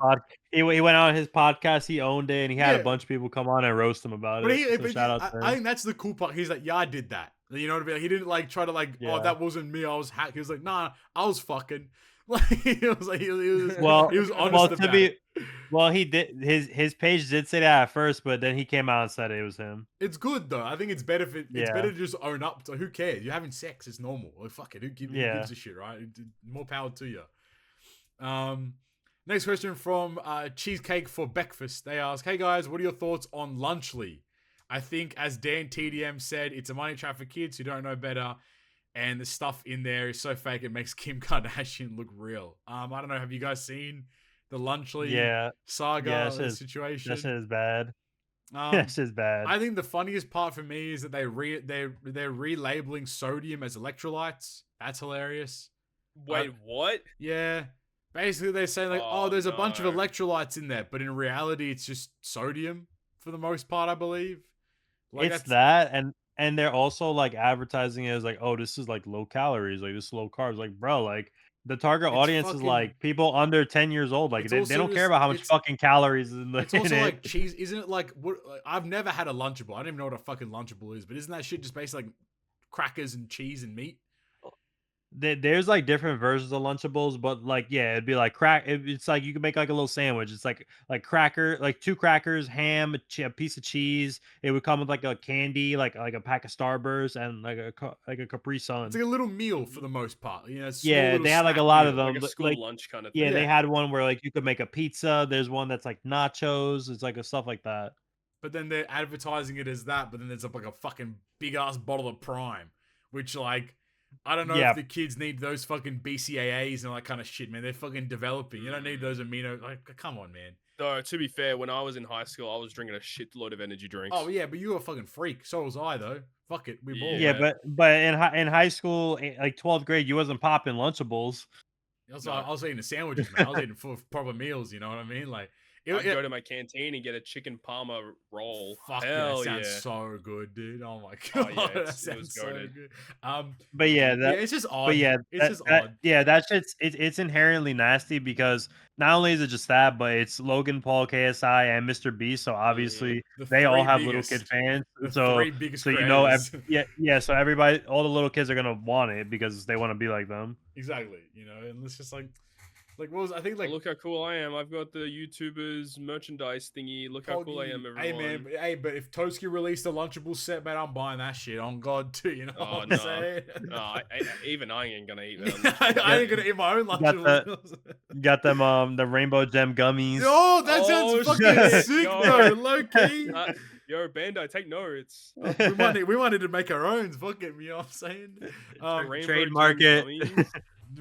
he went on his podcast. He owned it, and he had a bunch of people come on and roast him about it. So shout out to him. I think that's the cool part. He's like, yeah, I did that. You know what I mean? He didn't like try to like, oh, that wasn't me. I was hacked. He was like, nah, I was fucking. Like he was like he was honest about it. Well, he did his page did say that at first, but then he came out and said it was him. It's good though. I think it's better better to just own up to who cares. You're having sex, it's normal. Like fuck it. Who gives a shit, right? More power to you. Next question from Cheesecake for Breakfast. They ask, hey guys, what are your thoughts on Lunchly? I think as Dan TDM said, it's a money trap for kids who don't know better. And the stuff in there is so fake it makes Kim Kardashian look real. I don't know. Have you guys seen the Lunchly saga situation? That shit is bad. That shit is bad. I think the funniest part for me is that they're relabeling sodium as electrolytes. That's hilarious. Wait, what? Yeah. Basically, they're saying like, there's a bunch of electrolytes in there, but in reality, it's just sodium for the most part, I believe. Like, it's that, and they're also like advertising it as like, oh, this is like low calories, like this is low carbs. Like, bro, like the target audience is like people under 10 years old. Like they don't care about how much fucking calories in the. It's also like cheese, isn't it? Like what? I've never had a Lunchable. I don't even know what a fucking Lunchable is, but isn't that shit just basically like crackers and cheese and meat? There's like different versions of Lunchables, but like it'd be like it's like you can make like a little sandwich. It's like cracker, like 2 crackers, ham, a piece of cheese. It would come with like a candy, like a pack of Starburst and like a Capri Sun. It's like a little meal for the most part. You know, they had like a lot of them, like a school lunch kind of thing. Yeah, they had one where like you could make a pizza. There's one that's like nachos. It's like a stuff like that. But then they're advertising it as that. But then there's like a fucking big ass bottle of Prime, which like. I don't know if the kids need those fucking BCAAs and all that kind of shit, man. They're fucking developing. You don't need those amino. Like, come on, man. No, to be fair, when I was in high school, I was drinking a shitload of energy drinks. Oh yeah, but you were a fucking freak. So was I, though. Fuck it, we balled. Yeah, but in high school, like 12th grade, you wasn't popping Lunchables. I was eating the sandwiches, man. I was eating for proper meals. You know what I mean? Like I'd go to my canteen and get a chicken parma roll. Fuck Hell yeah, that sounds yeah. so good, dude. Oh my god, that sounds so good. But yeah, it's just odd. But yeah, it's just odd. Yeah, that shit's it's inherently nasty because not only is it just that, but it's Logan Paul, KSI, and Mr. Beast. So obviously they all have little kid fans. So you know, yeah. So everybody, all the little kids are gonna want it because they want to be like them. Exactly. You know, and it's just like what was I think like look how cool I am. I've got the YouTubers merchandise thingy. Look how cool I am, everyone. Hey man, but if Toski released a Lunchable set, man, I'm buying that shit on God too. You know what I'm saying? No, even I ain't gonna eat that. I ain't gonna eat my own Lunchables. Got them the Rainbow Gem gummies. Oh, that sounds fucking sick though, low key. Yo, Bandai, take notes. We wanted to make our own. Fuck it, you know what I'm saying? Trademark it.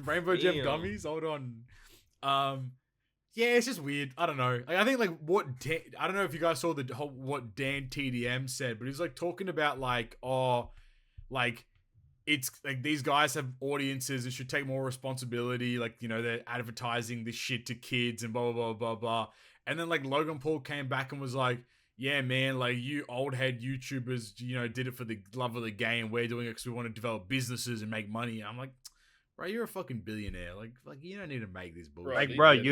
Rainbow Gem gummies. Hold on. Yeah, it's just weird. I don't know. I think like I don't know if you guys saw the whole what Dan TDM said, but he's like talking about like it's like these guys have audiences and should take more responsibility. Like, you know, they're advertising this shit to kids and blah blah blah blah blah. And then like Logan Paul came back and was like, yeah, man, like you old head YouTubers, you know, did it for the love of the game. We're doing it because we want to develop businesses and make money. I'm like, bro, you're a fucking billionaire. Like you don't need to make this bullshit. Like,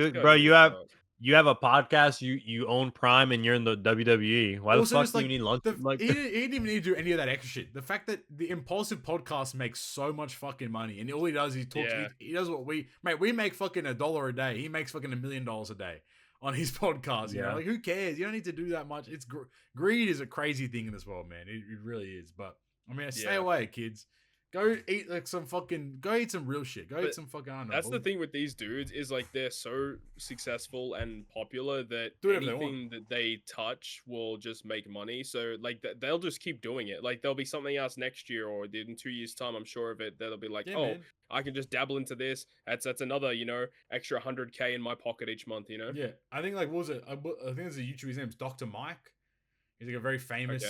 you have a podcast. You own Prime, and you're in the WWE. Why the fuck do you need lunch? He didn't even need to do any of that extra shit. The fact that the Impulsive podcast makes so much fucking money, and all he does is he talks. Yeah. He does what we make fucking $1 a day. He makes fucking $1 million a day on his podcast. You know, like who cares? You don't need to do that much. It's greed is a crazy thing in this world, man. It really is. But I mean, stay away, kids. Go eat go eat some real shit. Eat some fucking. That's the thing with these dudes is like they're so successful and popular that anything that they touch will just make money. So like they'll just keep doing it. Like there'll be something else next year or in 2 years' time. I'm sure of it. They'll be like, man. I can just dabble into this. That's another, you know, extra 100K in my pocket each month. You know. Yeah, I think like what was it? I think there's a YouTuber. His name's Dr. Mike. He's like a very famous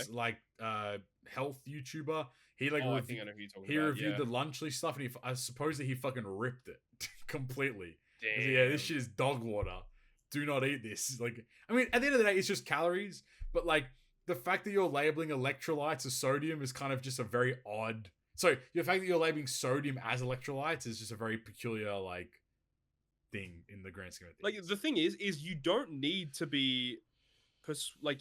health YouTuber. He like I think I know who you're talking he about. reviewed the Lunchly stuff, and I suppose that he fucking ripped it completely. Damn. Yeah, this shit is dog water. Do not eat this. Like, I mean, at the end of the day, it's just calories. But like the fact that you're labeling electrolytes as sodium is kind of just a very odd. So the fact that you're labeling sodium as electrolytes is just a very peculiar like thing in the grand scheme of things. Like the thing is you don't need to be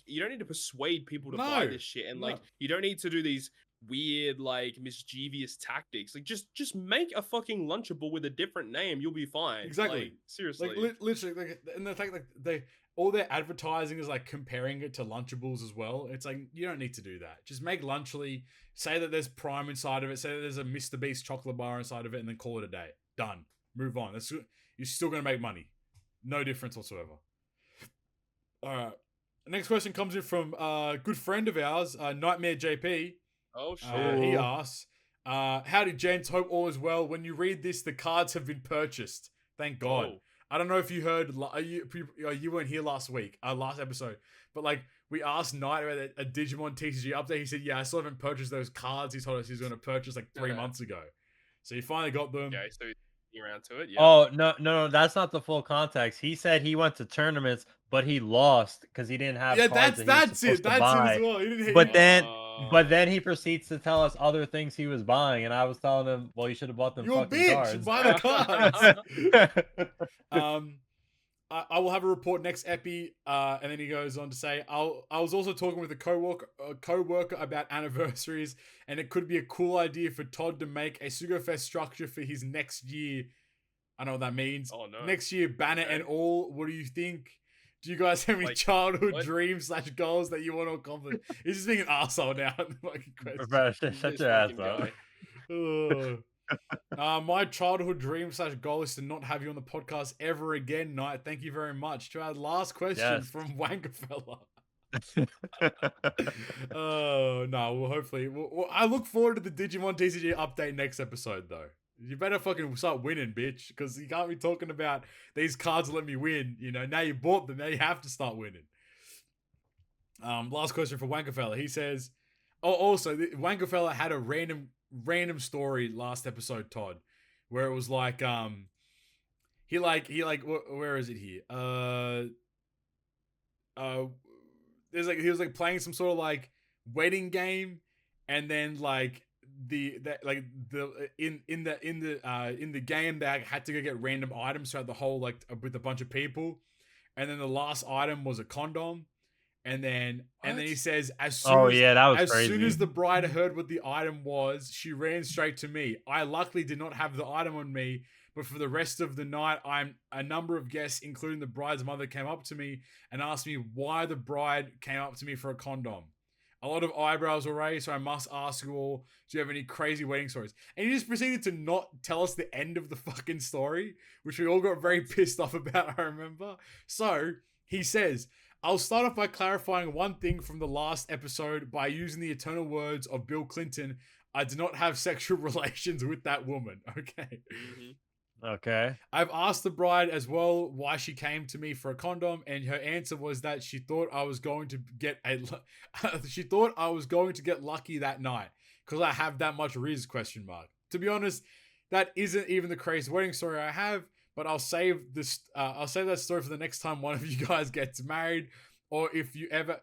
you don't need to persuade people to buy this shit, and like you don't need to do these weird like mischievous tactics. Like just make a fucking Lunchable with a different name, you'll be fine. Exactly. Like, seriously. Like literally, like, and the fact like all their advertising is like comparing it to Lunchables as well. It's like you don't need to do that. Just make Lunchly, say that there's Prime inside of it, say that there's a Mr. Beast chocolate bar inside of it, and then call it a day. Done. Move on. You're still gonna make money. No difference whatsoever. All right. Next question comes in from a good friend of ours, Nightmare JP. Oh, shit. He asks, howdy, gents. Hope all is well. When you read this, the cards have been purchased. Thank God. Oh. I don't know if you heard, you weren't here last episode, but like we asked Knight about a Digimon TCG update. He said, yeah, I still haven't purchased those cards. He told us he was going to purchase like 3 months ago. So he finally got them. Okay, so around to it. Yeah. Oh, no, that's not the full context. He said he went to tournaments, but he lost because he didn't have cards that's it. That's it as well. He didn't but then he proceeds to tell us other things he was buying, and I was telling him, well, you should have bought them fucking cards. Buy the cards. I will have a report next epi, and then he goes on to say, I was also talking with a co-worker about anniversaries, and it could be a cool idea for Todd to make a SugoFest structure for his next year. I know what that means. Oh, no. Next year, banner and all. What do you think? Do you guys have any childhood dreams / goals that you want to accomplish? He's just being an arsehole now. Shut your ass up. My childhood dream / goal is to not have you on the podcast ever again, Knight. Thank you very much. To our last question from Wankafella. Oh, no. Well, hopefully. I look forward to the Digimon TCG update next episode, though. You better fucking start winning, bitch, because you can't be talking about these cards let me win. You know, now you bought them, now you have to start winning. Last question for Wankafella. He says, also, Wankafella had a random story last episode, Todd, where it was like, where is it here? there's like he was like playing some sort of like wedding game, and then like in the game they had to go get random items throughout the whole like with a bunch of people, and then the last item was a condom. And then he says, as soon as the bride heard what the item was, she ran straight to me. I luckily did not have the item on me, but for the rest of the night, a number of guests, including the bride's mother, came up to me and asked me why the bride came up to me for a condom. A lot of eyebrows were raised, so I must ask you all, do you have any crazy wedding stories? And he just proceeded to not tell us the end of the fucking story, which we all got very pissed off about, I remember. So, he says, I'll start off by clarifying one thing from the last episode by using the eternal words of Bill Clinton. I did not have sexual relations with that woman. Okay. Okay. I've asked the bride as well why she came to me for a condom, and her answer was that she thought I was going to get lucky that night because I have that much riz ? To be honest, that isn't even the crazy wedding story I have. But I'll save this. I'll save that story for the next time one of you guys gets married, or if you'll ever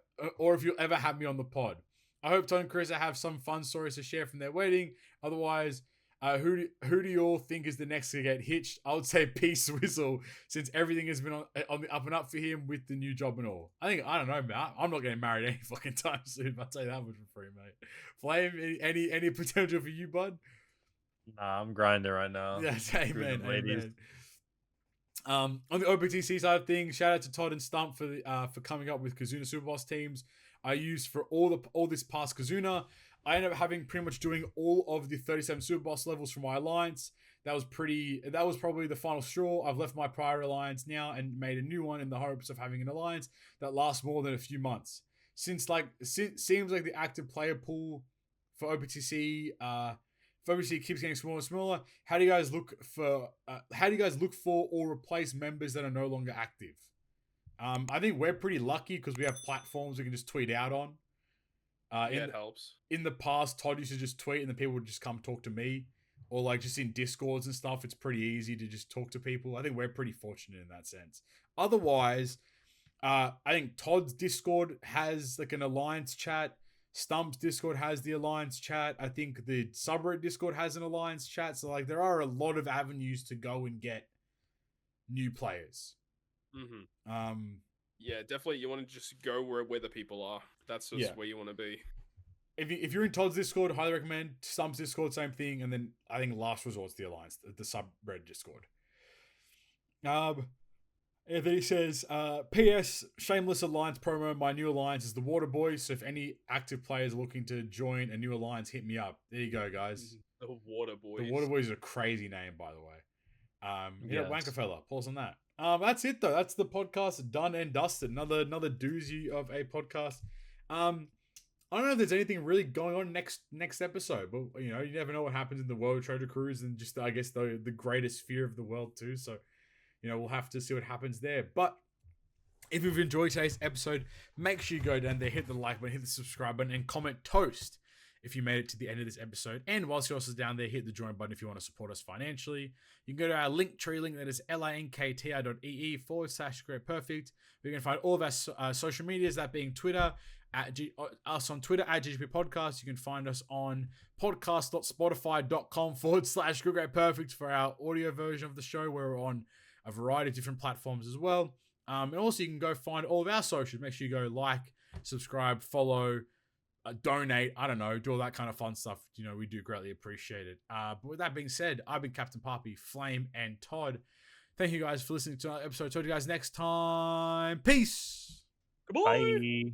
have me on the pod. I hope Todd and Carissa have some fun stories to share from their wedding. Otherwise, who do you all think is the next to get hitched? I would say P Swizzle, since everything has been on the up and up for him with the new job and all. I don't know, man. I'm not getting married any fucking time soon. I'll tell you that much for free, mate. Flame, any potential for you, bud? Nah, I'm grinding right now. Yes, amen, amen. On the OPTC side of things, shout out to Todd and Stump for coming up with Kizuna Superboss teams I used for all this past Kizuna. I ended up having pretty much doing all of the 37 Superboss levels for my alliance. That was probably the final straw. I've left my prior alliance now and made a new one in the hopes of having an alliance that lasts more than a few months. Seems like the active player pool for OPTC obviously it keeps getting smaller and smaller. How do you guys look for or replace members that are no longer active? I think we're pretty lucky because we have platforms we can just tweet out on. It helps. In the past, Todd used to just tweet and the people would just come talk to me, or like just in Discords and stuff. It's pretty easy to just talk to people. I think we're pretty fortunate in that sense. Otherwise, I think Todd's Discord has like an alliance chat. Stump's Discord has the alliance chat. I think the subreddit Discord has an alliance chat. So like there are a lot of avenues to go and get new players. Yeah, definitely. You want to just go where the people are. That's just where you want to be. If you're in Todd's Discord, highly recommend. Stump's Discord, same thing. And then I think last resort's the alliance, the subreddit Discord. And then he says, P.S. Shameless Alliance promo. My new alliance is the Water Boys. So if any active players are looking to join a new alliance, hit me up. There you go, guys. The Water Boys. The Water Boys is a crazy name, by the way. Yeah, Wankafella. Pause on that. That's it, though. That's the podcast done and dusted. Another doozy of a podcast. I don't know if there's anything really going on next episode, but you never know what happens in the World Treasure Cruise and just I guess the greatest fear of the world too. So we'll have to see what happens there. But if you've enjoyed today's episode, make sure you go down there, hit the like button, hit the subscribe button, and comment toast if you made it to the end of this episode. And whilst you're also down there, hit the join button if you want to support us financially. You can go to our Linktree link, that is linktr.ee/greatperfect. You can find all of our social medias, that being Twitter, us on Twitter at GGP Podcast. You can find us on podcast.spotify.com/greatperfect for our audio version of the show, where we're on a variety of different platforms as well. And also you can go find all of our socials. Make sure you go like, subscribe, follow, donate, I don't know, do all that kind of fun stuff. We do greatly appreciate it. But with that being said, I've been Captain Poppy, Flame, and Todd. Thank you guys for listening to our episode. Talk to you guys next time. Peace. Goodbye. Bye.